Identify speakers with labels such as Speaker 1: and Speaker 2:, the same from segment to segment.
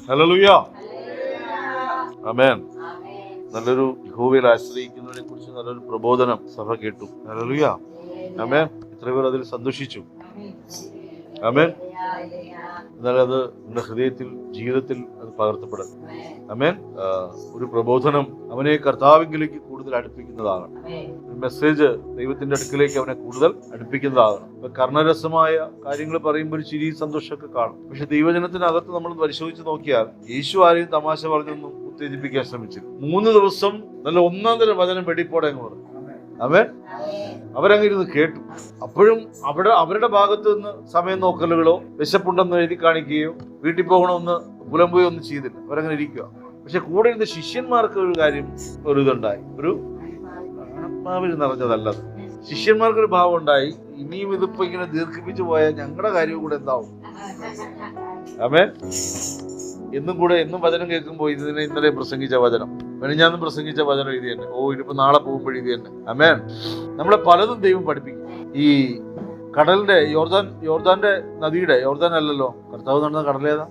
Speaker 1: Hallelujah, ആമേൻ. നല്ലൊരു യഹോവയിൽ ആശ്രയിക്കുന്നതിനെ കുറിച്ച് നല്ലൊരു പ്രബോധനം സഭ കേട്ടു. ഹല്ലേലൂയ, ആമേൻ. എത്ര പേർ അതിൽ സന്തോഷിച്ചു? ആമേൻ. എന്നാൽ അത് നമ്മുടെ ഹൃദയത്തിൽ, ജീവിതത്തിൽ അത് പകർത്തപ്പെടണം. ആമേൻ. ഒരു പ്രബോധനം അവനെ കർത്താവിലേക്ക് കൂടുതൽ അടുപ്പിക്കുന്നതാകണം. ഒരു മെസ്സേജ് ദൈവത്തിന്റെ അടുക്കിലേക്ക് അവനെ കൂടുതൽ അടുപ്പിക്കുന്നതാകണം. ഇപ്പൊ കർണരസമായ കാര്യങ്ങൾ പറയുമ്പോൾ ഒരു ചിരി, സന്തോഷമൊക്കെ കാണും. പക്ഷെ ദൈവജനത്തിനകത്ത് നമ്മൾ പരിശോധിച്ച് നോക്കിയാൽ യേശു ആരെയും തമാശ പറഞ്ഞൊന്നും ഉത്തേജിപ്പിക്കാൻ ശ്രമിച്ചില്ല. 3 ദിവസം നല്ല ഒന്നാം തരം വചനം വെടിപ്പോടെ അങ്ങ് പറഞ്ഞു. അവൻ അവരങ്ങിരുന്ന് കേട്ടു. അപ്പോഴും അവരുടെ ഭാഗത്തു നിന്ന് സമയം നോക്കലുകളോ വിശപ്പുണ്ടെന്ന് എഴുതി കാണിക്കുകയോ വീട്ടിൽ പോകണമെന്ന് പുലമ്പുകയോ ഒന്നും ചെയ്തില്ല. അവരങ്ങനെ ഇരിക്കുക. പക്ഷെ കൂടെ ഇരുന്ന ശിഷ്യന്മാർക്ക് ഒരു കാര്യം, ഒരു ഇതുണ്ടായി. ഒരു ആത്മാവിൽ നിറഞ്ഞതല്ലത്. ശിഷ്യന്മാർക്കൊരു ഭാവം ഉണ്ടായി, ഇനിയും ഇതിപ്പോ ഇങ്ങനെ ദീർഘിപ്പിച്ചു പോയാൽ ഞങ്ങളുടെ കാര്യവും കൂടെ എന്താവും. ആമേൻ. എന്നും വചനം കേൾക്കുമ്പോൾ ഇതിനെ ഇന്നലെ പ്രസംഗിച്ച വചനം, മെനിഞ്ഞാന്നും പ്രസംഗിച്ച വചനം ഇത് തന്നെ. ഇതിപ്പോ നാളെ പോകുമ്പോൾ ഇത് തന്നെ. ആമേൻ. നമ്മളെ പലതും ദൈവം പഠിപ്പിക്കും. ഈ കടലിന്റെ യോർദാന്റെ നദിയുടെ, യോർദാൻ അല്ലല്ലോ, കർത്താവ് നടന്ന കടലേതാ?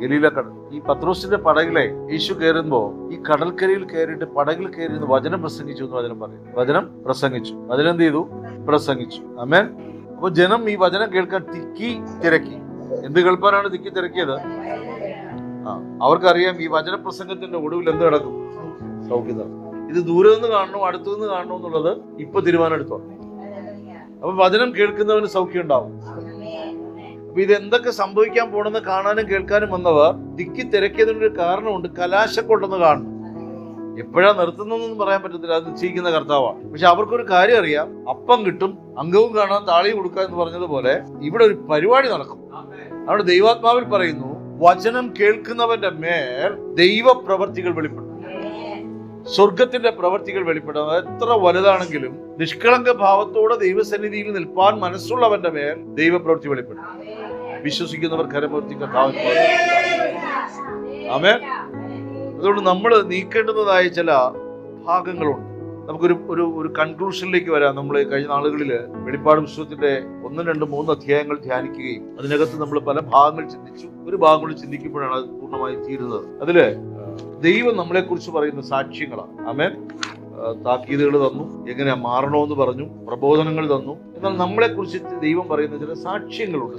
Speaker 1: ഗലീല കടൽ. ഈ പത്രോസിന്റെ പടകിലെ യേശു കയറുമ്പോ ഈ കടൽക്കരയിൽ കയറിയിട്ട് പടകിൽ കയറി വചനം പ്രസംഗിച്ചു എന്ന് വചനം പറയും. വചനം പ്രസംഗിച്ചു. വചനം എന്ത് ചെയ്തു? പ്രസംഗിച്ചു. ആമേൻ. അപ്പൊ ജനം ഈ വചനം കേൾക്കാൻ തിക്കി തിരക്കി. എന്ത് കേൾപ്പാനാണ് തിക്കി തിരക്കിയത്? അവർക്കറിയാം ഈ വചന പ്രസംഗത്തിന്റെ ഒടുവിൽ എന്ത് കിടക്കും? സൗഖ്യത. ഇത് ദൂരെ നിന്ന് കാണണോ അടുത്തു നിന്ന് കാണണോ എന്നുള്ളത് ഇപ്പൊ തീരുമാനം എടുത്തോ. അപ്പൊ വചനം കേൾക്കുന്നവന് സൗഖ്യം ഉണ്ടാവും. അപ്പൊ ഇത് എന്തൊക്കെ സംഭവിക്കാൻ പോണെന്ന് കാണാനും കേൾക്കാനും വന്നവർ തിക്കി തിരക്കിയതിനൊരു കാരണമുണ്ട്. കലാശക്കൊണ്ടെന്ന് കാണണം. എപ്പോഴാ നിർത്തുന്നതെന്നൊന്നും പറയാൻ പറ്റത്തില്ല, അത് നിശ്ചയിക്കുന്ന കർത്താവാണ്. പക്ഷെ അവർക്കൊരു കാര്യം അറിയാം, അപ്പം കിട്ടും, അംഗവും കാണാൻ താളി കൊടുക്കുക എന്ന് പറഞ്ഞതുപോലെ ഇവിടെ ഒരു പരിപാടി നടക്കും. അവിടെ ദൈവാത്മാവിൽ പറയുന്നു, വചനം കേൾക്കുന്നവന്റെ മേൽ ദൈവപ്രവർത്തികൾ വെളിപ്പെടും. സ്വർഗത്തിന്റെ പ്രവർത്തികൾ വെളിപ്പെടും. എത്ര വലുതാണെങ്കിലും നിഷ്കളങ്ക ഭാവത്തോടെ ദൈവസന്നിധിയിൽ നിൽപ്പാൻ മനസ്സുള്ളവന്റെ മേൽ ദൈവപ്രവൃത്തി വെളിപ്പെടും. വിശ്വസിക്കുന്നവർ കരമൂർത്തി കർത്താവിന്. ആമേൻ. അതുകൊണ്ട് നമ്മൾ നീക്കേണ്ടതായ ചില ഭാഗങ്ങളുണ്ട്. നമുക്കൊരു കൺക്ലൂഷനിലേക്ക് വരാം. നമ്മൾ കഴിഞ്ഞ നാളുകളില് വെളിപ്പാട് പുസ്തകത്തിന്റെ 1, 2, 3 അധ്യായങ്ങൾ ധ്യാനിക്കുകയും അതിനകത്ത് നമ്മൾ പല ഭാഗങ്ങൾ ചിന്തിച്ചു. ഒരു ഭാഗം കൂടി ചിന്തിക്കുമ്പോഴാണ് അത് പൂർണ്ണമായി തീരുന്നത്. അതില് ദൈവം നമ്മളെ കുറിച്ച് പറയുന്ന സാക്ഷ്യങ്ങളാണ്. ആമേൻ. താക്കീതുകൾ തന്നു, എങ്ങനെ മാറണമെന്ന് പറഞ്ഞു, പ്രബോധനങ്ങൾ തന്നു. എന്നാൽ നമ്മളെ കുറിച്ച് ദൈവം പറയുന്ന ചില സാക്ഷ്യങ്ങളുണ്ട്.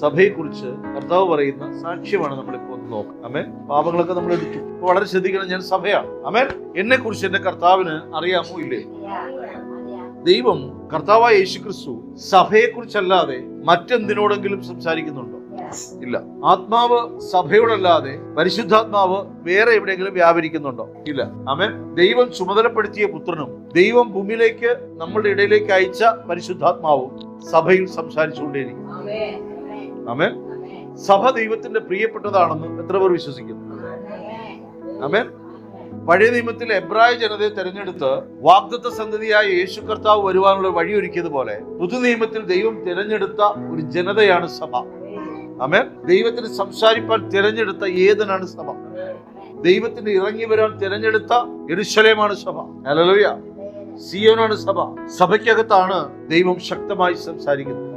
Speaker 1: സഭയെക്കുറിച്ച് കർത്താവ് പറയുന്ന സാക്ഷ്യമാണ് നമ്മളിപ്പോ ഒന്ന് നോക്കാം. ആമേൻ. പാപങ്ങളൊക്കെ നമ്മൾ എടുത്തു. വളരെ ശ്രദ്ധിക്കണം, ഞാൻ സഭയാണ്. ആമേൻ. എന്നെ കുറിച്ച് എന്റെ കർത്താവിന് അറിയാമോ ഇല്ലേ? ദൈവം കർത്താവായ യേശുക്രിസ്തു സഭയെ കുറിച്ചല്ലാതെ മറ്റെന്തിനോടെങ്കിലും സംസാരിക്കുന്നുണ്ടോ? ഇല്ല. ആത്മാവ് സഭയോടല്ലാതെ പരിശുദ്ധാത്മാവ് വേറെ എവിടെയെങ്കിലും വ്യാപരിക്കുന്നുണ്ടോ? ഇല്ല. ആമേൻ. ദൈവം ചുമതലപ്പെടുത്തിയ പുത്രനും ദൈവം ഭൂമിയിലേക്ക് നമ്മളുടെ ഇടയിലേക്ക് അയച്ച പരിശുദ്ധാത്മാവും സഭയിൽ സംസാരിച്ചുകൊണ്ടേയിരിക്കും. ആമേൻ. സഭ ദൈവത്തിന്റെ പ്രിയപ്പെട്ടതാണെന്ന് എത്ര പേർ വിശ്വസിക്കുന്നു? ആമേൻ. പഴയ നിയമത്തിൽ എബ്രായ ജനതയെ തെരഞ്ഞെടുത്ത് വാഗ്ദത്ത സന്തതിയായ യേശു കർത്താവ് വരുവാനുള്ള വഴിയൊരുക്കിയതുപോലെ പുതുനിയമത്തിൽ ദൈവം തിരഞ്ഞെടുത്ത ഒരു ജനതയാണ് സഭ. ആമേൻ. ദൈവത്തിന് സംസാരിപ്പാൻ തിരഞ്ഞെടുത്ത ഏതനാണ് സഭ. ദൈവത്തിന് ഇറങ്ങി വരാൻ തിരഞ്ഞെടുത്ത യെരൂശലേമാണ് സഭ. ഹല്ലേലൂയ. സിയോനാണ് സഭ. സഭയ്ക്കകത്താണ് ദൈവം ശക്തമായി സംസാരിക്കുന്നത്.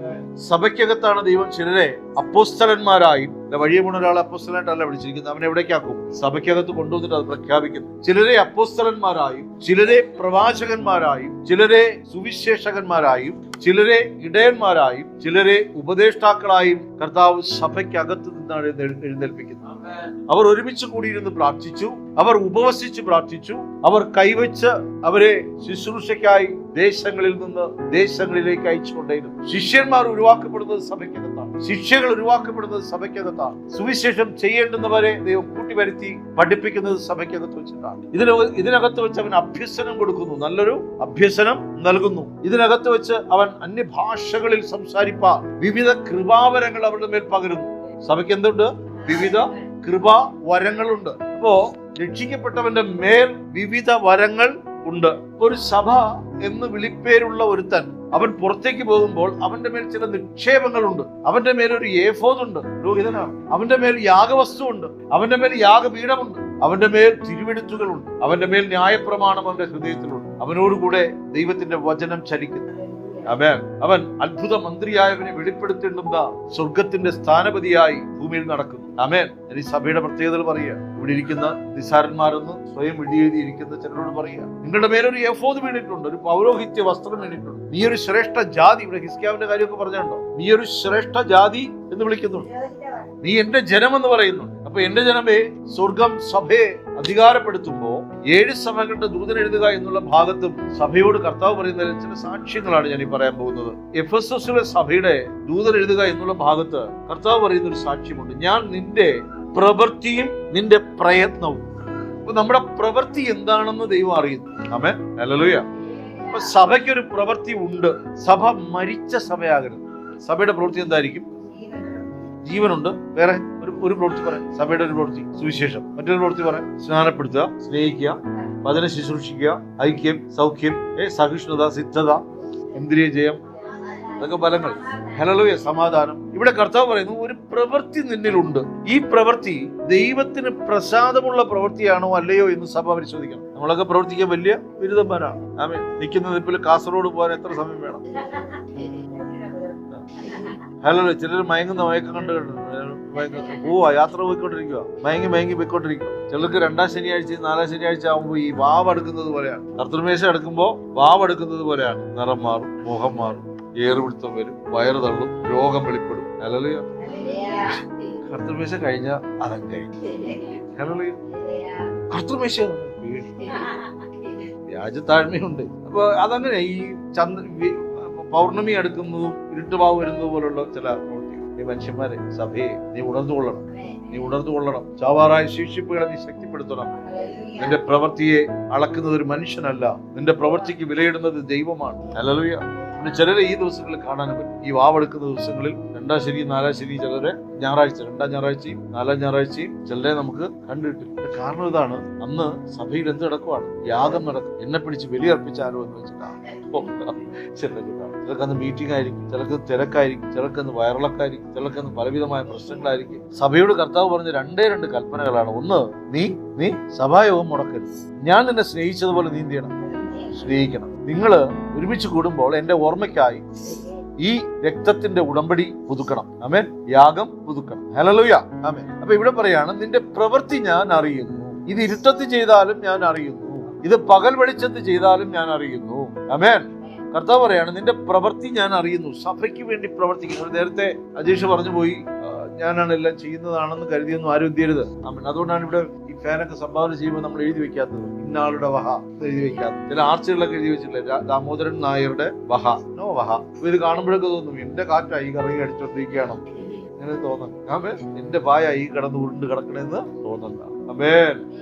Speaker 1: സഭയ്ക്കകത്താണ് ദൈവം ചിലരെ അപ്പോസ്തലന്മാരായും, വഴിയെ പോണ ഒരാളെ അപ്പോസ്തലനായിട്ടല്ല വിളിച്ചിരിക്കുന്നത്, അവനെ എവിടേക്കാക്കും? സഭയ്ക്കകത്ത് കൊണ്ടുവന്നിട്ട് അത് പ്രഖ്യാപിക്കുന്നു. ചിലരെ അപ്പോസ്തലന്മാരായും, ചിലരെ പ്രവാചകന്മാരായും, ചിലരെ സുവിശേഷകന്മാരായും, ചിലരെ ഇടയന്മാരായും, ചിലരെ ഉപദേഷ്ടാക്കളായും കർത്താവ് സഭയ്ക്കകത്ത് നിന്നാണ് എഴുന്നേൽപ്പിക്കുന്നത്. അവർ ഒരുമിച്ച് കൂടിയിരുന്ന് പ്രാർത്ഥിച്ചു, അവർ ഉപവസിച്ച് പ്രാർത്ഥിച്ചു, അവർ കൈവച്ച് അവരെ ശുശ്രൂഷയ്ക്കായി ദേശങ്ങളിൽ നിന്ന് ദേശങ്ങളിലേക്ക് അയച്ചുകൊണ്ടേയിരുന്നു. ശിഷ്യന്മാർ ഉരുവാക്കപ്പെടുന്നത് സഭയ്ക്കകത്താണ്. ശിഷ്യകൾ ഉരുവാക്കപ്പെടുന്നത് സഭയ്ക്കകത്താണ്. സുവിശേഷം ചെയ്യേണ്ടുന്നവരെ ദൈവം കൂട്ടിവരുത്തി പഠിപ്പിക്കുന്നത് സഭയ്ക്കകത്ത് വെച്ചിട്ടാണ്. ഇതിനകത്ത് വെച്ച് അവൻ അഭ്യസനം കൊടുക്കുന്നു, നല്ലൊരു അഭ്യസനം നൽകുന്നു. ഇതിനകത്ത് വെച്ച് അവൻ അന്യഭാഷകളിൽ സംസാരിപ്പാൻ വിവിധ കൃപാവരങ്ങൾ അവരുടെ മേൽ പകരുന്നു. സഭയ്ക്ക് എന്തുണ്ട്? വിവിധ കൃപാവരങ്ങളുണ്ട്. അപ്പോ രക്ഷിക്കപ്പെട്ടവന്റെ മേൽ വിവിധ വരങ്ങൾ ഉണ്ട്. ഒരു സഭ എന്ന് വിളിപ്പേരുള്ള ഒരുത്തൻ അവൻ പുറത്തേക്ക് പോകുമ്പോൾ അവന്റെ മേൽ ചില നിക്ഷേപങ്ങളുണ്ട്. അവന്റെ മേൽ ഒരു ഏഫോദുണ്ട്, പുരോഹിതനാണ്. അവന്റെ മേൽ യാഗവസ്തുണ്ട്, അവന്റെ മേൽ യാഗപീഠമുണ്ട്, അവന്റെ മേൽ തിരുവെഴുത്തുകളുണ്ട്, അവന്റെ മേൽ ന്യായപ്രമാണം അവന്റെ ഹൃദയത്തിലുണ്ട്. അവനോടുകൂടെ ദൈവത്തിന്റെ വചനം ചലിക്കുന്നു. ആമേൻ. അവൻ അത്ഭുത മന്ത്രിയായവനെ വെളിപ്പെടുത്തേണ്ടുന്ന സ്വർഗത്തിന്റെ സ്ഥാനപതിയായി ഭൂമിയിൽ നടക്കുന്നു. ആമേൻ. ഈ സഭയുടെ പ്രത്യേകതകൾ പറയുക. ഇവിടെ ഇരിക്കുന്ന നിസ്സാരന്മാരെന്ന് സ്വയം എഴുതിയിരിക്കുന്ന ചിലരോട് പറയുക, നിങ്ങളുടെ മേലൊരു എഫോദ് വീണിട്ടുണ്ട്, ഒരു പൗരോഹിത്യ വസ്ത്രം വീണിട്ടുണ്ട്. നീ ഒരു ശ്രേഷ്ഠ ജാതി. ഇവിടെ ഹിസ്കിയാവിന്റെ കാര്യമൊക്കെ പറഞ്ഞുണ്ടോ? നീ ഒരു ശ്രേഷ്ഠ ജാതി എന്ന് വിളിക്കുന്നുണ്ട്. നീ എന്റെ ജനം എന്ന് പറയുന്നുണ്ട്. അപ്പൊ എന്റെ ജനമേ, സ്വർഗം സഭയെ അധികാരപ്പെടുത്തുമ്പോ 7 സഭകളുടെ ദൂതൻ എഴുതുക എന്നുള്ള ഭാഗത്തും സഭയോട് കർത്താവ് പറയുന്ന ചില സാക്ഷ്യങ്ങളാണ് ഞാൻ ഈ പറയാൻ പോകുന്നത്. എഫെസസിലെ സഭയുടെ ദൂതൻ എഴുതുക എന്നുള്ള ഭാഗത്ത് കർത്താവ് പറയുന്ന ഒരു സാക്ഷ്യമുണ്ട്. ഞാൻ നിന്റെ പ്രവൃത്തിയും നിന്റെ പ്രയത്നവും. അപ്പൊ നമ്മുടെ പ്രവൃത്തി എന്താണെന്ന് ദൈവം അറിയുന്നു. ആമേൻ. ഹല്ലേലൂയ. അപ്പൊ സഭയ്ക്കൊരു പ്രവൃത്തി ഉണ്ട്. സഭ മരിച്ച സഭയാകരുത്. സഭയുടെ പ്രവൃത്തി എന്തായിരിക്കും? ജീവനുണ്ട്. വേറെ ഒരു പ്രവൃത്തി പറയാം. സഭയുടെ ഒരു പ്രവൃത്തി സുവിശേഷം. മറ്റൊരു പ്രവൃത്തി പറയാം, സ്നാനപ്പെടുത്തുക, സ്നേഹിക്കുക, വചന ശുശ്രൂഷിക്കുക, ഐക്യം, സൗഖ്യം, സഹിഷ്ണുത, സിദ്ധത, ഇന്ദ്രിയ ജയം, അതൊക്കെ ഫലങ്ങൾ. ഹല്ലേലൂയ. സമാധാനം. ഇവിടെ കർത്താവ് പറയുന്നു ഒരു പ്രവൃത്തി നിന്നിലുണ്ട്. ഈ പ്രവൃത്തി ദൈവത്തിന് പ്രസാദമുള്ള പ്രവൃത്തിയാണോ അല്ലയോ എന്ന് സഭ പരിശോധിക്കണം. നമ്മളൊക്കെ പ്രവർത്തിക്കാൻ വലിയ ബിരുദന്മാരാണ്. ആമേൻ. നിൽക്കുന്നത് ഇപ്പോൾ കാസർഗോഡ് പോകാൻ എത്ര സമയം വേണം? ഹലോ. ചിലർ മയങ്ങുന്ന മയക്കം പോവാ, യാത്ര പോയിക്കൊണ്ടിരിക്കുക, മയങ്ങി പോയിക്കൊണ്ടിരിക്കുക. ചിലർക്ക് 2ാം ശനിയാഴ്ച 4ാം ശനിയാഴ്ച ആകുമ്പോൾ ഈ വാവ് അടുക്കുന്നത് പോലെയാണ്. കർത്തൃമേശ അടുക്കുമ്പോ വാവ് അടുക്കുന്നത് പോലെയാണ്. നിറം മാറും, മുഖം മാറും, ഏറുപിടുത്തം വരും, വയറ് തള്ളും, രോഗം വെളിപ്പെടും. ഹല്ലേലൂയ. കർത്തൃമേശ കഴിഞ്ഞ അതം കഴിഞ്ഞു. ഹല്ലേലൂയ. കർത്തൃമേശ വ്യാജത്താഴ്മയുണ്ട്. അപ്പൊ അതങ്ങനെ ഈ പൗർണമി അടുക്കുന്നതും ഇരുട്ടുവാവ് വരുന്നത് പോലുള്ള ചില പ്രവൃത്തികൾ. ഈ മനുഷ്യന്മാരെ, സഭയെ നീ ഉണർന്നുകൊള്ളണം. ചാവാറായ ശേഷിപ്പുകളെ നീ ശക്തിപ്പെടുത്തണം. നിന്റെ പ്രവൃത്തിയെ അളക്കുന്നത് ഒരു മനുഷ്യനല്ല, നിന്റെ പ്രവൃത്തിക്ക് വിലയിടുന്നത് ദൈവമാണ്. ഹല്ലേലൂയ. പിന്നെ ചിലരെ ഈ ദിവസങ്ങളിൽ കാണാനും പറ്റും. ഈ വാവെടുക്കുന്ന ദിവസങ്ങളിൽ 2ാം ശനി 4ാം ശനി, ചിലരെ ഞായറാഴ്ച 2ാം ഞായറാഴ്ചയും 4ാം ഞായറാഴ്ചയും ചിലരെ നമുക്ക് കണ്ടിട്ടില്ല. കാരണം ഇതാണ്, അന്ന് സഭയിൽ എന്ത് നടക്കുവാണ്? യാഗം നടക്കും. എന്നെ പിടിച്ച് ബലിയർപ്പിച്ചാലോ എന്ന് വെച്ചിട്ടാണ് ചിലർക്ക് അന്ന് മീറ്റിംഗ് ആയിരിക്കും, ചിലർക്ക് തിരക്കായിരിക്കും, ചിലർക്കന്ന് വയറിളക്കായിരിക്കും, ചിലർക്കന്ന് പലവിധമായ പ്രശ്നങ്ങളായിരിക്കും. സഭയോട് കർത്താവ് പറഞ്ഞ 2 കൽപ്പനകളാണ്. ഒന്ന്, നീ സഭായോഗം മുടക്കരുത്. ഞാൻ നിന്നെ സ്നേഹിച്ചതുപോലെ നീ എന്ത് ചെയ്യണം? സ്നേഹിക്കണം. നിങ്ങൾ ഒരുമിച്ച് കൂടുമ്പോൾ എന്റെ ഓർമ്മയ്ക്കായി ഈ രക്തത്തിന്റെ ഉടമ്പടി പുതുക്കണം. ആമേൻ. യാഗം പുതുക്കണം. ഹല്ലേലൂയ. ആമേൻ. അപ്പൊ ഇവിടെ പറയാണ്, നിന്റെ പ്രവൃത്തി ഞാൻ അറിയുന്നു. ഇത് ഇരുട്ടത്ത് ചെയ്താലും ഞാൻ അറിയുന്നു, ഇത് പകൽ വെളിച്ചത്ത് ചെയ്താലും ഞാൻ അറിയുന്നു. ആമേൻ. കർത്താവ് പറയാണ്, നിന്റെ പ്രവൃത്തി ഞാൻ അറിയുന്നു. സഭയ്ക്ക് വേണ്ടി പ്രവർത്തിക്കുന്നു. നേരത്തെ അജീഷ് പറഞ്ഞു പോയി, ഞാനാണ് എല്ലാം ചെയ്യുന്നതാണെന്ന് കരുതിയൊന്നും ആരും എന്ത് ആമേൻ. അതുകൊണ്ടാണ് ഇവിടെ ഈ ഫാനൊക്കെ സംഭാവന ചെയ്യുമ്പോൾ നമ്മൾ എഴുതി വെക്കാത്തത്, ഇന്നാളുടെ വഹ എഴുതി വെക്കാത്തത്. ചില ആർച്ചുകളിലൊക്കെ എഴുതി വെച്ചിട്ടില്ല, ദാമോദരൻ നായരുടെ വഹ, നോ വഹ. അപ്പൊ ഇത് കാണുമ്പോഴൊക്കെ തോന്നും, എന്റെ കാറ്റായി കറങ്ങി അടിച്ചോണ്ടിരിക്കുകയാണോ അങ്ങനെ തോന്നണം. ആമേൻ. എന്റെ പായായി കിടന്ന് ഉരുണ്ട് കിടക്കണെന്ന് തോന്നണ്ട. ആമേൻ.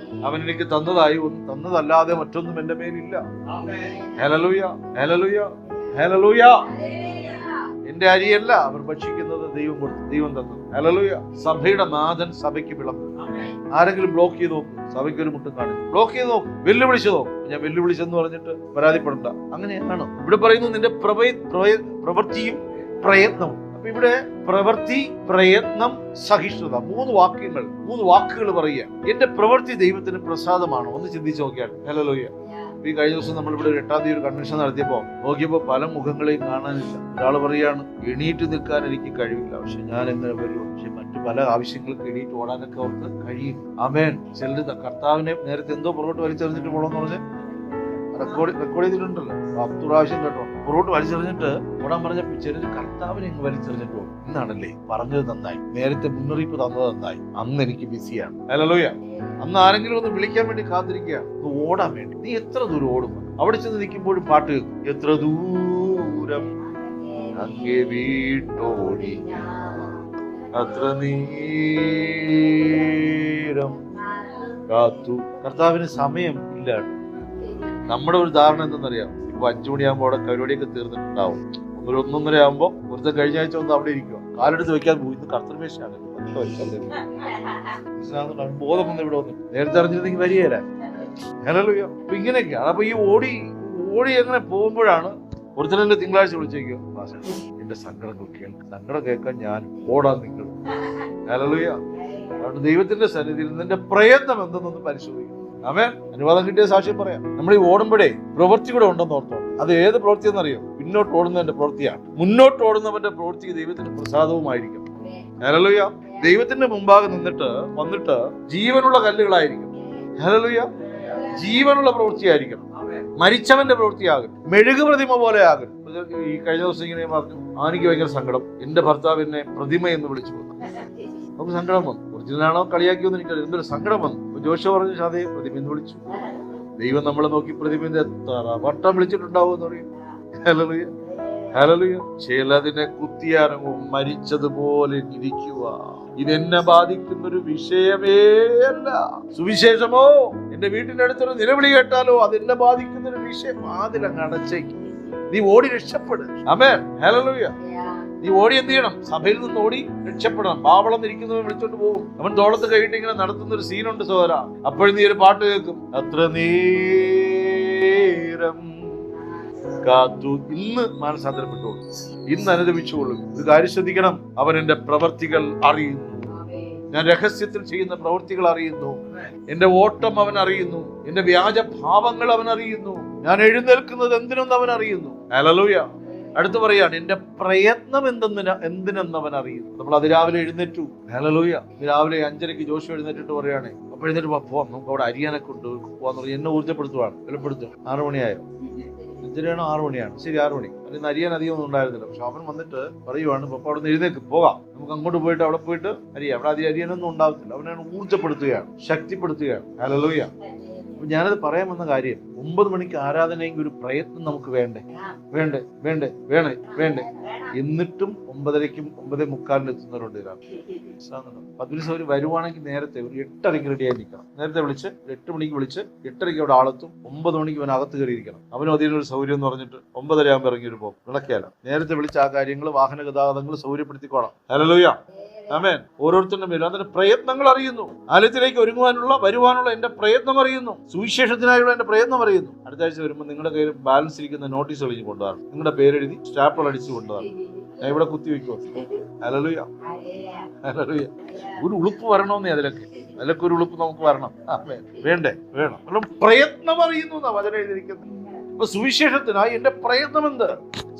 Speaker 1: അവൻ എനിക്ക് തന്നതായി ഒന്നും തന്നതല്ലാതെ മറ്റൊന്നും എന്റെ മേലില്ല. ഹല്ലേലൂയ. ഹല്ലേലൂയ. ഹല്ലേലൂയ. എന്റെ അരിയല്ല അവർ ഭക്ഷിക്കുന്നത്, ദൈവം തന്നത്. ഹല്ലേലൂയ. സഭയുടെ നാഥൻ സഭയ്ക്ക് വിളമ്പും. ആരെങ്കിലും ബ്ലോക്ക് ചെയ്ത് നോക്കും, സഭയ്ക്ക് ഒരു മുട്ടും കാണില്ല. ബ്ലോക്ക് ചെയ്ത് നോക്കും, വെല്ലുവിളിച്ച് നോക്കും. ഞാൻ വെല്ലുവിളിച്ചെന്ന് പറഞ്ഞിട്ട് പരാതിപ്പെടണ്ട. അങ്ങനെയാണ് ഇവിടെ പറയുന്നു, നിന്റെ പ്രവൃത്തിയും പ്രയത്നവും. അപ്പൊ ഇവിടെ പ്രവൃത്തി, പ്രയത്നം, സഹിഷ്ണുത, 3 വാക്കുകൾ പറയുക. എന്റെ പ്രവൃത്തി ദൈവത്തിന് പ്രസാദമാണോ? ഒന്ന് ചിന്തിച്ച് നോക്കിയാൽ. ഹല്ലേലൂയ. ഈ കഴിഞ്ഞ ദിവസം നമ്മളിവിടെ 8ാം തീയതി ഒരു കൺവെൻഷൻ നോക്കിയപ്പോ പല മുഖങ്ങളെയും കാണാനില്ല. ഒരാൾ പറയാണ്, എണീറ്റ് നിൽക്കാൻ എനിക്ക് കഴിവില്ല, പക്ഷെ ഞാൻ എങ്ങനെ വരും? പക്ഷെ മറ്റു പല ആവശ്യങ്ങൾക്ക് എണീറ്റ് ഓടാനൊക്കെ അവർക്ക് കഴിയും. ആമേൻ. ചിലർ കർത്താവിനെ നേരത്തെ എന്തോ പുറകോട്ട് വലിച്ചെറിഞ്ഞിട്ട് പോകണമെന്ന് പറഞ്ഞ് റെക്കോർഡ് ചെയ്തിട്ടുണ്ടല്ലോ. 10 പ്രാവശ്യം കേട്ടോ. പുറകോട്ട് വലിച്ചെറിഞ്ഞിട്ട് ഓടാൻ പറഞ്ഞപ്പോ ചിലര് കർത്താവിനെ ഇങ്ങ് വലിച്ചെറിഞ്ഞിട്ട് പോകും. ഇന്നാണല്ലേ പറഞ്ഞത് നന്നായി, നേരത്തെ മുന്നറിയിപ്പ് തന്നത് നന്നായി, അന്ന് എനിക്ക് ബിസിയാണ്. ഹല്ലേലൂയ. അന്ന് ആരെങ്കിലും ഒന്ന് വിളിക്കാൻ വേണ്ടി കാത്തിരിക്കുക, ഓടാൻ വേണ്ടി. നീ എത്ര ദൂരം ഓടും? അവിടെ ചെന്ന് നിൽക്കുമ്പോഴും പാട്ട് കേൾക്കും, എത്ര ദൂരം അങ്ങേ വീട്ടോടി അത്ര നേരം കാത്തു. കർത്താവിന് സമയം ഇല്ല. നമ്മുടെ ഒരു ധാരണ എന്തെന്നറിയാം, ഇപ്പൊ 5 മണിയാകുമ്പോ അവിടെ പരിപാടിയൊക്കെ തീർന്നിട്ടുണ്ടാവും. 1:30 ആകുമ്പോ ഒരുത്തൻ കഴിഞ്ഞ ആഴ്ച ഒന്ന് അവിടെ ഇരിക്കുക, കാലെടുത്ത് വെക്കാൻ പോയി. ഇത് കർത്തൃമേശയാണ്. ബോധം വന്ന് ഇവിടെ വന്നു. നേരത്തെ അറിഞ്ഞിരുന്നെങ്കിൽ വരികയല്ല. ഹല്ലേലൂയ. അപ്പൊ ഇങ്ങനെയൊക്കെയാണ്. അപ്പൊ ഈ ഓടി എങ്ങനെ പോകുമ്പോഴാണ് ഒരുത്തനെ തിങ്കളാഴ്ച വിളിച്ചേക്കോ, എന്റെ സങ്കടം കേൾക്കാൻ ഞാൻ ഓടാൻ നിങ്ങൾ. ഹല്ലേലൂയ. അതുകൊണ്ട് ദൈവത്തിന്റെ സന്നിധിയിൽ നിന്റെ പ്രയത്നം എന്തെന്നൊന്ന് പരിശോധിക്കും. ആമേൻ. അനുവാദം കിട്ടിയ സാക്ഷ്യം പറയാം. നമ്മൾ ഈ ഓടുമ്പോഴേ പ്രവൃത്തി കൂടെ ഉണ്ടെന്ന് ഓർത്തോ. അത് ഏത് പ്രവൃത്തി എന്നറിയോ? പിന്നോട്ട് ഓടുന്നവന്റെ പ്രവൃത്തിയാണ്. മുന്നോട്ട് ഓടുന്നവന്റെ പ്രവൃത്തി ദൈവത്തിന് പ്രസാദവുമായിരിക്കും. ഹല്ലേലൂയ. ദൈവത്തിന്റെ മുമ്പാകെ വന്നിട്ട് ജീവനുള്ള കല്ലുകളായിരിക്കും. ഹല്ലേലൂയ. ജീവനുള്ള പ്രവൃത്തിയായിരിക്കണം. മരിച്ചവന്റെ പ്രവൃത്തിയാകും. മെഴുകു പ്രതിമ പോലെ ആകും. ഈ കഴിഞ്ഞ ദിവസം ഇങ്ങനെ പറഞ്ഞു, എനിക്ക് ഭയങ്കര സങ്കടം, എന്റെ ഭർത്താവ് എന്നെ പ്രതിമ എന്ന് വിളിച്ചു. നമുക്ക് സങ്കടം വന്നു. ഒറിജിനലാണോ കളിയാക്കിയൊന്നും എനിക്കറിയാം. എന്തൊരു സങ്കടം വന്നു. ജോഷുവ പറഞ്ഞു, അതെ പ്രതിമ എന്ന് വിളിച്ചു. ദൈവം നമ്മളെ നോക്കി പ്രതിമ എത്ര വട്ടം വിളിച്ചിട്ടുണ്ടാവും എന്ന് പറയും. ഹല്ലേലൂയ. ഹല്ലേലൂയ. ചിലതിനെ കുത്തിയാരങ്ങും മരിച്ചതുപോലെ ഇരിക്കുക. ഇതെന്നെ ബാധിക്കുന്നൊരു വിഷയമേ അല്ല. സുവിശേഷമോ എന്റെ വീട്ടിന്റെ അടുത്തൊരു നിലവിളി കേട്ടാലോ അതെന്നെ ബാധിക്കുന്നൊരു വിഷയം. അതിലങ്ങ് അടച്ചേക്കും. നീ ഓടി രക്ഷപ്പെടും. ആമേൻ. ഹല്ലേലൂയ. നീ ഓടി എന്ത് ചെയ്യണം? സഭയിൽ നിന്ന് ഓടി രക്ഷപ്പെടണം. പാവളം ഇരിക്കുന്നവൻ വിളിച്ചോണ്ട് പോകും. അവൻ തോളത്ത് കഴിഞ്ഞിട്ട് ഇങ്ങനെ നടത്തുന്ന ഒരു സീനുണ്ട് സോദര. അപ്പോഴും നീ ഒരു പാട്ട് കേൾക്കും, അത്ര നേരം കാത്തു. ഇന്ന് മാനസാന്തരപ്പെട്ടോളൂ, ഇന്ന് അനുദപിച്ചോളൂ. ഒരു കാര്യം ശ്രദ്ധിക്കണം, അവൻ എന്റെ പ്രവർത്തികൾ അറിയുന്നു. ഞാൻ രഹസ്യത്തിൽ ചെയ്യുന്ന പ്രവൃത്തികൾ അറിയുന്നു. എന്റെ ഓട്ടം അവൻ അറിയുന്നു. എന്റെ വ്യാജ ഭാവങ്ങൾ അവൻ അറിയുന്നു. ഞാൻ എഴുന്നേൽക്കുന്നത് എന്തിനെന്ന് അവൻ അറിയുന്നു. ഹല്ലേലൂയ. അടുത്ത് പറയാണ്, എന്റെ പ്രയത്നം എന്തിനെന്ന് അവൻ അറിയുന്നു. നമ്മൾ അതിരാവിലെ എഴുന്നേറ്റു. ഹല്ലേലൂയ. രാവിലെ 5:30 ജോഷു എഴുന്നേറ്റിട്ട് പറയാണ്, അപ്പൊ എഴുന്നേറ്റ് പോവാം, നമുക്ക് അവിടെ അരിയാനെ കൊണ്ട് പോവാന്ന് പറഞ്ഞ് എന്നെ ഊർജ്ജപ്പെടുത്തുവാണ്. വെളിപ്പെടുത്തും. 6 മണിയായോ? 5:30 6 മണിയാണ്. ശരി, 6 മണി. അതിന് അരിയാൻ അധികം ഒന്നും ഉണ്ടായിരുന്നില്ല. പക്ഷെ അവൻ വന്നിട്ട് പറയുവാണ്, പപ്പ അവിടെ നിന്ന് എഴുന്നേക്ക്, പോകാം, നമുക്ക് അങ്ങോട്ട് പോയിട്ട് അവിടെ പോയിട്ട് അരിയാം. അവിടെ അരിയാനൊന്നും ഉണ്ടാകത്തില്ല. അവനെ ഊർജ്ജപ്പെടുത്തുകയാണ്, ശക്തിപ്പെടുത്തുകയാണ്. ഹല്ലേലൂയ. അപ്പൊ ഞാനത് പറയാൻ വന്ന കാര്യം, 9 മണിക്ക് ആരാധനയെങ്കിൽ ഒരു പ്രയത്നം നമുക്ക് വേണ്ടേ? എന്നിട്ടും 9:30-ക്കും 9:45 എത്തുന്നവരുണ്ട്. 10 അവർ വരുവാണെങ്കിൽ നേരത്തെ ഒരു 8:30 റെഡി ആയി നിൽക്കണം. നേരത്തെ വിളിച്ച് 8 മണിക്ക് വിളിച്ച് 8:30 അവിടെ ആളെത്തും. 9 മണിക്ക് അവൻ അകത്ത് കയറിയിരിക്കണം. അവനും അതിനൊരു സൗകര്യം എന്ന് പറഞ്ഞിട്ട് 9:30 ആകുമ്പോൾ ഇറങ്ങിയൊരു പോകും. വിളക്കിയാലോ നേരത്തെ വിളിച്ച് ആ കാര്യങ്ങൾ, വാഹന ഗതാഗതങ്ങൾ സൗകര്യപ്പെടുത്തിക്കോണം. ഹല്ലേലൂയ. ആമേൻ. ഓരോരുത്തരുടെ മേലും അതിന്റെ പ്രയത്നങ്ങൾ അറിയുന്നു. ആലയത്തിലേക്ക് വരുവാനുള്ള എന്റെ പ്രയത്നം അറിയുന്നു. സുവിശേഷത്തിനായുള്ള എന്റെ പ്രയത്നം അറിയുന്നു. അടുത്ത ആഴ്ച വരുമ്പോൾ നിങ്ങളുടെ കയ്യിൽ ബാലൻസ് ഇരിക്കുന്ന നോട്ടീസ് എഴുതി കൊണ്ടുവരണം. നിങ്ങളുടെ പേരെഴുതി സ്റ്റാപ്പിൾ അടിച്ച് കൊണ്ടുവരണം. ഞാൻ ഇവിടെ കുത്തി വെക്കുമോ? ഹല്ലേലൂയ. ഹല്ലേലൂയ. ഒരു ഉളുപ്പ് വരണമെന്നേ അതിലൊക്കെ ഒരു ഉളുപ്പ് നമുക്ക് വരണം. വേണം. പ്രയത്നം അറിയുന്നു എന്നാ വചനം എഴുതിയിരിക്കുന്നത്. അപ്പൊ സുവിശേഷത്തിനായി എന്റെ പ്രയത്നം എന്ത്?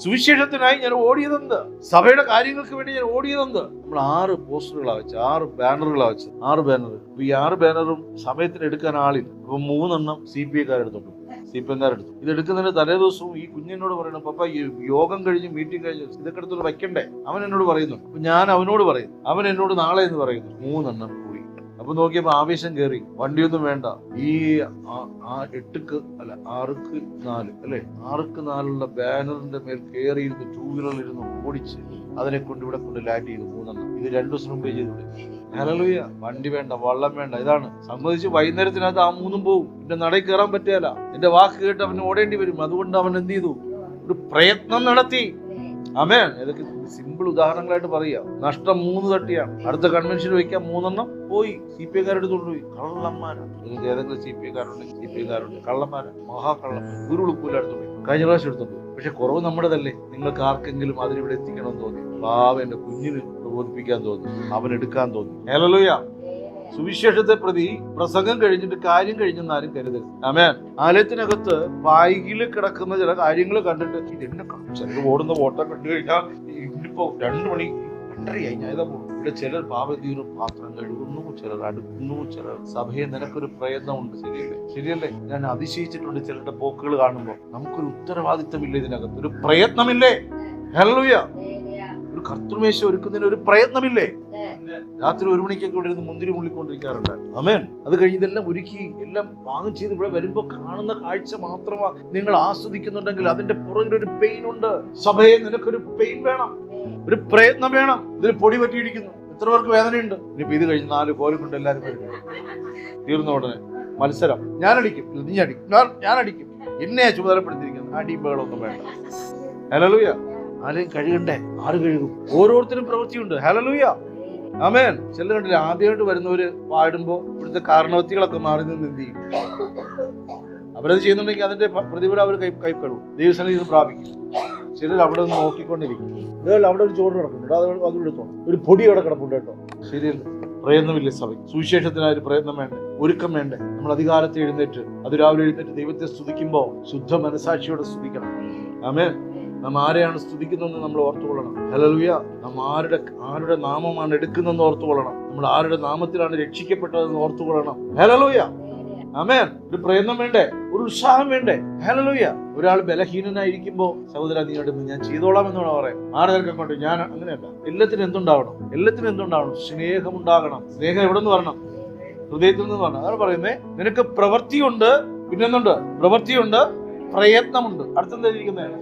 Speaker 1: സുവിശേഷത്തിനായി ഞാൻ ഓടിയതെന്ത്? സഭയുടെ കാര്യങ്ങൾക്ക് വേണ്ടി ഞാൻ ഓടിയതെന്ത്? നമ്മൾ 6 പോസ്റ്ററുകളാ വെച്ച്, 6 ബാനറുകളാ വെച്ച്. 6 ബാനർ. അപ്പൊ ഈ 6 ബാനറും സമയത്തിന് എടുക്കാൻ ആളില്ല. അപ്പൊ 3 എണ്ണം CPI-കാരെടുത്തോണ്ട്, CPM-കാരെടുത്തു. ഇത് എടുക്കുന്നതിന് തലേ ദിവസവും ഈ കുഞ്ഞിനോട് പറയണം, പപ്പ ഈ യോഗം കഴിഞ്ഞ് മീറ്റിംഗ് കഴിഞ്ഞ് ഇതൊക്കെ എടുത്തോണ്ട് വയ്ക്കണ്ടേ? അവൻ എന്നോട് പറയുന്നു. അപ്പൊ ഞാൻ അവനോട് പറയും, അവൻ എന്നോട് നാളെ എന്ന് പറയുന്നു. 3 എണ്ണം കൂടി. അപ്പൊ നോക്കിയപ്പോ ആവേശം കയറി. വണ്ടിയൊന്നും വേണ്ട. ഈ 6:4 അല്ലേ, 6:4 ബാനറിന്റെ മേൽ കയറിയിരുന്ന് 2 വീലറിലിരുന്ന് ഓടിച്ച് അതിനെ കൊണ്ട് ഇവിടെ കൊണ്ട് ലാൻഡ് ചെയ്തു. 3 എണ്ണം. ഇത് 2 ദിവസം മുമ്പേ ചെയ്തു. ഹല്ലേലൂയ. വണ്ടി വേണ്ട, വള്ളം വേണ്ട. ഇതാണ് സംബന്ധിച്ച്. വൈകുന്നേരത്തിനകത്ത് ആ 3 പോവും. എന്റെ നടയിൽ കയറാൻ പറ്റില്ല. എന്റെ വാക്ക് കേട്ട് അവന് ഓടേണ്ടി വരും. അതുകൊണ്ട് അവൻ എന്ത് ചെയ്തു? ഒരു പ്രയത്നം നടത്തി. ആമേൻ. ഇതൊക്കെ സിമ്പിൾ ഉദാഹരണങ്ങളായിട്ട് പറയാം. നഷ്ടം 3 തട്ടിയാണ്. അടുത്ത കൺവെൻഷൻ വയ്ക്കാൻ 3 എണ്ണം പോയി. CPI-കാരെടുത്തോണ്ട് പോയി. കള്ളന്മാരാണ്. നിങ്ങൾക്ക് ഏതെങ്കിലും CPI-കാരുണ്ടെങ്കിൽ CPI-കാരുണ്ട്. കള്ളന്മാരാണ്, മഹാകള്ളന്മാർ. ഒരു ഉളുപ്പില്ല എടുത്തോണ്ട് പോയി. കഴിഞ്ഞ പ്രാവശ്യം എടുത്തോണ്ട് പോയി. പക്ഷെ കുറവ് നമ്മുടേതല്ലേ? നിങ്ങൾക്ക് ആർക്കെങ്കിലും അതിനിവിടെ എത്തിക്കണമെന്ന് തോന്നി, പാവം എന്റെ കുഞ്ഞിന് പ്രബോധിപ്പിക്കാൻ തോന്നി, അവൻ എടുക്കാൻ തോന്നി. ഹല്ലേലൂയ. സുവിശേഷത്തെ പ്രതി പ്രസംഗം കഴിഞ്ഞിട്ട് കാര്യം കഴിഞ്ഞെന്ന് ആരും കരുതരുത്. ആമേൻ. ആലയത്തിനകത്ത് പായില് കിടക്കുന്ന ചില കാര്യങ്ങൾ കണ്ടിട്ട് ഇതെന്നെ ചിലർ ഓടുന്ന ഓട്ടം കണ്ടു കഴിഞ്ഞാൽ ഇന്നിപ്പോ 2 മണി 2:30 ഞാൻ ഇതാ പോകും. ഇവിടെ ചിലർ പാപതീരു പാത്രം കഴുകുന്നു, ചിലർ അടുക്കുന്നു, ചിലർ സഭയെ നിനക്കൊരു പ്രയത്നമുണ്ട്. ശരിയല്ലേ? ഞാൻ അതിശയിച്ചിട്ടുണ്ട് ചിലരുടെ പോക്കുകൾ കാണുമ്പോൾ. നമുക്കൊരു ഉത്തരവാദിത്തമില്ല ഇതിനകത്ത്? ഒരു പ്രയത്നമില്ലേ? ഹല്ലേലൂയ. ഒരു കർത്തൃമേശ ഒരുക്കുന്നതിന് ഒരു പ്രയത്നമില്ലേ? രാത്രി 1 മണിക്കൊക്കെ ഇവിടെ ഇരുന്ന് മുന്തിരി മുള്ളിക്കൊണ്ടിരിക്കാറുണ്ട്. ആമേൻ. അത് കഴിഞ്ഞ് ഇതെല്ലാം ഒരുക്കി എല്ലാം വാങ്ങി ചെയ്ത് ഇവിടെ വരുമ്പോ കാണുന്ന കാഴ്ച മാത്രമാ നിങ്ങൾ ആസ്വദിക്കുന്നുണ്ടെങ്കിൽ അതിന്റെ പുറകിൽ ഒരു പെയിൻ ഉണ്ട്. സഭയെ നിനക്കൊരു പെയിൻ വേണം, ഒരു പ്രയത്നം വേണം. ഇതിൽ പൊടി പറ്റിയിരിക്കുന്നു. എത്ര പേർക്ക് വേദനയുണ്ട്? ഇനിയിപ്പോ ഇത് കഴിഞ്ഞ് 4 കോലും കൊണ്ട് എല്ലാവരും വരും. തീർന്ന ഉടനെ മത്സരം. ഞാനടിക്കും, നീ അടിക്കും, ഞാനടിക്കും. എന്നെയാ ചുമതലപ്പെടുത്തിയിരിക്കുന്നത്. അടിമ്പകളൊന്നും വേണ്ട. ഹല്ലേലൂയ. ആരെയും കഴുകണ്ടേ? 6 കഴുകും. ഓരോരുത്തരും പ്രവൃത്തിയുണ്ട്. ഹല്ലേലൂയ. ആമേൻ. ചില കണ്ടില്ല, ആദ്യമായിട്ട് വരുന്നവര് പാടുമ്പോ ഇവിടുത്തെ കാരണവത്തികളൊക്കെ മാറി നിന്ന് എന്ത് ചെയ്യും? അവരത് ചെയ്യുന്നുണ്ടെങ്കിൽ അതിന്റെ പ്രതിഫലം അവർ കൈക്കൊള്ളും. ദൈവസന്നിധിയിൽ നിന്ന് പ്രാപിക്കും. ചിലർ അവിടെ നിന്ന് നോക്കിക്കൊണ്ടിരിക്കും. അവിടെ ഒരു ചോറ് കിടക്കുന്നുണ്ട്, അത് എടുത്തോണം. ഒരു പൊടി അവിടെ കിടപ്പുണ്ട് കേട്ടോ. ശരിയല്ല? പ്രയത്നമില്ലേ സഭ? സുവിശേഷത്തിനായ ഒരു പ്രയത്നം വേണ്ടേ? ഒരുക്കം വേണ്ടേ? നമ്മൾ അധികാരത്തെ എഴുന്നേറ്റ്, അത് രാവിലെ എഴുന്നേറ്റ് ദൈവത്തെ സ്തുതിക്കുമ്പോ ശുദ്ധ മനസാക്ഷിയോടെ സ്തുതിക്കണം. ആമേൻ. നാം ആരെയാണ് സ്തുതിക്കുന്നതെന്ന് നമ്മൾ ഓർത്തുകൊള്ളണം. ഹല്ലേലൂയ. നാം ആരുടെ നാമമാണ് എടുക്കുന്നതെന്ന് ഓർത്തുകൊള്ളണം. നമ്മൾ ആരുടെ നാമത്തിലാണ് രക്ഷിക്കപ്പെട്ടതെന്ന് ഓർത്തുകൊള്ളണം. ഹല്ലേലൂയ. ആമേൻ. ഒരു പ്രയത്നം വേണ്ടേ? ഒരു ഉത്സാഹം വേണ്ടേ? ഹല്ലേലൂയ. ഒരാൾ ബലഹീനനായിരിക്കുമ്പോ സഹോദര നീയോട് ഞാൻ ചെയ്തോളാം എന്നാണ് പറയാം. ആരെയൊക്കെ കൊണ്ട് ഞാൻ അങ്ങനെയല്ല. എല്ലാത്തിനും എന്തുണ്ടാവണം? സ്നേഹമുണ്ടാകണം. സ്നേഹം എവിടെ നിന്ന് വരണം? ഹൃദയത്തിൽ നിന്ന് വരണം. അതാണ് പറയുന്നേ, നിനക്ക് പ്രവൃത്തിയുണ്ട്, പിന്നെന്തുണ്ട്? പ്രവൃത്തിയുണ്ട്, പ്രയത്നമുണ്ട്. അടുത്തെന്തായിരിക്കുന്നത്?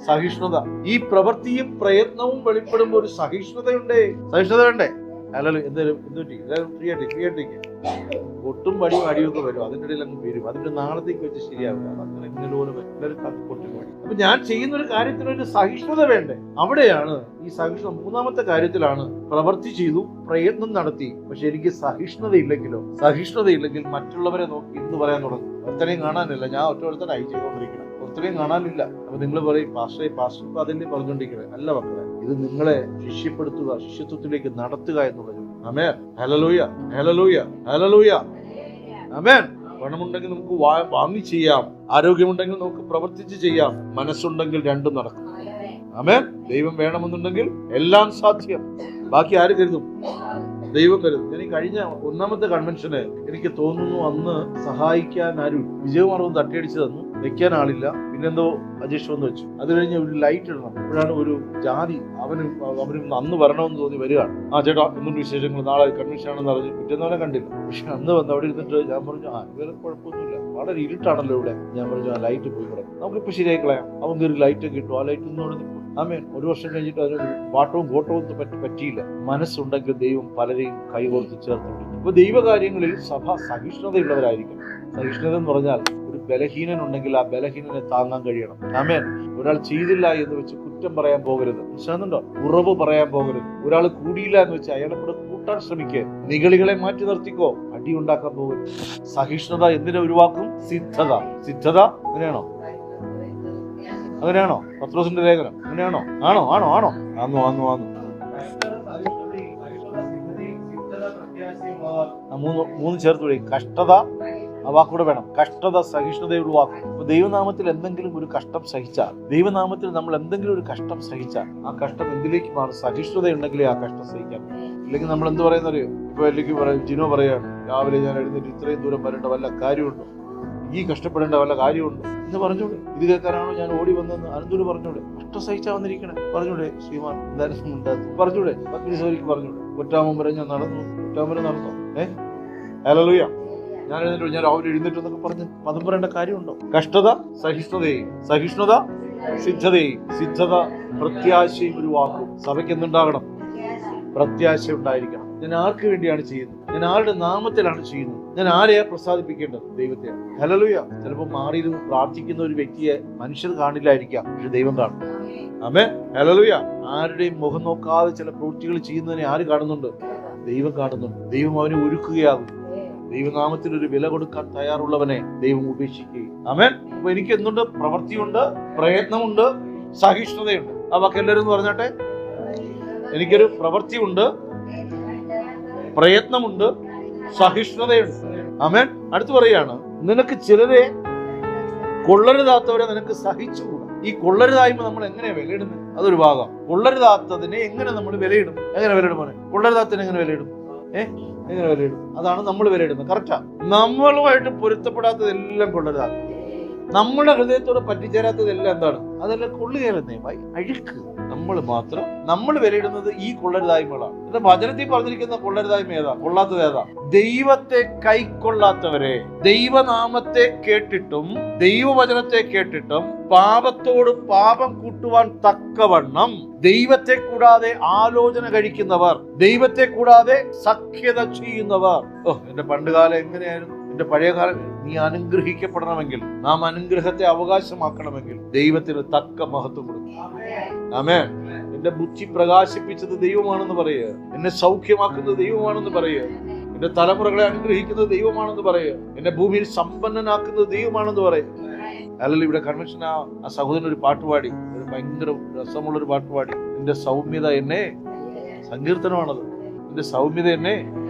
Speaker 1: സഹിഷ്ണുത. ഈ പ്രവൃത്തിയും പ്രയത്നവും വെളിപ്പെടുമ്പോ ഒരു സഹിഷ്ണുതയുണ്ടേ. സഹിഷ്ണുത വേണ്ടേ? അല്ലല്ലോ എന്തായാലും എന്തുപറ്റി? ഫ്രീ ആയിട്ടേക്ക് ഒട്ടും പടിയും അടിയൊക്കെ വരും. അതിൻ്റെ ഇടയിൽ അങ്ങ് വരും. അതിന്റെ നാളത്തേക്ക് വെച്ച് ശരിയാവില്ല. അങ്ങനെ ഇങ്ങനെ പോലെ പൊട്ടും പടി. അപ്പൊ ഞാൻ ചെയ്യുന്ന ഒരു കാര്യത്തിനൊരു സഹിഷ്ണുത വേണ്ടേ? അവിടെയാണ് ഈ സഹിഷ്ണുത. മൂന്നാമത്തെ കാര്യത്തിലാണ് പ്രവൃത്തി ചെയ്തു, പ്രയത്നം നടത്തി, പക്ഷെ എനിക്ക് സഹിഷ്ണുതയില്ലെങ്കിൽ മറ്റുള്ളവരെ നോക്കി ഇന്ന് പറയാൻ തുടങ്ങും. ഒരുത്തനെയും കാണാനില്ല, ഞാൻ ഒറ്റ ചെയ്തുകൊണ്ടിരിക്കണം, ഒരുത്തനെയും കാണാനില്ല. അപ്പൊ നിങ്ങൾ പറയും പാസ്റ്റർ അതിന്റെ പറഞ്ഞുകൊണ്ടിരിക്കുന്നത്. അല്ല മക്കളെ, ഇത് നിങ്ങളെ ശിഷ്യപ്പെടുത്തുക, ശിഷ്യത്വത്തിലേക്ക് നടത്തുക എന്നുള്ളത്. ആമേൻ. ഹല്ലേലൂയ. ഹല്ലേലൂയ. ഹല്ലേലൂയ. ആമേൻ. പണമുണ്ടെങ്കിൽ നമുക്ക് വാങ്ങി ചെയ്യാം, ആരോഗ്യമുണ്ടെങ്കിൽ നമുക്ക് പ്രവർത്തിച്ച് ചെയ്യാം, മനസ്സുണ്ടെങ്കിൽ രണ്ടും നടക്കും. ആമേൻ. ദൈവം വേണമെന്നുണ്ടെങ്കിൽ എല്ലാം സാധ്യം. ബാക്കി ആര് കരുതും? ദൈവം കരുതും. ഞാൻ ഈ കഴിഞ്ഞ ഒന്നാമത്തെ കൺവെൻഷന് എനിക്ക് തോന്നുന്നു അന്ന് സഹായിക്കാൻ ആരും വിജയമാർഗം തട്ടിയടിച്ചു തന്നു, വെക്കാൻ ആളില്ല. പിന്നെന്തോ അജീഷ് വന്ന് വെച്ചു. അത് കഴിഞ്ഞ് ഒരു ലൈറ്റ് ഇടണം. അപ്പോഴാണ് ഒരു ജാതി അവനും അന്ന് വരണമെന്ന് തോന്നി വരികയാണ്. ചേട്ടാ എന്തുണ്ട് വിശേഷങ്ങൾ? നാളെ കൺവെൻഷൻ ആണെന്ന് അറിഞ്ഞു. പിറ്റേന്നവനെ കണ്ടില്ല. പക്ഷെ അന്ന് വന്ന് അവിടെ ഇരുന്നിട്ട് ഞാൻ പറഞ്ഞു, ഇവരെ കുഴപ്പമൊന്നുമില്ല, വളരെ ഇരുട്ടാണല്ലോ ഇവിടെ. ഞാൻ പറഞ്ഞു, ലൈറ്റ് പോയി കിടക്കും, നമുക്കിപ്പോ ശരിയായി കളയാം. അവൻ കയറി ലൈറ്റ് കിട്ടും. ആ ലൈറ്റ് ഒന്നും അവിടെ ആമേൻ. ഒരു വർഷം കഴിഞ്ഞിട്ട് അതിനൊരു പാട്ടവും കോട്ടവും പറ്റിയില്ല. മനസ്സുണ്ടെങ്കിൽ ദൈവം പലരെയും കൈകോർത്ത് ചേർത്തുണ്ട്. ഇപ്പൊ ദൈവകാര്യങ്ങളിൽ സഭ സഹിഷ്ണുതയുള്ളവരായിരിക്കും. സഹിഷ്ണുത എന്ന് പറഞ്ഞാൽ ഒരു ബലഹീനൻ ഉണ്ടെങ്കിൽ ആ ബലഹീനനെ താങ്ങാൻ കഴിയണം. ആമേൻ. ഒരാൾ ചെയ്തില്ല എന്ന് വെച്ച് കുറ്റം പറയാൻ പോകരുത്. മനസ്സിലാകുന്നുണ്ടോ? കുറവ് പറയാൻ പോകരുത്. ഒരാൾ കൂടിയില്ല എന്ന് വെച്ച് അയാളെ കൂടെ കൂട്ടാൻ ശ്രമിക്കുക. നിഗളികളെ മാറ്റി നിർത്തിക്കോ, അടി ഉണ്ടാക്കാൻ പോകരുത്. സഹിഷ്ണുത എന്തിനെ ഒഴിവാക്കും? സിദ്ധത. അങ്ങനെയാണോ? പത്രോസിന്റെ ലേഖനം അങ്ങനെയാണോ? ആണോ? മൂന്ന് ചേർത്ത് വിളി. കഷ്ടത, ആ വാക്കൂടെ വേണം. കഷ്ടത, സഹിഷ്ണുതയുള്ള വാക്ക്. അപ്പൊ ദൈവനാമത്തിൽ എന്തെങ്കിലും ഒരു കഷ്ടം സഹിച്ചാൽ, ദൈവനാമത്തിൽ നമ്മൾ എന്തെങ്കിലും ഒരു കഷ്ടം സഹിച്ചാൽ, ആ കഷ്ടം എന്തിലേക്ക് മാറും? സഹിഷ്ണുത ഉണ്ടെങ്കിലേ ആ കഷ്ടം സഹിക്കാൻ. ഇല്ലെങ്കിൽ നമ്മൾ എന്ത് പറയുന്നറിയോ? ഇപ്പൊ അല്ലെങ്കിൽ പറയും, ജിനോ പറയാണ്, രാവിലെ ഞാൻ എഴുന്നേറ്റ് ഇത്രയും ദൂരം വരേണ്ട വല്ല കാര്യമുണ്ടോ? ഈ കഷ്ടപ്പെടേണ്ട വല്ല കാര്യമുണ്ടോ എന്ന് പറഞ്ഞൂടെ? ഇത് കേൾക്കാനാണോ ഞാൻ ഓടി വന്നതെന്ന് അനന്തൂര് പറഞ്ഞൂടെ? കഷ്ടം സഹിച്ചാ വന്നിരിക്കണേ പറഞ്ഞൂടെ? ശ്രീമാൻ എന്തായാലും ഉണ്ടായിരുന്നു പറഞ്ഞൂടെ? പത്മിനിസോരിക്ക് പറഞ്ഞൂടെ? ഒറ്റാമം വരെ ഞാൻ നടന്നു. നടന്നോ? ഹല്ലേലൂയ. ഞാൻ രാവിലെ എഴുന്നേറ്റെന്നൊക്കെ പറഞ്ഞ് പദം പറയേണ്ട കാര്യമുണ്ടോ? കഷ്ടത, സഹിഷ്ണുത, സിദ്ധത, പ്രത്യാശയും ഒരു വാക്കും. സഭയ്ക്ക് എന്തുണ്ടാകണം? പ്രത്യാശ ഉണ്ടായിരിക്കണം. ഞാൻ ആർക്ക് വേണ്ടിയാണ് ചെയ്യുന്നത്? ഞാൻ ആരുടെ നാമത്തിലാണ് ചെയ്യുന്നത്? ഞാൻ ആരെയാ പ്രസാദിപ്പിക്കേണ്ടത്? ദൈവത്തെ. ഹല്ലേലൂയ. ചിലപ്പോൾ മാറിയിരുന്ന് പ്രാർത്ഥിക്കുന്ന ഒരു വ്യക്തിയെ മനുഷ്യർ കാണില്ലായിരിക്കാം, പക്ഷെ ദൈവം കാണും. ആമേൻ. ഹല്ലേലൂയ. ആരുടെയും മുഖം നോക്കാതെ ചില പ്രവൃത്തികൾ ചെയ്യുന്നതിനെ ആര് കാണുന്നുണ്ട്? ദൈവം കാണുന്നുണ്ട്. ദൈവം അവനെ ഒരുക്കുകയാകും. ദൈവനാമത്തിൽ ഒരു വില കൊടുക്കാൻ തയ്യാറുള്ളവനെ ദൈവം ഉപേക്ഷിക്കുകയും. ആമേൻ. അപ്പൊ എനിക്ക് എന്തുണ്ട്? പ്രവൃത്തിയുണ്ട്, പ്രയത്നമുണ്ട്, സഹിഷ്ണുതയുണ്ട്. ആ വാക്ക് എല്ലാവരും എന്ന് പറഞ്ഞാട്ടെ. എനിക്കൊരു പ്രവൃത്തിയുണ്ട്, പ്രയത്നമുണ്ട്, സഹിഷ്ണുതയുണ്ട്. ആമേൻ. അടുത്ത് പറയാണ്, നിനക്ക് ചിലരെ കൊള്ളരുതാത്തവരെ നിനക്ക് സഹിച്ചുകൂടാ. ഈ കൊള്ളരുതായ്മ നമ്മൾ എങ്ങനെയാ വിലയിടുന്നത്? അതൊരു ഭാഗം. കൊള്ളരുതാത്തതിനെ എങ്ങനെ നമ്മൾ വിലയിടും? എങ്ങനെ വിലയിടും? കൊള്ളരുതാത്തതിനെ എങ്ങനെ വിലയിടും? എങ്ങനെ വിലയിടും? അതാണ് നമ്മൾ വിലയിടുന്നത്. കറക്റ്റാ. നമ്മളുമായിട്ട് പൊരുത്തപ്പെടാത്തതെല്ലാം കൊള്ളരുതാത്ത, നമ്മുടെ ഹൃദയത്തോട് പറ്റിച്ചേരാത്തതെല്ലാം എന്താണ്? അതെല്ലാം കൊള്ളുകയല്ലെന്നേ, അഴുക്ക്. നമ്മൾ വിലയിടുന്നത് ഈ കൊള്ളരുതായ്മകളാണ്. എന്റെ വചനത്തിൽ പറഞ്ഞിരിക്കുന്ന കൊള്ളരുതായ്മ ഏതാ? കൊള്ളാത്തത് ഏതാ? ദൈവത്തെ കൈക്കൊള്ളാത്തവരെ, ദൈവനാമത്തെ കേട്ടിട്ടും ദൈവവചനത്തെ കേട്ടിട്ടും പാപത്തോട് പാപം കൂട്ടുവാൻ തക്കവണ്ണം ദൈവത്തെ കൂടാതെ ആലോചന കഴിക്കുന്നവർ, ദൈവത്തെ കൂടാതെ സഖ്യത ചെയ്യുന്നവർ. എന്റെ പണ്ടുകാലം എങ്ങനെയായിരുന്നു? എന്റെ പഴയകാലം. നീ അനുഗ്രഹിക്കപ്പെടണമെങ്കിൽ, നാം അനുഗ്രഹത്തെ അവകാശമാക്കണമെങ്കിൽ ദൈവത്തിന് തക്ക മഹത്വം കൊടുക്കും. ആമേൻ. എന്റെ ബുദ്ധി പ്രകാശിപ്പിച്ചത് ദൈവമാണെന്ന് പറയുക, എന്നെ സൗഖ്യമാക്കുന്നത് ദൈവമാണെന്ന് പറയുക, എന്റെ തലമുറകളെ അനുഗ്രഹിക്കുന്നത് ദൈവമാണെന്ന് പറയുക, എന്നെ ഭൂമിയിൽ സമ്പന്നനാക്കുന്നത് ദൈവമാണെന്ന് പറയുക. അല്ലെങ്കിൽ ഇവിടെ കൺവെൻഷൻ ആ സഹോദരൻ ഒരു പാട്ടുപാടി, ഒരു ഭയങ്കര രസമുള്ളൊരു പാട്ടുപാടി. എന്റെ സൗമ്യത എന്നെ, സങ്കീർത്തനമാണത്, എന്റെ സൗമ്യത എന്നെ.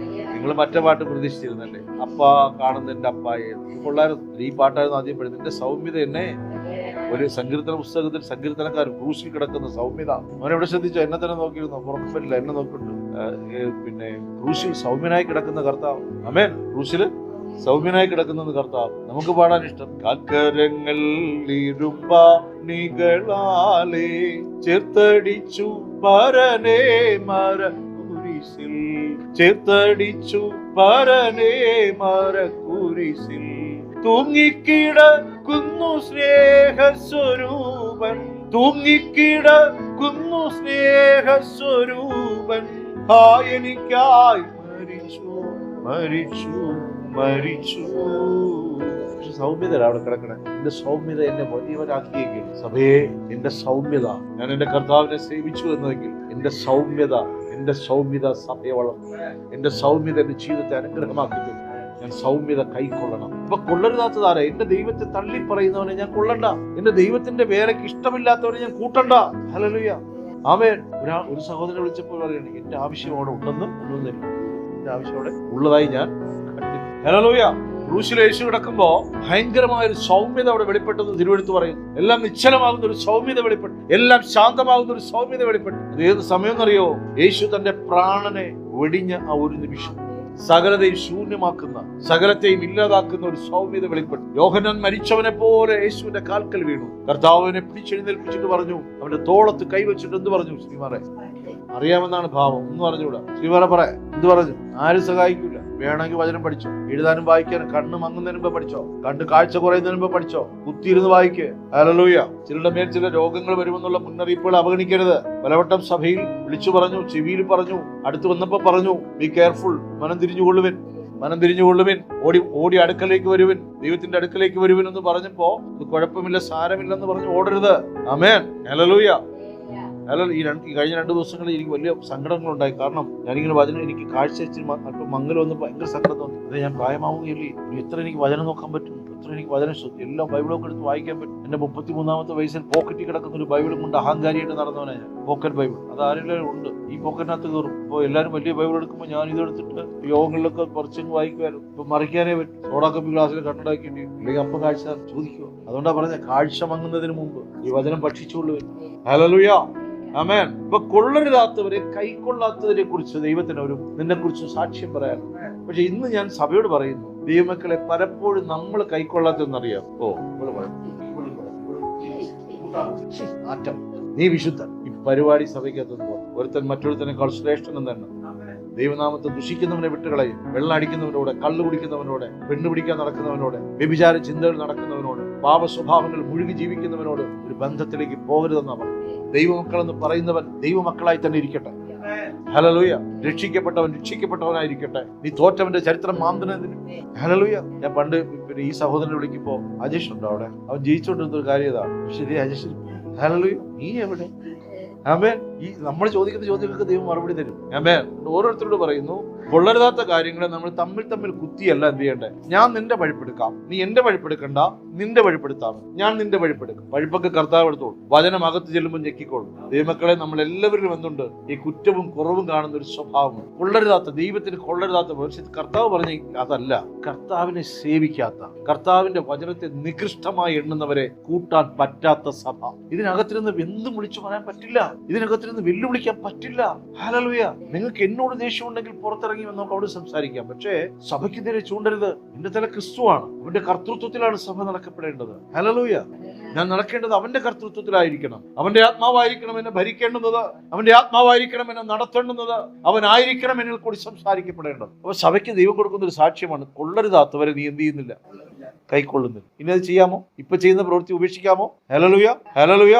Speaker 1: നിങ്ങൾ മറ്റേ പാട്ട് പ്രതീക്ഷിച്ചിരുന്നല്ലേ? അപ്പ കാണുന്ന എന്റെ അപ്പായെ കൊള്ളായിരുന്നു. ഈ പാട്ടായിരുന്നു ആദ്യം പഠിച്ചത്. എന്റെ സൗമ്യത എന്നെ ഒരു സങ്കീർത്തന പുസ്തകത്തിൽ സങ്കീർത്തനക്കാരൻ ക്രൂശിൽ കിടക്കുന്ന സൗമ്യത. അവനെവിടെ ശ്രദ്ധിച്ചോ? എന്നെ തന്നെ നോക്കിയിരുന്നു, പുറക്കും പറ്റില്ല, എന്നെ നോക്കിട്ടുണ്ട്. പിന്നെ ക്രൂശിൽ സൗമ്യനായി കിടക്കുന്ന കർത്താവ്. ആമേൻ. ക്രൂശില് സൗമ്യനായി കിടക്കുന്നത് കർത്താവ്. നമുക്ക് പാടാൻ ഇഷ്ടം. കാൽക്കരങ്ങൾ ഇരുമ്പാണികളാലേ ചേർത്തടിച്ചു പരനേ മരക്കുരിശിൽ, ചേർത്തടിച്ചു പരനേ മരക്കുരിശിൽ, തൂങ്ങിക്കിടക്കുന്നു സ്നേഹസ്വരൂപൻ, തൂങ്ങിക്കിടക്കുന്നു സ്നേഹസ്വരൂപൻ, എനിക്കായി മരിച്ചു മരിച്ചു മരിച്ചു. പക്ഷെ സൗമ്യത അവിടെ കിടക്കണേ. എന്റെ സൗമ്യത എന്നെ വലിയവരാക്കിയെങ്കിൽ, സഭയെ എന്റെ സൗമ്യത, ഞാൻ എന്റെ കർത്താവിനെ സേവിച്ചു എന്നതെങ്കിൽ എന്റെ സൗമ്യത സഭയെ വളർന്നു. എന്റെ സൗമ്യത എന്റെ ജീവിതത്തെ അനുഗ്രഹമാക്കി. ഞാൻ സൗമ്യത കൈക്കൊള്ളണം. അപ്പൊ കൊള്ളരുതാത്തതാരെ? എന്റെ ദൈവത്തെ തള്ളി പറയുന്നവനെ ഞാൻ കൊള്ളണ്ട. എന്റെ ദൈവത്തിന്റെ വേലയ്ക്ക് ഇഷ്ടമില്ലാത്തവനെ ഞാൻ കൂട്ടണ്ട. ഹല്ലേലൂയ, ആമേൻ. ഒരു സഹോദരനെ വിളിച്ചപ്പോൾ പറയുകയാണ്, എന്റെ ആവശ്യം അവിടെ ഉണ്ടെന്ന് ഒന്നുമില്ല, എന്റെ ആവശ്യം അവിടെ ഉള്ളതായി ഞാൻ കണ്ടില്ല. ഹല്ലേലൂയ. ക്രൂശിൽ യേശു കിടക്കുമ്പോ ഭയങ്കരമായ ഒരു സൗമ്യത അവിടെ വെളിപ്പെട്ടെന്ന് തിരുവെടുത്ത് പറയുന്നു. എല്ലാം നിശ്ചലമാകുന്ന ഒരു സൗമ്യത വെളിപ്പെട്ടു, എല്ലാം ശാന്തമാകുന്ന ഒരു സൗമ്യത വെളിപ്പെട്ടു. അത് ഏത് സമയം എന്നറിയോ? യേശു തന്റെ പ്രാണനെ വെടിഞ്ഞ ആ ഒരു നിമിഷം സകലതയും ശൂന്യമാക്കുന്ന, സകലത്തെയും ഇല്ലാതാക്കുന്ന ഒരു സൗമ്യത വെളിപ്പെട്ടു. യോഹന്നാൻ മരിച്ചവനെ പോലെ യേശുവിന്റെ കാൽക്കൽ വീണു. കർത്താവിനെ പിടിച്ചെഴുന്നേൽപ്പിച്ചിട്ട് പറഞ്ഞു, അവന്റെ തോളത്ത് കൈവച്ചിട്ട് എന്ത് പറഞ്ഞു? ശ്രീമാരെ, അറിയാമെന്നാണ് ഭാവം, ഒന്നും അറിഞ്ഞൂടാ. ശ്രീമാരെ പറ, എന്ത് പറഞ്ഞു? ആരും സഹായിക്കൂല. വേണമെങ്കിൽ വചനം പഠിച്ചോ, എഴുതാനും വായിക്കാനും. കണ്ണ് മങ്ങുന്നതിന് മുമ്പ് പഠിച്ചോ, കണ്ട് കാഴ്ച കുറയുന്നതിന് മുമ്പ് പഠിച്ചോ, കുത്തിയിരുന്ന് വായിക്കേ. ഹല്ലേലൂയ. ചിലരുടെ മേൽ ചില രോഗങ്ങൾ വരുമെന്നുള്ള മുന്നറിയിപ്പുകൾ അവഗണിക്കരുത്. പലവട്ടം സഭയിൽ വിളിച്ചു പറഞ്ഞു, ചെവിയിൽ പറഞ്ഞു, അടുത്ത് വന്നപ്പോ പറഞ്ഞു, ബി കെയർഫുൾ, മനം തിരിഞ്ഞുകൊള്ളുവിൻ, ഓടി അടുക്കലേക്ക് വരുവിൻ, ദൈവത്തിന്റെ അടുക്കലേക്ക് വരുവിൻ എന്ന് പറഞ്ഞപ്പോ ഇത് കുഴപ്പമില്ല, സാരമില്ലെന്ന് പറഞ്ഞു ഓടരുത്. ആമേൻ. ഹല്ലേലൂയ. ഈ കഴിഞ്ഞ 2 ദിവസങ്ങളിൽ എനിക്ക് വലിയ സങ്കടങ്ങളുണ്ടായി. കാരണം ഞാനിങ്ങനെ വചനം, എനിക്ക് കാഴ്ച അല്പം മങ്ങൽ വന്നപ്പോൾ ഭയങ്കര സങ്കടം തോന്നി. അതെ, ഞാൻ പ്രായമാവുകയല്ലേ, എത്ര എനിക്ക് വചനം നോക്കാൻ പറ്റും, എത്ര എനിക്ക് വചനം എല്ലാം ബൈബിളൊക്കെ എടുത്ത് വായിക്കാൻ പറ്റും. എന്റെ 33-ാമത്തെ വയസ്സിൽ പോക്കറ്റിൽ കിടക്കുന്ന ഒരു ബൈബിളും കൊണ്ട് അഹങ്കാരിയായിട്ട് നടന്നവനാ ഞാൻ. പോക്കറ്റ് ബൈബിൾ, അത് ആരെങ്കിലും ഉണ്ട്, ഈ പോക്കറ്റിനകത്ത് കയറും. ഇപ്പോൾ എല്ലാവരും വലിയ ബൈബിൾ എടുക്കുമ്പോൾ ഞാൻ ഇതെടുത്തിട്ട് യോഗങ്ങളിലൊക്കെ കുറച്ചങ്ങ് വായിക്കുമായിരുന്നു. ഇപ്പൊ മറിക്കാനേ പറ്റും. സോഡാ കപ്പി ഗ്ലാസ്സിൽ കണ്ണടാക്കേണ്ടി, അല്ലെങ്കിൽ അപ്പം കാഴ്ച ചോദിക്കുക. അതുകൊണ്ടാ പറഞ്ഞ, കാഴ്ച മങ്ങുന്നതിന് മുമ്പ് ഈ വചനം ഭക്ഷിച്ചുകൊള്ളു. ഹല്ലേലൂയ, ആമേൻ. ഇപ്പൊ കൊള്ളരുതാത്തവരെ, കൈക്കൊള്ളാത്തവരെ കുറിച്ച് ദൈവത്തിന് നിന്നെ കുറിച്ച് സാക്ഷ്യം പറയാൻ. പക്ഷെ ഇന്ന് ഞാൻ സഭയോട് പറയുന്നു, ദൈവമക്കളെ, പലപ്പോഴും നമ്മൾ കൈക്കൊള്ളാത്തെന്നറിയാം. മാറ്റം, നീ വിശുദ്ധൻ. ഈ പരിപാടി സഭയ്ക്കകത്ത് ഒരുത്തൻ മറ്റൊരുത്തനേക്കാൾ ശ്രേഷ്ഠനും തന്നെ. ദൈവനാമത്തെ ദുഷിക്കുന്നവനെ വിട്ടുകളയും. വെള്ളം അടിക്കുന്നവനോട്, കള്ളു കുടിക്കുന്നവനോട്, പെണ്ണു പിടിക്കാൻ നടക്കുന്നവനോട്, വ്യഭിചാര ചിന്തകൾ നടക്കുന്നവനോട്, പാപ സ്വഭാവങ്ങൾ മുഴുകി ജീവിക്കുന്നവനോട് ഒരു ബന്ധത്തിലേക്ക് പോകരുതെന്നാണ്. ദൈവമക്കളെന്ന് പറയുന്നവൻ ദൈവമക്കളായി തന്നെ ഇരിക്കട്ടെ. ഹല്ലേലൂയ. രക്ഷിക്കപ്പെട്ടവനായിരിക്കട്ടെ. നീ തോറ്റവന്റെ ചരിത്രം മാന്തുന്നതിന്. ഹല്ലേലൂയ. ഞാൻ പണ്ട് ഈ സഹോദരനെ വിളിക്കുമ്പോ, അജേഷ് ഉണ്ടോ അവിടെ? അവൻ ജയിച്ചോണ്ടിരുന്ന ഒരു കാര്യം ഇതാണ്. ശരി, അജേഷ്, ഹല്ലേലൂയ, നീ എവിടെ? ആമേൻ. ഈ നമ്മൾ ചോദിക്കുന്ന ചോദ്യങ്ങൾക്ക് ദൈവം മറുപടി തരും. ആമേൻ. ഓരോരുത്തരോട് പറയുന്നു, കൊള്ളരുതാത്ത കാര്യങ്ങളെ നമ്മൾ തമ്മിൽ കുത്തിയല്ല എന്ത് ചെയ്യണ്ടേ? ഞാൻ നിന്റെ വഴിപ്പെടുക്കാം, നീ എന്റെ വഴിപ്പെടുക്കണ്ട, നിന്റെ വഴിപ്പെടുത്താം, ഞാൻ നിന്റെ വഴിപ്പെടുക്കും. വഴിപ്പൊക്കെ കർത്താവ് എടുത്തോളൂ. വചനം അകത്ത് ചെല്ലുമ്പോൾ ഞെക്കിക്കോളും. ദൈവമക്കളെ, നമ്മൾ എല്ലാവരിലും എന്തുണ്ട്? ഈ കുറ്റവും കുറവും കാണുന്ന ഒരു സ്വഭാവം. കൊള്ളരുതാത്ത, ദൈവത്തിന് കൊള്ളരുതാത്ത. പക്ഷെ കർത്താവ് പറഞ്ഞ അതല്ല. കർത്താവിനെ സേവിക്കാത്ത, കർത്താവിന്റെ വചനത്തെ നികൃഷ്ടമായി എണ്ണുന്നവരെ കൂട്ടാൻ പറ്റാത്ത സഭ. ഇതിനകത്തിരുന്ന് എന്തും വിളിച്ചു പറയാൻ പറ്റില്ല, ഇതിനകത്തിരുന്ന് വെല്ലുവിളിക്കാൻ പറ്റില്ല. ഹല്ലേലൂയ. നിങ്ങൾക്ക് എന്നോട് ദേഷ്യമുണ്ടെങ്കിൽ പുറത്തിറങ്ങി നമുക്ക് അവിടെ സംസാരിക്കാം. പക്ഷേ സഭയ്ക്കെതിരെ ചൂണ്ടരുത്. എന്റെ തല ക്രിസ്തുവാണ്, അവന്റെ കർത്തൃത്വത്തിലാണ് സഭ നടക്കപ്പെടേണ്ടത്. ഹല്ലേലൂയ. ഞാൻ നടക്കേണ്ടത് അവന്റെ കർത്തൃത്വത്തിലായിരിക്കണം. അവന്റെ ആത്മാവായിരിക്കണം എന്നെ ഭരിക്കേണ്ടുന്നത്, അവന്റെ ആത്മാവായിരിക്കണം എന്നെ നടത്തേണ്ടുന്നത്, അവനായിരിക്കണം എന്നിൽ കൂടി സംസാരിക്കപ്പെടേണ്ടത്. അപ്പൊ സഭയ്ക്ക് ദൈവം കൊടുക്കുന്ന ഒരു സാക്ഷ്യമാണ്, കൊള്ളരുതാത്തവരെ നീ എന്ത് ചെയ്യുന്നില്ല? കൈക്കൊള്ളുന്നില്ല. ഇനി അത് ചെയ്യാമോ? ഇപ്പൊ ചെയ്യുന്ന പ്രവൃത്തി ഉപേക്ഷിക്കാമോ? Hallelujah, hallelujah.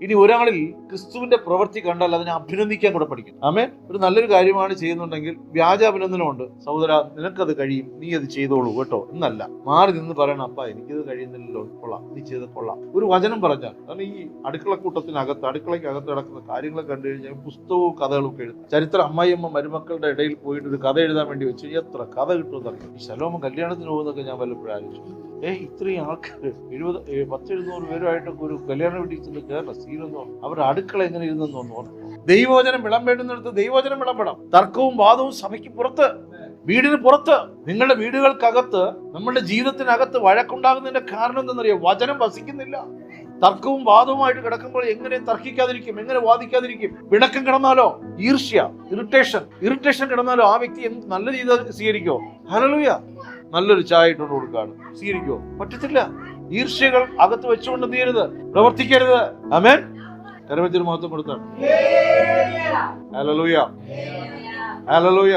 Speaker 1: ഇനി ഒരാളിൽ ക്രിസ്തുവിന്റെ പ്രവൃത്തി കണ്ടാൽ അതിനെ അഭിനന്ദിക്കാൻ കൂടെ പഠിക്കണം. ആമേൻ. ഒരു നല്ലൊരു കാര്യമാണ് ചെയ്യുന്നുണ്ടെങ്കിൽ വ്യാജ അഭിനന്ദനമുണ്ട്. സഹോദര, നിനക്കത് കഴിയും, നീ അത് ചെയ്തോളൂ കേട്ടോ എന്നല്ല. മാറി നിന്ന് പറയണം, അപ്പ എനിക്കിത് കഴിയുന്നില്ലല്ലോ, കൊള്ളാം, നീ ചെയ്ത് കൊള്ളാം. ഒരു വചനം പറഞ്ഞാൽ, കാരണം ഈ അടുക്കളക്കൂട്ടത്തിനകത്ത്, അടുക്കളയ്ക്കകത്ത് നടക്കുന്ന കാര്യങ്ങൾ കണ്ടു കഴിഞ്ഞാൽ പുസ്തകവും കഥകളും ഒക്കെ എഴുതും. ചരിത്രം അമ്മായിയമ്മ മരുമക്കളുടെ ഇടയിൽ പോയിട്ട് ഒരു കഥ എഴുതാൻ വേണ്ടി വെച്ച് എത്ര കഥ കിട്ടുമെന്നറിയാം. ഈ ശലോമൻ കല്യാണത്തിന് പോകുന്നതൊക്കെ ഞാൻ വല്ലപ്പോഴും ആലോചിച്ചു. ഇത്രയും ആൾക്കാർ 700 പേരുമായിട്ടൊക്കെ ഒരു കല്യാണ വീട്ടിൽ ചെന്ന് കയറണം. സീനൊന്നും അവരുടെ അടുക്കള എങ്ങനെ ഇരുന്നെന്ന് ഓർമ്മ. ദൈവവചനം വിളമ്പേണ്ടുന്നിടത്ത് ദൈവവചനം വിളമ്പണം. തർക്കവും വാദവും സഭയ്ക്ക് പുറത്ത്, വീടിന് പുറത്ത്, നിങ്ങളുടെ വീടുകൾക്കകത്ത്, നമ്മുടെ ജീവിതത്തിനകത്ത് വഴക്കുണ്ടാകുന്നതിന്റെ കാരണം എന്തെന്നറിയോ? വചനം വസിക്കുന്നില്ല. തർക്കവും വാദവുമായിട്ട് കിടക്കുമ്പോൾ എങ്ങനെ തർക്കിക്കാതിരിക്കും, എങ്ങനെ വാദിക്കാതിരിക്കും? പിണക്കം കിടന്നാലോ, ഈർഷ്യ, ഇറിറ്റേഷൻ കിടന്നാലോ ആ വ്യക്തി നല്ല രീതി സ്വീകരിക്കോ? ഹല്ലേലൂയ. നല്ലൊരു ചായ ഇട്ടുകൊണ്ട് കൊടുക്കാണ്, സ്വീകരിക്കോ? പറ്റത്തില്ല. ഈർഷ്യകൾ അകത്ത് വെച്ചുകൊണ്ട് എന്ത് ചെയ്യരുത്, പ്രവർത്തിക്കരുത്. ആമേൻ. കരമത്തിന് മഹത്വം കൊടുത്താണ്. Hallelujah, hallelujah.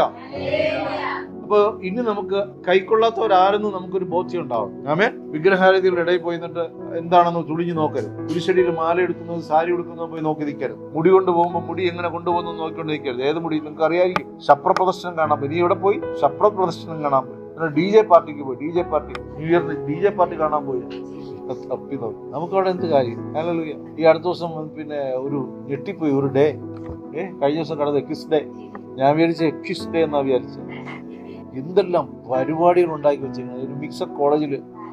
Speaker 1: അപ്പൊ ഇനി നമുക്ക് കൈക്കൊള്ളാത്തവരാരെന്ന് നമുക്കൊരു ബോധ്യം ഉണ്ടാവണം. ആമേൻ. വിഗ്രഹാരതികളുടെ ഇടയിൽ പോയി നിന്നിട്ട് എന്താണെന്ന് തുളിഞ്ഞു നോക്കരുത്. കുരിശടിയിൽ മാല എടുക്കുന്നത്, സാരി എടുക്കുന്നത് പോയി നോക്കി നിൽക്കരുത്. മുടി കൊണ്ട് പോകുമ്പോൾ മുടി എങ്ങനെ കൊണ്ടുപോകുന്നു നോക്കിക്കൊണ്ട് നിൽക്കരുത്. ഏത് മുടി നിങ്ങൾക്ക് അറിയാമായിരിക്കും. ശപ്ര പ്രദർശനം കാണാൻ പോയി, നീ ഇവിടെ പോയി ശപ്ര പ്രദർശനം കാണാൻ പോയി. DJ പാർട്ടിക്ക് പോയി, DJ പാർട്ടി, ന്യൂ ഇയറിന് DJ പാർട്ടി കാണാൻ പോയി. തപ്പി നോക്കി. നമുക്കവിടെ എന്ത് കാര്യം? ഹല്ലേലൂയ. ഈ അടുത്ത ദിവസം പിന്നെ ഒരു ഞെട്ടിപ്പോയി. ഒരു ഡേ കഴിഞ്ഞ ദിവസം കടന്നത് കിസ് ഡേ. ഞാൻ വിചാരിച്ച കിസ് ഡേ എന്നാ വിചാരിച്ചത്. എന്തെല്ലാം പരിപാടികൾ ഉണ്ടാക്കി വെച്ചിരിക്കുന്നത്. ഒരു മിക്സഡ് കോളേജിൽ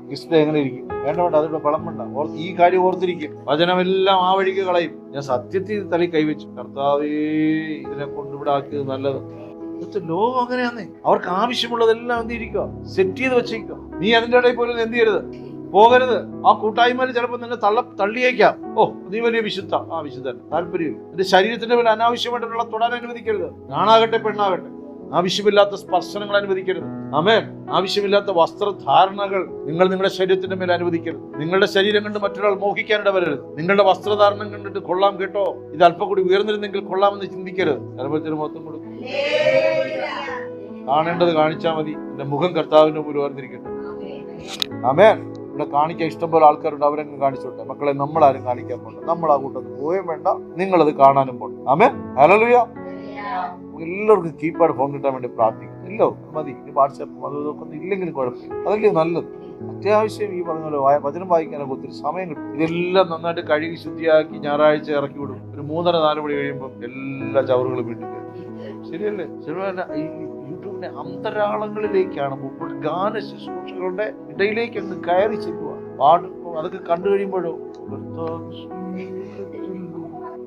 Speaker 1: കിസ് ഡേ എങ്ങനെ ഇരിക്കും? വേണ്ട, അതിവിടെ വളം വേണ്ട. ഈ കാര്യം ഓർത്തിരിക്കും. വചനമെല്ലാം ആ വഴിക്ക് കളയും. ഞാൻ സത്യത്തിൽ തലയിൽ കൈവച്ചു. കർത്താവേ, ഇതിനെ കൊണ്ടിവിടെ ആക്കിയത് നല്ലത്. ലോകം അങ്ങനെയാന്നേ. അവർക്ക് ആവശ്യമുള്ളതെല്ലാം എന്ത് ചെയ്തിരിക്കുക, സെറ്റ് ചെയ്ത് വെച്ചിരിക്കുക. നീ അതിന്റെ ഇടയിൽ പോലും എന്ത് ചെയ്യരുത്, പോകരുത്. ആ കൂട്ടായ്മയിൽ ചിലപ്പോൾ നിന്നെ തള്ളിയേക്കാം. നീ വലിയ വിശുദ്ധൻ, താല്പര്യം. എന്റെ ശരീരത്തിന്റെ മേലെ അനാവശ്യമായിട്ടുള്ള തൊടാൻ അനുവദിക്കരുത്. ആണാകട്ടെ പെണ്ണാകട്ടെ, ആവശ്യമില്ലാത്ത സ്പർശനങ്ങൾ അനുവദിക്കരുത്. ആമേൻ. ആവശ്യമില്ലാത്ത വസ്ത്രധാരണകൾ നിങ്ങളുടെ ശരീരത്തിന്റെ മേലെ അനുവദിക്കരുത്. നിങ്ങളുടെ ശരീരം കണ്ട് മറ്റൊരാൾ മോഹിക്കാനിട വരരുത്. നിങ്ങളുടെ വസ്ത്രധാരണം കണ്ടിട്ട് കൊള്ളാം കേട്ടോ, ഇത് അല്പം കൂടി ഉയർന്നിരുന്നെങ്കിൽ കൊള്ളാമെന്ന് ചിന്തിക്കരുത്. സർവത്തിന് മൊത്തം കൊടുക്കും. കാണേണ്ടത് കാണിച്ചാൽ മതി. എന്റെ മുഖം കർത്താവിന്റെ മുമ്പിൽ ഉയർന്നിരിക്കട്ടെ. ആമേൻ. ഇവിടെ കാണിക്കാൻ ഇഷ്ടംപോലെ ആൾക്കാരുണ്ട്, അവരെങ്കിലും കാണിച്ചോട്ടെ. മക്കളെ, നമ്മളാരും കാണിക്കാൻ പോണ്ട. നമ്മൾ ആ കൂട്ടത്തിൽ പോവുകയും വേണ്ട, നിങ്ങളത് കാണാനും പോണ്ട. ആമേൻ. ഹല്ലേലൂയ. എല്ലാവർക്കും കീപാഡ് ഫോൺ കിട്ടാൻ വേണ്ടി പ്രാർത്ഥിക്കും. എല്ലാവർക്കും മതി. വാട്സാപ്പ് അതൊക്കെ ഒന്നും ഇല്ലെങ്കിലും കുഴപ്പമില്ല. അതല്ലേ നല്ലത്. അത്യാവശ്യം ഈ പറഞ്ഞ പോലെ വചനം വായിക്കാനൊക്കെ ഒത്തിരി സമയം കിട്ടും. ഇതെല്ലാം നന്നായിട്ട് കഴുകി ശുദ്ധിയാക്കി ഞായറാഴ്ച ഇറക്കി വിടും. ഒരു 3:30-4 മണി കഴിയുമ്പോൾ എല്ലാ ചവറുകളും വീട്ടിൽ കയറും. ശരിയല്ലേ? ശരിയല്ല. ഈ യൂട്യൂബിന്റെ അന്തരാളങ്ങളിലേക്കാണ് ഗാന ശുശ്രൂഷകളുടെ ഇടയിലേക്ക് അങ്ങ് കയറി ചെല്ലുക. പാട്ട് അതൊക്കെ കണ്ടു കഴിയുമ്പോഴോ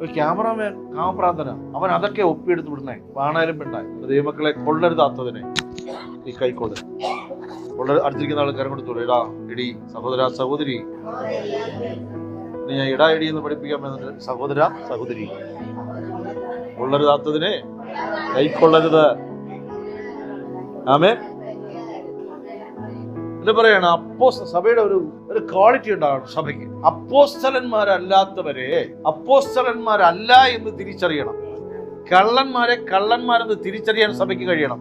Speaker 1: ഒരു ക്യാമറാമാൻ കാമപ്രാന്തന, അവൻ അതൊക്കെ ഒപ്പിയെടുത്ത് വിടുന്നേ. ആണായാലും പെണ്ണായി. ദൈവമക്കളെ, കൊള്ളരുതാത്തതിനെ ഈ കൈക്കൊള്ള അടുത്തിരിക്കുന്ന ആൾക്കാരെ കൊണ്ട് തോന്നുന്നു. എടാ എടി, സഹോദര സഹോദരി. ഞാൻ ഇടാ എടി എന്ന് പഠിപ്പിക്കാൻ പറ്റുന്നുണ്ട്. സഹോദര സഹോദരി, കൊള്ളരുതാത്തതിനെ കൈക്കൊള്ളരുത്. ആമേൻ. എന്ന് പറയാണ് സഭയുടെ ഒരു ക്വാളിറ്റി ഉണ്ടാകണം സഭയ്ക്ക്. അപ്പോസ്തലന്മാരല്ല എന്ന് തിരിച്ചറിയണം. കള്ളന്മാരെന്ന് തിരിച്ചറിയാൻ സഭയ്ക്ക് കഴിയണം.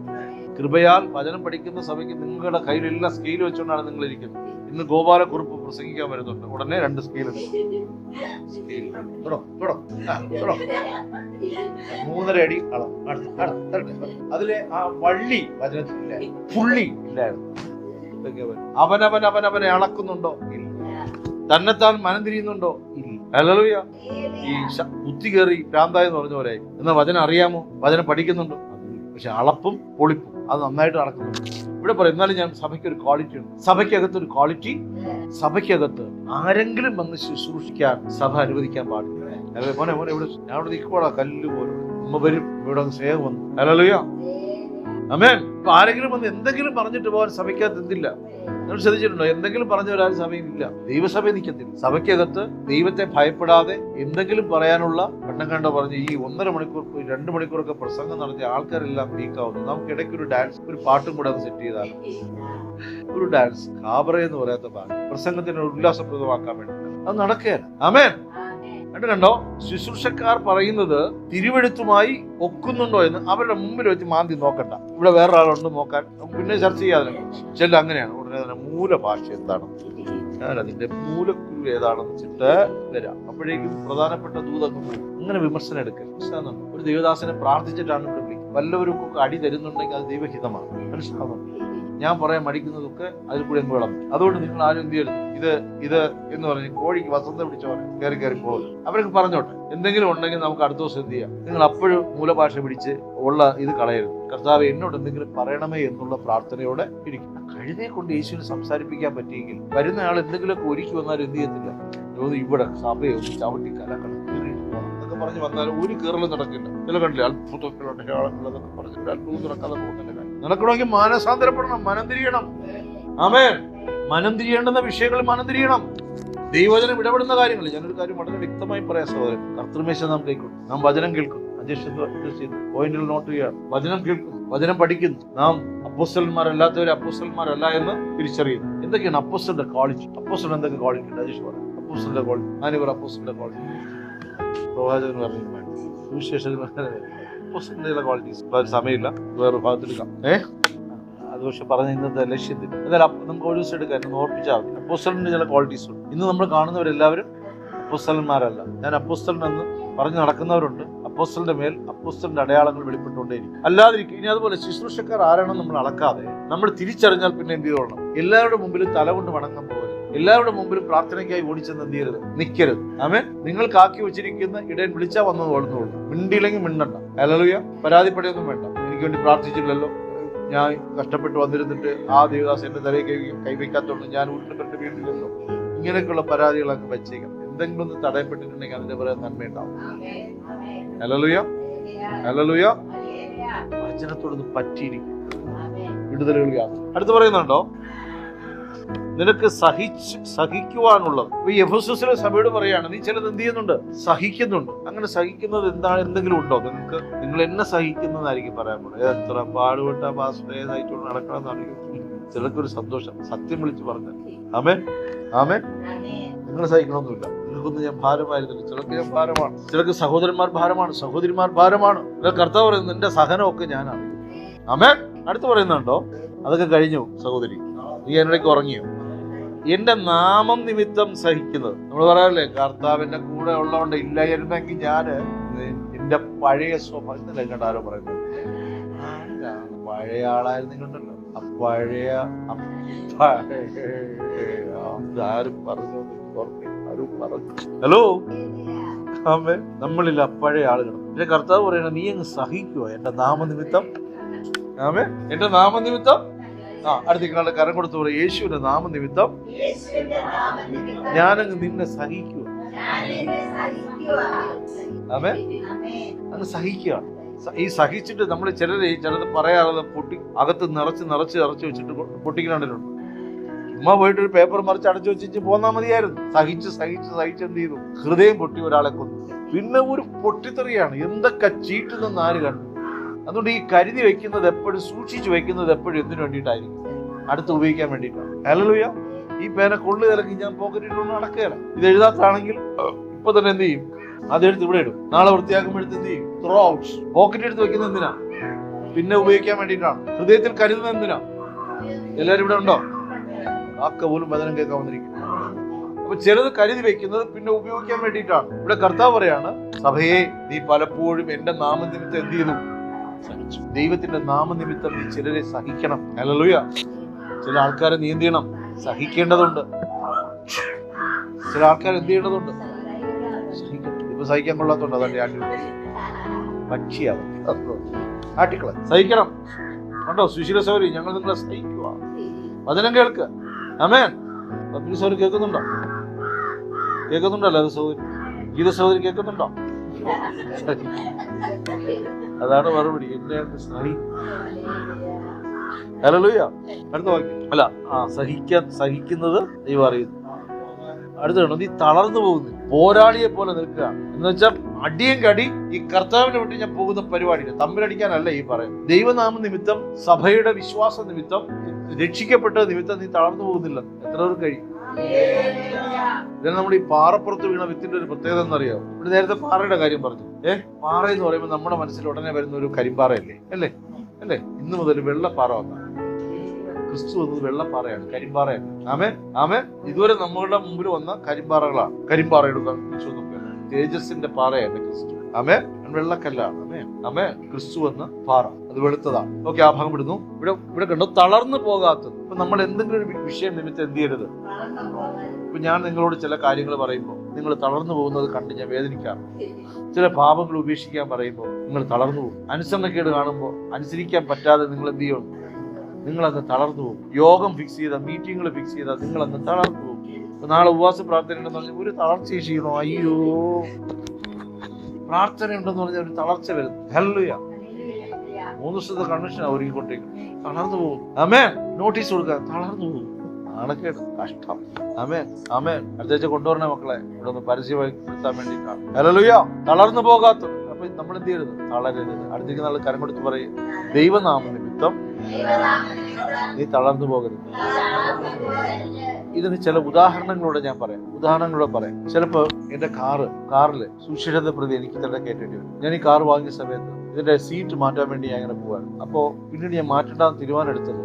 Speaker 1: കൃപയാൽ വചനം പഠിക്കുന്ന സഭയ്ക്ക് നിങ്ങളുടെ കയ്യിലെല്ലാം സ്കെയിൽ വെച്ചുകൊണ്ടാണ് നിങ്ങൾ ഇരിക്കുന്നത്. ഇന്ന് ഗോപാലക്കുറുപ്പ് പ്രസംഗിക്കാൻ വരുന്നുണ്ട്. ഉടനെ 2 സ്കെയിൽ 3.5 അടി അളം. അതിലെ ആ വള്ളി വചനത്തിലെ പുള്ളി ഇല്ലായിരുന്നു. അവനവനെ അളക്കുന്നുണ്ടോ? ഇല്ല. തന്നെത്താൻ മനം തിരിയുന്നുണ്ടോ? ഇല്ല. ഹല്ലേലൂയ. ഈ ബുദ്ധി കയറി ഭ്രാന്തായെന്ന് പറഞ്ഞ പോലെ. എന്നാ വചനം അറിയാമോ? വചനം പഠിക്കുന്നുണ്ടോ? പക്ഷെ അളപ്പും പൊളിപ്പും അത് നന്നായിട്ട് നടക്കുന്നുണ്ട്. ഇവിടെ പറയും, എന്നാലും ഞാൻ സഭയ്ക്ക് ഒരു ക്വാളിറ്റി ഉണ്ട്. സഭയ്ക്കകത്ത് ഒരു ക്വാളിറ്റി. സഭയ്ക്കകത്ത് ആരെങ്കിലും വന്ന് ശുശ്രൂഷിക്കാൻ സഭ അനുവദിക്കാൻ പാടില്ല. മോനെ ഇവിടെ ഞാൻ ഇവിടെ നിൽക്കുമ്പോഴാ കല്ല് പോലും അമ്മ വരും. ഇവിടെ സ്നേഹം വന്നു. ഹല്ലേലൂയ. ആമേൻ. ഇപ്പൊ ആരെങ്കിലും വന്ന് എന്തെങ്കിലും പറഞ്ഞിട്ട് പോകാൻ സഭയ്ക്കകത്ത് എന്തില്ല? നിങ്ങൾ ശ്രദ്ധിച്ചിട്ടുണ്ടോ? എന്തെങ്കിലും പറഞ്ഞു വരാൻ സഭയില്ല. ദൈവസഭ നിൽക്കത്തില്ല. സഭയ്ക്കകത്ത് ദൈവത്തെ ഭയപ്പെടാതെ എന്തെങ്കിലും പറയാനുള്ള പെണ്ണം കണ്ടോ പറഞ്ഞ് ഈ 1.5 മണിക്കൂർ 2 മണിക്കൂറൊക്കെ പ്രസംഗം നടത്തിയ ആൾക്കാരെല്ലാം വീക്കാവുന്നു. നമുക്ക് ഇടയ്ക്ക് ഒരു ഡാൻസ്, ഒരു പാട്ടും കൂടെ അത് സെറ്റ് ചെയ്താൽ ഒരു ഡാൻസ്, കാബറ എന്ന് പറയാത്ത പാട്ട് പ്രസംഗത്തിന് ഉല്ലാസപ്രദമാക്കാൻ വേണ്ടി അത് നടക്കുകയാണ്. ആമേൻ. കണ്ടോ, ശുശ്രൂഷക്കാർ പറയുന്നത് തിരുവെഴുത്തുമായി ഒക്കുന്നുണ്ടോ എന്ന് അവരുടെ മുമ്പിൽ വെച്ച് മാന്തി നോക്കണ്ട. ഇവിടെ വേറൊരാളുണ്ട് നോക്കാൻ, പിന്നെ ചർച്ച ചെയ്യാതെ ചെല്ല. അങ്ങനെയാണ്. ഉടനെ തന്നെ മൂലഭാഷ എന്താണ്, അതിന്റെ മൂലക്കുരു ഏതാണെന്ന് വെച്ചിട്ട് വരാം. അപ്പോഴേക്കും പ്രധാനപ്പെട്ട ദൂതങ്ങ് പോകും. അങ്ങനെ വിമർശനം എടുക്കരുത്. മനസ്സിലാകുന്നുണ്ട്? ഒരു ദൈവദാസനെ പ്രാർത്ഥിച്ചിട്ടാണ് ഇവിടെ വിളിക്കുന്നത്. വല്ലവർക്കൊക്കെ അടി തരുന്നുണ്ടെങ്കിൽ അത് ദൈവഹിതമാണ്. മനസ്സിലാകുന്നുണ്ട്? ഞാൻ പറയാൻ മടിക്കുന്നതൊക്കെ അതിൽ കൂടെ അങ്ങ് വിളമ്പും. അതുകൊണ്ട് നിങ്ങൾ ആരും എന്ത് ചെയ്യരുത്. ഇത് എന്ന് പറഞ്ഞ് കോഴിക്ക് വസന്ത പിടിച്ചവരെ കയറി പോകും. അവർക്ക് പറഞ്ഞോട്ടെ. എന്തെങ്കിലും ഉണ്ടെങ്കിൽ നമുക്ക് അടുത്ത ദിവസം എന്ത് ചെയ്യാം. നിങ്ങൾ അപ്പോഴും മൂലഭാഷ പിടിച്ച് ഉള്ള ഇത് കളയരുത്. കർത്താവ് എന്നോട് എന്തെങ്കിലും പറയണമേ എന്നുള്ള പ്രാർത്ഥനയോടെ ഇരിക്കും. കഴുതയെ കൊണ്ട് യേശുവിനെ സംസാരിപ്പിക്കാൻ പറ്റിയെങ്കിൽ വരുന്ന ആൾ എന്തെങ്കിലുമൊക്കെ ഒരുക്കി വന്നാലും എന്ത് ചെയ്യത്തില്ല. ഇവിടെ സഭയെ ഒന്ന് ചവിട്ടി കലക്കണം എന്നൊക്കെ പറഞ്ഞ് വന്നാലും ഒരു കീറലും നടക്കില്ല. ചില കണ്ടില്ല അത്ഭുതങ്ങളുണ്ട് ആളെന്നുള്ളതൊക്കെ പറഞ്ഞിട്ട് അത്ഭുതം നടക്കാതെ പോകുന്നില്ല. നടക്കണമെങ്കിൽ മാനസാന്തരപ്പെടണം, മനം തിരിയണം. ആമേൻ. മനം തിരിയേണ്ടുന്ന വിഷയങ്ങളിൽ മനം തിരിയണം. ദൈവവചനം ഇടപെടുന്ന കാര്യങ്ങൾ. ഞാനൊരു കാര്യം വളരെ വ്യക്തമായി പറയാം സഹോദരൻ. കർത്തൃമേശ നാം കൈക്കൊള്ളും, നാം വചനം കേൾക്കും, പോയിന്റിൽ നോട്ട് ചെയ്യുക, വചനം കേൾക്കും, വചനം പഠിക്കുന്നു. നാം അപ്പോസ്തലന്മാരല്ലാത്തവരെ അപ്പോസ്തലന്മാരല്ല എന്ന് തിരിച്ചറിയുന്നു. എന്തൊക്കെയാണ് അപ്പോസ്തലന്റെ ക്വാളിറ്റി? അപ്പോസ്തലൻ എന്തൊക്കെ ക്വാളിറ്റി ഉണ്ട്? അജീഷ് പറയാം. അപ്പോസ്തലന്റെ ക്വാളിറ്റി, ഞാനിവർ അപ്പോസ്തലന്റെ ക്വാളിറ്റി, പ്രവാചകൻ പറഞ്ഞു, സുവിശേഷകൻ അപ്പോസ്തലന്റെ ക്വാളിറ്റീസ്. സമയമില്ല, വേറെ ഭാഗത്തെടുക്കാം. അത് പക്ഷെ പറഞ്ഞ ഇന്നത്തെ ലക്ഷ്യത്തിൽ എന്തായാലും നമുക്ക് ഒരു ദിവസം എടുക്കാം, എന്ന് ഓർപ്പിച്ചാൽ മതി. അപ്പോസ്തലന്റെ ചില ക്വാളിറ്റീസ് ഉണ്ട്. ഇന്ന് നമ്മൾ കാണുന്നവരെല്ലാവരും അപ്പോസ്തലന്മാരല്ല. ഞാൻ അപ്പോസ്തലൻ എന്ന് പറഞ്ഞു നടക്കുന്നവരുണ്ട്. അപ്പോസ്തലന്റെ മേൽ അപ്പോസ്തലന്റെ അടയാളങ്ങൾ വെളിപ്പെട്ടുകൊണ്ടേയിരിക്കും. അല്ലാതിരിക്കും. ഇനി അതുപോലെ ശുശ്രൂഷക്കാർ ആരാണെന്ന് നമ്മൾ അളക്കാതെ നമ്മൾ തിരിച്ചറിഞ്ഞാൽ പിന്നെ എന്ത് ചെയ്തോളണം? എല്ലാവരുടെ മുമ്പിലും തല കൊണ്ട് വണങ്ങാൻ പോകരുത്. എല്ലാവരുടെ മുമ്പിലും പ്രാർത്ഥനയ്ക്കായി ഓടിച്ചെന്ന് എന്ത് ചെയ്യരുത്? നിൽക്കരുത്. ആമേൻ. നിങ്ങൾക്ക് ആക്കി വെച്ചിരിക്കുന്ന ഇടയൻ വിളിച്ചാൽ വന്നു ഓടുന്നുള്ളൂ. മിണ്ടിയില്ലെങ്കിൽ മിണ്ടണ്ട. ഹല്ലേലൂയ. പരാതിപ്പെടുകയൊന്നും വേണ്ട. എനിക്ക് വേണ്ടി പ്രാർത്ഥിച്ചില്ലല്ലോ, ഞാൻ കഷ്ടപ്പെട്ട് വന്നിരുന്നിട്ട് ആ ദേവദാസ് എന്റെ തലയിൽ കൈവയ്ക്കാത്തോണ്ട് ഞാൻ ഉരുണ്ട് വീണ്ടില്ലല്ലോ. ഇങ്ങനെയൊക്കെയുള്ള പരാതികളൊക്കെ വെച്ചേക്കാം. എന്തെങ്കിലും ഒന്ന് തടയപ്പെട്ടിട്ടുണ്ടെങ്കിൽ അതിന്റെ പറയാൻ നന്മയുണ്ടാവും. Hallelujah, hallelujah. വചനത്തോടൊന്ന് പറ്റിയിരിക്കും. വിടുതലുകൾ അടുത്ത് പറയുന്നുണ്ടോ? നിനക്ക് സഹിക്കുവാനുള്ളത്. ഈ എഫെസോസിലെ സഭയോട് പറയാണ്, നീ ചിലത് എന്ത് ചെയ്യുന്നുണ്ട്? സഹിക്കുന്നുണ്ട്. അങ്ങനെ സഹിക്കുന്നത് എന്തെങ്കിലും ഉണ്ടോ നിങ്ങൾക്ക്? നിങ്ങൾ എന്നെ സഹിക്കുന്നതായിരിക്കും പറയാൻ പോകുന്നത്. എത്ര പാടുപെട്ട പാസ്സായിട്ട് നടക്കണമെന്നാണ് ചിലർക്കൊരു സന്തോഷം. സത്യം വിളിച്ച് പറഞ്ഞാൽ ആമേൻ, ആമേൻ. നിങ്ങൾ സഹിക്കണമെന്നില്ല. നിങ്ങൾക്കൊന്നും ഞാൻ ഭാരമായിരുന്നില്ല. ചിലർക്ക് ഞാൻ ഭാരമാണ്, ചിലർക്ക് സഹോദരന്മാർ ഭാരമാണ്, സഹോദരിമാർ ഭാരമാണ്. കർത്താവ് പറയുന്നത് നിന്റെ സഹനമൊക്കെ ഞാനാണ്. ആമേൻ. അടുത്ത് പറയുന്നുണ്ടോ? അതൊക്കെ കഴിഞ്ഞു സഹോദരി, നീ എന്നിടയ്ക്ക് ഉറങ്ങിയോ? എന്റെ നാമം നിമിത്തം സഹിക്കുന്നത്. നമ്മൾ പറയാറില്ലേ, കർത്താവിന്റെ കൂടെ ഉള്ളതുകൊണ്ട് ഇല്ലായിരുന്നെങ്കിൽ ഞാന് എന്റെ പഴയ സ്വഭാവം കേട്ടോ. ആരോ പറയുന്നത് പഴയ ആളായിരുന്നുണ്ടല്ലോ, ആരും പറഞ്ഞു. ഹലോ, ആമേ. നമ്മളില്ല പഴയ ആളുകൾ. പക്ഷെ കർത്താവ് പറയണ, നീ അങ്ങ് സഹിക്കുവോ എന്റെ നാമനിമിത്തം? ആമേ. എന്റെ നാമനിമിത്തം. അടുത്ത കാലത്ത് കരം കൊടുത്തു പറയും, യേശുവിന്റെ നാമനിമിത്തം ഞാനങ്ങ് നിന്നെ സഹിക്കുക. ആമേ. അങ്ങ് സഹിക്കുക. ഈ സഹിച്ചിട്ട് നമ്മൾ ചിലത് പറയാറുള്ളത് അകത്ത് നിറച്ച് വെച്ചിട്ട് പൊട്ടിക്കണ്ടിട്ടുണ്ട്. ചുമ്മാ പോയിട്ട് ഒരു പേപ്പർ മറിച്ച് അടച്ചു വെച്ചിട്ട് പോന്നാ മതിയായിരുന്നു. സഹിച്ച് എന്ത് ചെയ്തു? ഹൃദയം പൊട്ടി ഒരാളെ കൊന്നു. പിന്നെ ഒരു പൊട്ടിത്തെറിയാണ്. എന്തൊക്കെ ചീട്ടുന്നെന്ന് ആര് കണ്ടു? അതുകൊണ്ട് ഈ കരുതി വെക്കുന്നത് എപ്പോഴും, സൂക്ഷിച്ചു വെക്കുന്നത് എപ്പോഴും എന്തിനു വേണ്ടിയിട്ടായിരിക്കും? അടുത്ത് ഉപയോഗിക്കാൻ വേണ്ടിയിട്ടാണ്. ഹല്ലേലൂയ. ഈ പേന കൊള്ളു കലക്കി ഞാൻ പോക്കറ്റിട്ടൊന്നും നടക്കുകയില്ല. ഇത് എഴുതാത്താണെങ്കിൽ ഇപ്പൊ തന്നെ എന്ത് ചെയ്യും? അതെടുത്ത് ഇവിടെ ഇടും. നാളെ വൃത്തിയാക്കുമ്പോഴത്തെ എന്ത് ചെയ്യും? Throw out. പോക്കറ്റ് എടുത്ത് വെക്കുന്നത് എന്തിനാ? പിന്നെ ഉപയോഗിക്കാൻ വേണ്ടിയിട്ടാണ്. ഹൃദയത്തിൽ കരുതുന്നത് എന്തിനാ? എല്ലാവരും ഇവിടെ ഉണ്ടോ? ആക്ക പോലും വചനം കേൾക്കാൻ വന്നിരിക്കും. അപ്പൊ ചിലത് കരുതി വെക്കുന്നത് പിന്നെ ഉപയോഗിക്കാൻ വേണ്ടിയിട്ടാണ്. ഇവിടെ കർത്താവ് പറയാണ്, സഭയെ നീ പലപ്പോഴും എന്റെ നാമനിമിത്തം എന്ത് ചെയ്തു? സഹിച്ചു. ദൈവത്തിന്റെ നാമനിമിത്തം നീ ചിലരെ സഹിക്കണം. ഹല്ലേലൂയ. ചില ആൾക്കാരെ നീ എന്ത് ചെയ്യണം? സഹിക്കേണ്ടതുണ്ട്. ചില ആൾക്കാർ എന്ത് ചെയ്യേണ്ടതുണ്ട്? ഇപ്പൊ സഹിക്കാൻ കൊള്ളാത്തോണ്ട് അതാണ് ആട്ടിക്കള സഹിക്കണം. കണ്ടോ സുശീല സൗരി, ഞങ്ങൾ നിങ്ങളെ സഹിക്കുക. വചനം കേൾക്കുക. ആമേൻ. പത്നി സൗരി കേൾക്കുന്നുണ്ടോ? കേൾക്കുന്നുണ്ടല്ലോ. അത് സൗരി, ഗീത സൗരി കേൾക്കുന്നുണ്ടോ? അതാണ് മറുപടി. എന്നെ ഹല്ലേലൂയ. അടുത്ത വാക്യം. അല്ല, സഹിക്കുന്നത് ദൈവം അറിയുന്നു. അടുത്ത നീ തളർന്നു പോകുന്നു, പോരാളിയെ പോലെ നിൽക്കുക. എന്ന് വെച്ചാൽ അടിയും കടി ഈ കർത്താവിനെ വിട്ട് ഞാൻ പോകുന്ന പരിപാടിയില്ല. തമ്മിലടിക്കാനല്ല ഈ പറയും. ദൈവനാമ നിമിത്തം, സഭയുടെ വിശ്വാസ നിമിത്തം, രക്ഷിക്കപ്പെട്ട നിമിത്തം നീ തളർന്നു പോകുന്നില്ല. എത്ര പേർ കഴിയും? ഇതാണ് നമ്മൾ ഈ പാറപ്പുറത്ത് വീണ വിത്തിന്റെ ഒരു പ്രത്യേകത എന്നറിയാം. ഇവിടെ നേരത്തെ പാറയുടെ കാര്യം പറഞ്ഞു. പാറ എന്ന് പറയുമ്പോൾ നമ്മുടെ മനസ്സിൽ ഉടനെ വരുന്ന ഒരു കരിമ്പാറയല്ലേ? അല്ലേ? ഇന്ന് മുതൽ വെള്ളപ്പാറ വന്ന ക്രിസ്തു വന്നത് വെള്ളപ്പാറയാണ്, കരിമ്പാറയാണ്. ആമേ. ഇതുവരെ നമ്മളുടെ മുമ്പിൽ വന്ന കരിമ്പാറകളാണ്. കരിമ്പാറയുടെ തേജസ്സിന്റെ പാറയാണ് ക്രിസ്തു. ആമേ. വെള്ളക്കല്ലാണ്. ആമേ. ക്രിസ്തു വന്ന പാറ, അത് വെളുത്തതാണ്. ഓക്കെ, ആ ഭാഗം വിടുന്നു. ഇവിടെ കണ്ടോ, തളർന്നു പോകാത്തത്. ഇപ്പൊ നമ്മൾ എന്തെങ്കിലും ഒരു വിഷയം നിമിത്തം എന്ത് ചെയ്യരുത്? ഇപ്പൊ ഞാൻ നിങ്ങളോട് ചില കാര്യങ്ങൾ പറയുമ്പോൾ നിങ്ങൾ തളർന്നു പോകുന്നത് കണ്ട് ഞാൻ വേദനിക്കാറുണ്ട്. ചില പാപങ്ങൾ ഉപേക്ഷിക്കാൻ പറയുമ്പോൾ നിങ്ങൾ തളർന്നു പോകും. അനുസരണക്കേട് കാണുമ്പോൾ അനുസരിക്കാൻ പറ്റാതെ നിങ്ങൾ എന്ത് ചെയ്യണം? നിങ്ങളന്ന് തളർന്നു പോകും. യോഗം ഫിക്സ് ചെയ്ത, മീറ്റിങ്ങുകൾ ഫിക്സ് ചെയ്താൽ നിങ്ങളന്ന് തളർന്നു പോകും. ഇപ്പൊ നാളെ ഉപവാസ പ്രാർത്ഥന ഉണ്ടെന്ന് പറഞ്ഞാൽ ഒരു തളർച്ച ചെയ്യണോ? അയ്യോ, പ്രാർത്ഥന ഉണ്ടെന്ന് പറഞ്ഞാൽ ഒരു തളർച്ച വരുന്നു. ഹല്ലേലൂയ. 3 ദിവസത്തെ കൺവെൻഷൻ ഒരുങ്ങിക്കൊണ്ടേക്കും. തളർന്നു പോകും. ആമേൻ. നോട്ടീസ് കൊടുക്കുക, തളർന്നു പോകും. നാണക്കേട്, കഷ്ടം. ആമേൻ, ആമേൻ. അടുത്താഴ്ച കൊണ്ടുവരണേ മക്കളെ, ഇവിടെ ഒന്ന് പരസ്യപ്പെടുത്താൻ വേണ്ടിയിട്ടാണ്. ഹല്ലേലൂയ. തളർന്നു പോകാത്തത്. അപ്പൊ നമ്മൾ എന്ത് ചെയ്യരുത്? തളരരുത്. അടുത്തേക്ക് നാളെ കരം കൊടുത്ത് പറയും, ദൈവനാമ നിമിത്തം നീ തളർന്നു പോകരുത്. ഇതിന് ചില ഉദാഹരണങ്ങളോടെ ഞാൻ പറയാം, ചിലപ്പോൾ എന്റെ കാറില് സുരക്ഷിതത്തെ പ്രതി എനിക്ക് തന്നെ കയറ്റേണ്ടി വരും. ഞാൻ ഈ കാർ വാങ്ങിയ സമയത്ത് ഇതിന്റെ സീറ്റ് മാറ്റാൻ വേണ്ടി ഞാൻ അങ്ങനെ പോവാണ്. അപ്പോൾ പിന്നീട് ഞാൻ മാറ്റേണ്ടെന്ന് തീരുമാനം എടുത്തത്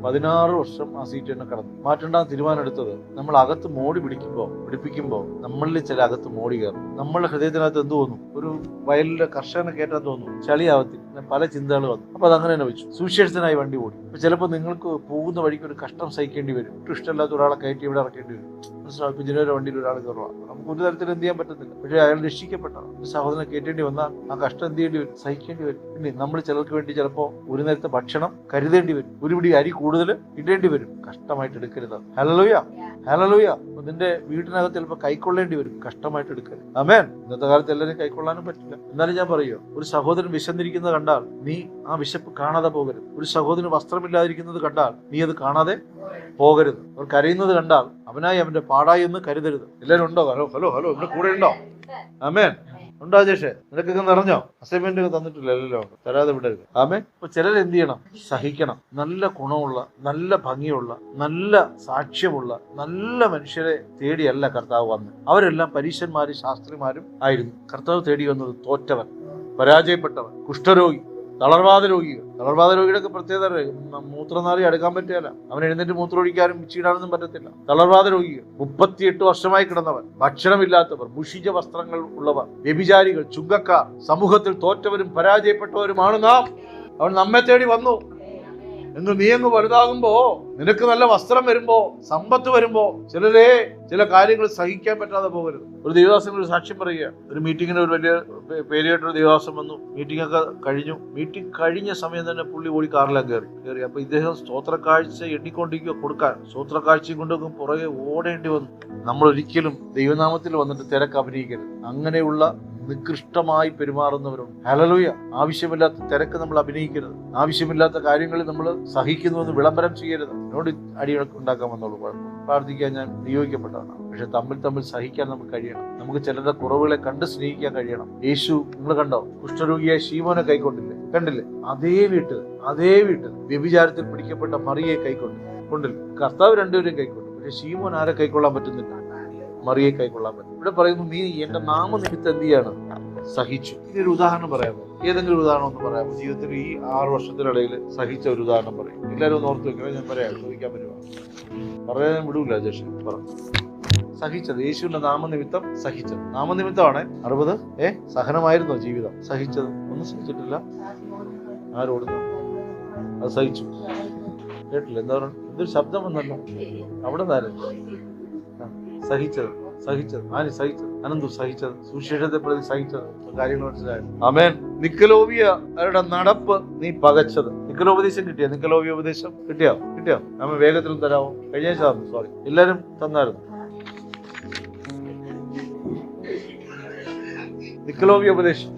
Speaker 1: 16 വർഷം ആ സീറ്റ് തന്നെ കിടന്നു. മാറ്റേണ്ടെന്ന് തീരുമാനം എടുത്തത് നമ്മൾ അകത്ത് മോടി പിടിപ്പിക്കുമ്പോൾ നമ്മളിൽ ചില അകത്ത് മോടി കയറും. നമ്മളുടെ ഹൃദയത്തിനകത്ത് എന്ത് തോന്നും? ഒരു വയലിലെ കർഷകനെ കയറ്റാൻ തോന്നും, ചളിയാവത്തിൽ പല ചിന്തകൾ വന്നു. അപ്പൊ അതങ്ങനെ തന്നെ വെച്ചു. സുവിശേഷത്തിനായി വണ്ടി ഓടി. അപ്പൊ ചിലപ്പോൾ നിങ്ങൾക്ക് പോകുന്ന വഴിക്ക് ഒരു കഷ്ടം സഹിക്കേണ്ടി വരും. ഒട്ടും ഇഷ്ടമില്ലാത്ത ഒരാളെ കയറ്റി ഇവിടെ ഇറക്കേണ്ടി വരും. മനസ്സിലാവും, ഇഞ്ചിനീയർ വണ്ടിയിൽ ഒരാൾ കയറുക, നമുക്ക് ഒരു തരത്തിൽ എന്ത് ചെയ്യാൻ പറ്റത്തില്ല. പക്ഷേ അയാൾ രക്ഷിക്കപ്പെട്ടതാണ്. ഒരു സഹോദരനെ കയറ്റേണ്ടി വന്നാൽ ആ കഷ്ടം എന്ത് ചെയ്യേണ്ടി വരും? സഹിക്കേണ്ടി വരും. പിന്നെ നമ്മൾ ചിലർക്ക് വേണ്ടി ചിലപ്പോൾ ഒരു നേരത്തെ ഭക്ഷണം കരുതേണ്ടി വരും, ഒരു പിടി അരി കൂടുതൽ ഇടേണ്ടി വരും. കഷ്ടമായിട്ട് എടുക്കരുത്. Hallelujah, hallelujah. നിന്റെ വീട്ടിനകത്ത് ചിലപ്പോൾ കൈക്കൊള്ളേണ്ടി വരും, കഷ്ടമായിട്ട് എടുക്കരുത്. ആമേൻ. ഇന്നത്തെ കാലത്ത് എല്ലാവരും കൈക്കൊള്ളാനും പറ്റില്ല. എന്നാലും ഞാൻ പറയുമോ, ഒരു സഹോദരൻ വിശന്നിരിക്കുന്നത് കണ്ടാൽ നീ ആ വിശപ്പ് കാണാതെ പോകരുത്. ഒരു സഹോദരന് വസ്ത്രമില്ലാതിരിക്കുന്നത് കണ്ടാൽ നീ അത് കാണാതെ പോകരുത്. അവർ കരയുന്നത് കണ്ടാൽ അവനായി അവന്റെ പാടായി എന്ന് കരുതരുത്. എല്ലാവരും ഉണ്ടോ? ഹലോ ഹലോ ഹലോ, ഇവിടെ കൂടെ ഉണ്ടോ? ആമേൻ. ഉണ്ടോ അജേഷേ? നിനക്കൊക്കെ നിറഞ്ഞോ? അസൈൻമെന്റ് ഒക്കെ തന്നിട്ടില്ലല്ലോ, തരാതെ വിടരുത്. ആമേൻ. അപ്പൊ ചിലർ എന്ത് ചെയ്യണം? സഹിക്കണം. നല്ല ഗുണമുള്ള, നല്ല ഭംഗിയുള്ള, നല്ല സാക്ഷ്യമുള്ള നല്ല മനുഷ്യരെ തേടിയല്ല കർത്താവ് വന്നത്. അവരെല്ലാം പരീശന്മാരും ശാസ്ത്രിമാരും ആയിരുന്നു. കർത്താവ് തേടി വന്നത് തോറ്റവൻ, പരാജയപ്പെട്ടവൻ, കുഷ്ഠരോഗി, തളർവാദ രോഗിയുടെ പ്രത്യേകത മൂത്രനാളി അടുക്കാൻ പറ്റില്ല. അവൻ എഴുന്നേറ്റ് മൂത്രമൊഴിക്കാനും ചീടാനൊന്നും പറ്റത്തില്ല. തളർവാദ രോഗികൾ, 38 വർഷമായി കിടന്നവർ, ഭക്ഷണമില്ലാത്തവർ, മുഷിച്ച വസ്ത്രങ്ങൾ ഉള്ളവർ, വ്യഭിചാരികൾ, ചുങ്കക്കാർ, സമൂഹത്തിൽ തോറ്റവരും പരാജയപ്പെട്ടവരുമാണ് നാം. അവൻ നമ്മെ തേടി വന്നു. എന്ന് നീ അങ്ങ് വലുതാകുമ്പോ, നിനക്ക് നല്ല വസ്ത്രം വരുമ്പോ, സമ്പത്ത് വരുമ്പോ, ചില കാര്യങ്ങൾ സഹിക്കാൻ പറ്റാതെ പോകരുത്. ഒരു ദേവദാസൻ ഒരു സാക്ഷ്യം പറയുക. ഒരു മീറ്റിങ്ങിന് ഒരു വലിയ പേരുകേട്ടൊരു ദേവദാസം വന്നു. മീറ്റിംഗ് ഒക്കെ കഴിഞ്ഞു. മീറ്റിംഗ് കഴിഞ്ഞ സമയം തന്നെ പുള്ളി ഓടി കാറിലാണ് കയറി. അപ്പൊ ഇദ്ദേഹം സ്തോത്രക്കാഴ്ച എണ്ണിക്കൊണ്ടിരിക്കുക കൊടുക്കാൻ. സ്തോത്രക്കാഴ്ചയും കൊണ്ടൊക്കെ പുറകെ ഓടേണ്ടി വന്നു. നമ്മൾ ഒരിക്കലും ദൈവനാമത്തിൽ വന്നിട്ട് തിരക്ക് അഭിനയിക്കരുത്. അങ്ങനെയുള്ള നികൃഷ്ടമായി പെരുമാറുന്നവരുണ്ട്. ഹല്ലേലൂയ. ആവശ്യമില്ലാത്ത തിരക്ക് നമ്മൾ അഭിനയിക്കരുത്. ആവശ്യമില്ലാത്ത കാര്യങ്ങളിൽ നമ്മൾ സഹിക്കുന്നുവെന്ന് വിളംബരം ചെയ്യരുത്. എന്നോട് അടിയൊക്കെ ഉണ്ടാക്കാൻ വന്നോളൂ, കുഴപ്പം. പ്രാർത്ഥിക്കാൻ ഞാൻ നിയോഗിക്കപ്പെട്ടതാണ്. പക്ഷെ തമ്മിൽ സഹിക്കാൻ നമുക്ക് കഴിയണം. നമുക്ക് ചിലരുടെ കുറവുകളെ കണ്ട് സ്നേഹിക്കാൻ കഴിയണം. യേശു നിങ്ങൾ കണ്ടോ? കുഷ്ഠരോഗിയായ ശീമോനെ കണ്ടില്ലേ? അതേ വീട്ടിൽ വ്യഭിചാരത്തിൽ പിടിക്കപ്പെട്ട മറിയെ കൊണ്ടില്ല. കർത്താവ് രണ്ടുപേരും കൈക്കൊണ്ടു. പക്ഷെ ശീമോൻ ആരെ കൈക്കൊള്ളാൻ പറ്റുന്നില്ല? മറിയെ കൈക്കൊള്ളാൻ പറ്റും. ഇവിടെ പറയുന്നു, നീ എന്റെ നാമനിമിത്തം എന്ത് ചെയ്യാണ്? സഹിച്ചു. ഇനി ഒരു ഉദാഹരണം പറയാമോ? ഏതെങ്കിലും ഉദാഹരണം ഒന്ന് പറയാമോ? ജീവിതത്തിൽ ഈ 6 വർഷത്തിനിടയിൽ സഹിച്ച ഒരു ഉദാഹരണം പറയും. എല്ലാവരും ഒന്ന് ഓർത്ത് വെക്കണം. ഞാൻ പറയാം, ചോദിക്കാൻ പറ്റുമോ? പറയാൻ വിടൂല ജേഷൻ. സഹിച്ചത്, യേശുവിന്റെ നാമനിമിത്തം സഹിച്ചത്. നാമനിമിത്തമാണ് 60 സഹനമായിരുന്നോ ജീവിതം? സഹിച്ചത് ഒന്നും സഹിച്ചിട്ടില്ല. ആരോടുന്നു? അത് സഹിച്ചു. കേട്ടില്ല? എന്താ പറയുക? എന്തൊരു ശബ്ദം വന്നല്ലോ അവിടെ നിന്നായിരുന്നു. സഹിച്ചത് അനന്തു സഹിച്ചത്, സുശേഷത്തെ പ്രതി സഹിച്ചത്. കാര്യങ്ങൾ മനസ്സിലായോ? ആമേൻ. നിക്കലോവിയരുടെ നടപ്പ് നീ പകച്ചത്. നിക്കലോപദേശം കിട്ടിയോ? നിക്കലോവിയ ഉപദേശം കിട്ടിയോ? ആമ വേഗത്തിലും തരാമോ? കഴിഞ്ഞ സോറി, എല്ലാരും തന്നായിരുന്നു. നിക്കലോവിയ ഉപദേശം.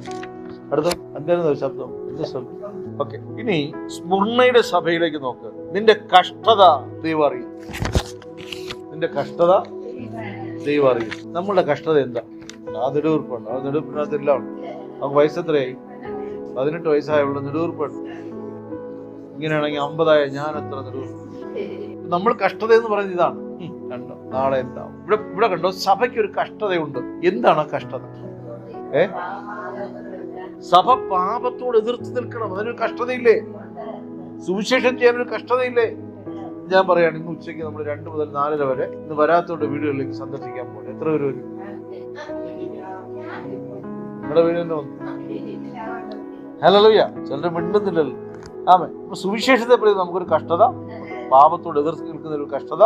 Speaker 1: അടുത്ത എന്തായിരുന്നു ശബ്ദം? എന്താ ശബ്ദം? ഓക്കെ. ഇനി സ്മുർണ്ണയുടെ സഭയിലേക്ക് നോക്ക്. നിന്റെ കഷ്ടത ദൈവം അറിയും. നമ്മളുടെ കഷ്ടത എന്താ? ആ നെടുവീർപ്പുണ്ട്. ആ നെടുവീർപ്പിനകത്ത് എല്ലാം ഉണ്ട്. നമുക്ക് വയസ്സെത്രയായി? 18 വയസ്സായുള്ള നെടുവീർപ്പുണ്ട്. ഇങ്ങനെയാണെങ്കിൽ 50 ഞാൻ എത്ര നെടുവീർപ്പ്? നമ്മൾ കഷ്ടത എന്ന് പറയുന്നത് ഇതാണ്. കണ്ടോ, നാളെ എന്താവും? ഇവിടെ കണ്ടോ, സഭയ്ക്ക് ഒരു കഷ്ടതയുണ്ട്. എന്താണ് ആ കഷ്ടത? സഭ പാപത്തോട് എതിർത്ത് നിൽക്കണം. അതിനൊരു കഷ്ടതയില്ലേ? സുവിശേഷം ചെയ്യാനൊരു കഷ്ടതയില്ലേ? ഞാൻ പറയാണ്, ഇന്ന് ഉച്ചയ്ക്ക് നമ്മൾ 2 മുതൽ 4 വരെ ഇന്ന് വരാത്തോണ്ട് വീടുകളിലേക്ക് സന്ദർശിക്കാൻ പോകുന്നത്. എത്ര പേര് വരും? നിങ്ങളുടെ വീട് തന്നെ വന്നു. ഹല്ലേലൂയ. ചിലർ മിണ്ടുന്നില്ലല്ലോ. ആമേ. അപ്പൊ സുവിശേഷത്തെ പ്രതി നമുക്കൊരു കഷ്ടത, പാപത്തോട് എതിർത്ത് നിൽക്കുന്ന ഒരു കഷ്ടത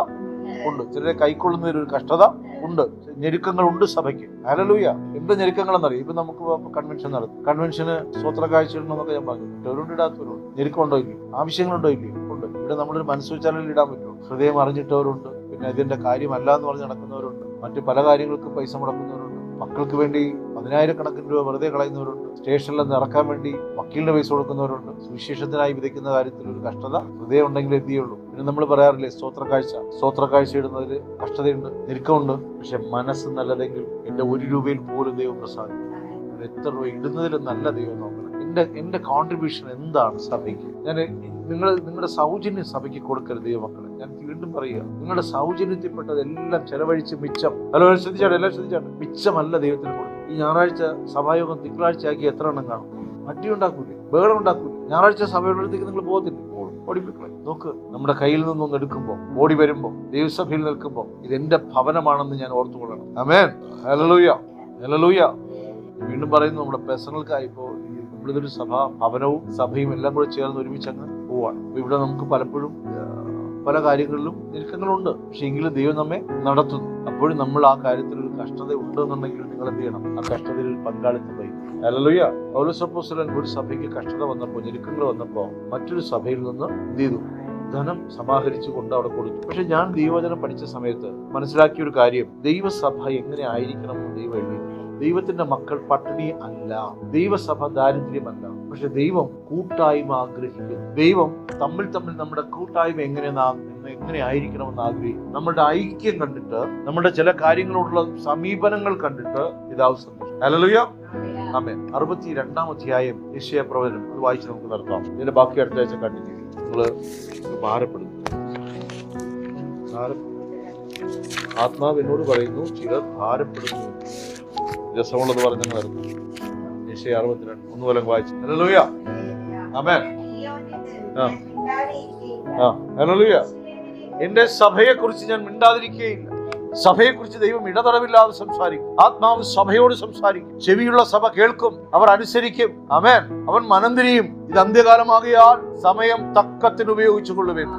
Speaker 1: ഉണ്ട്. ചിലരെ കൈക്കൊള്ളുന്നതിൽ ഒരു കഷ്ടത ഉണ്ട്. ഞെരുക്കങ്ങളുണ്ട് സഭയ്ക്ക്. ഹല്ലേലൂയ. എന്ത് ഞെരുക്കങ്ങളെന്നറിയാം? ഇപ്പൊ നമുക്ക് കൺവെൻഷൻ നടത്തും. കൺവെൻഷന് സ്വോത്ര കാഴ്ചയിടണമെന്നൊക്കെ ഞാൻ പറഞ്ഞു. ഇട്ടവരുണ്ട്, ഇടാത്തവരുണ്ട്. ഞെരുക്കമുണ്ടോ ഇല്ലയോ? ആവശ്യങ്ങളുണ്ടോ ഇല്ലയോ? ഉണ്ട്. ഇവിടെ നമ്മളൊരു മനസ്സ് വെച്ചാലും ഇടാൻ പറ്റുമോ? ഹൃദയം അറിഞ്ഞിട്ടവരുണ്ട്. പിന്നെ ഇതിന്റെ കാര്യമല്ല എന്ന് പറഞ്ഞ് നടക്കുന്നവരുണ്ട്. മറ്റു പല കാര്യങ്ങൾക്കും പൈസ മുടക്കുന്നവരുണ്ട്. മക്കൾക്ക് വേണ്ടി 10,000 രൂപ വെറുതെ കളയുന്നവരുണ്ട്. സ്റ്റേഷനിൽ നിന്ന് ഇറക്കാൻ വേണ്ടി വക്കീലിന്റെ പൈസ കൊടുക്കുന്നവരുണ്ട്. സുവിശേഷത്തിനായി വിതയ്ക്കുന്ന കാര്യത്തിൽ ഒരു കഷ്ടത ഹൃദയം ഉണ്ടെങ്കിൽ എന്ത് ചെയ്യുള്ളൂ. പിന്നെ നമ്മൾ പറയാറില്ലേ, സ്തോത്രക്കാഴ്ച ഇടുന്നതിൽ കഷ്ടതയുണ്ട്, ഞെരുക്കമുണ്ട്. പക്ഷെ മനസ്സ് നല്ലതെങ്കിൽ എന്റെ 1 രൂപയിൽ പോലും ദൈവം പ്രസാദിക്കും. എത്ര രൂപ ഇടുന്നതിൽ നല്ല ദൈവം നോക്കണം. എന്റെ കോൺട്രിബ്യൂഷൻ എന്താണ് സഭയ്ക്ക്? ഞാൻ നിങ്ങളുടെ സൗജന്യം സഭയ്ക്ക് കൊടുക്കരുത് ദൈവമക്കളെ. ഞാൻ വീണ്ടും പറയുക, നിങ്ങളുടെ സൗജന്യത്തിൽപ്പെട്ടതെല്ലാം ചെലവഴിച്ച് മിച്ചം, എല്ലാം ശ്രദ്ധിച്ചാണ്, മിച്ചമല്ല ദൈവത്തിന് കൊടുക്കും. ഈ ഞായറാഴ്ച സഭായോഗം തിങ്കളാഴ്ച ആക്കി എത്ര എണ്ണം കാണും? അടി ഉണ്ടാക്കൂലേ, ബഹളം ഉണ്ടാക്കൂലേ? ഞായറാഴ്ച സഭയുള്ളടത്തേക്ക് നിങ്ങൾ പോകത്തില്ല, ഓടിപ്പിക്കളെ. നോക്ക്, നമ്മുടെ കയ്യിൽ നിന്നൊന്ന് എടുക്കുമ്പോൾ, ഓടി വരുമ്പോൾ, ദൈവസഭയിൽ നിൽക്കുമ്പോൾ, ഇതെന്റെ ഭവനമാണെന്ന് ഞാൻ ഓർത്തുകൊള്ളണം. ആമേൻ, ഹല്ലേലൂയ, ഹല്ലേലൂയ. വീണ്ടും പറയുന്നു, നമ്മുടെ പേഴ്സണൽക്കായി ഇപ്പോൾ നമ്മളിതൊരു ഭവനവും സഭയും എല്ലാം കൂടെ ചേർന്ന് ഒരുമിച്ച് അങ്ങ് പോവാണ്. അപ്പൊ ഇവിടെ നമുക്ക് പലപ്പോഴും പല കാര്യങ്ങളിലും ഞെരുക്കങ്ങളുണ്ട്. പക്ഷെ എങ്കിലും ദൈവം നമ്മെ നടത്തുന്നു. അപ്പോഴും നമ്മൾ ആ കാര്യത്തിൽ ഒരു കഷ്ടത ഉണ്ടെന്നുണ്ടെങ്കിൽ നിങ്ങൾ എന്ത് ചെയ്യണം? ആ കഷ്ടതയിൽ പങ്കാളിത്തം വഹിക്കും. ഹല്ലേലൂയ. പൗലോസ് അപ്പോസ്തലൻ ഒരു സഭയ്ക്ക് കഷ്ടത വന്നപ്പോൾ, ഞെരുക്കങ്ങൾ വന്നപ്പോൾ മറ്റൊരു സഭയിൽ നിന്ന് എന്ത് ചെയ്തു? ധനം സമാഹരിച്ചു കൊണ്ട് അവിടെ കൊടുത്തു. പക്ഷെ ഞാൻ ദൈവവചനം പഠിച്ച സമയത്ത് മനസ്സിലാക്കിയ ഒരു കാര്യം, ദൈവസഭ എങ്ങനെ ആയിരിക്കണമെന്ന് ദൈവം എഴുതി. ദൈവത്തിന്റെ മക്കൾ പട്ടിണി അല്ല, ദൈവസഭ ദാരിദ്ര്യമല്ല. പക്ഷെ ദൈവം കൂട്ടായ്മ ആഗ്രഹിക്കുന്നു. ദൈവം തമ്മിൽ നമ്മുടെ കൂട്ടായ്മ എങ്ങനെ ആയിരിക്കണമെന്ന് ആഗ്രഹിക്കും. നമ്മുടെ ഐക്യം കണ്ടിട്ട്, നമ്മുടെ ചില കാര്യങ്ങളോടുള്ള സമീപനങ്ങൾ കണ്ടിട്ട് ഇതാവും സന്തോഷം. ഹല്ലേലൂയ, ആമേൻ. 62-ാം അധ്യായം യെശയ്യാപ്രവചനം, അത് വായിച്ച് നമുക്ക് നടത്താം. ഇതിന്റെ ബാക്കി അടുത്ത ആഴ്ച കണ്ടിന്യൂ. നിങ്ങൾ ഭാരപ്പെടുന്നു. ആത്മാവ് എന്നോട് പറയുന്നു, ചിലർ ഭാരപ്പെടുന്നു. രസമുള്ളത് പറഞ്ഞു വരുന്നു. യെശയ്യാ 62 1 വായിച്ചു. ഹല്ലേലൂയ, ആമേൻ. ഹല്ലേലൂയ. എന്റെ സഭയെ കുറിച്ച് ഞാൻ മിണ്ടാതിരിക്കുകയില്ല. സഭയെ കുറിച്ച് ദൈവം ഇടതടവില്ലാതെ സംസാരിക്കും. ആത്മാവ് സഭയോട് സംസാരിക്കും. ചെവിയുള്ള സഭ കേൾക്കും, അവർ അനുസരിക്കും. ആമേൻ. അവൻ മനം തിരിയും. ഇത് അന്ത്യകാലമാകിയാൽ സമയം തക്കത്തിന് ഉപയോഗിച്ചു കൊള്ളുവേൻ.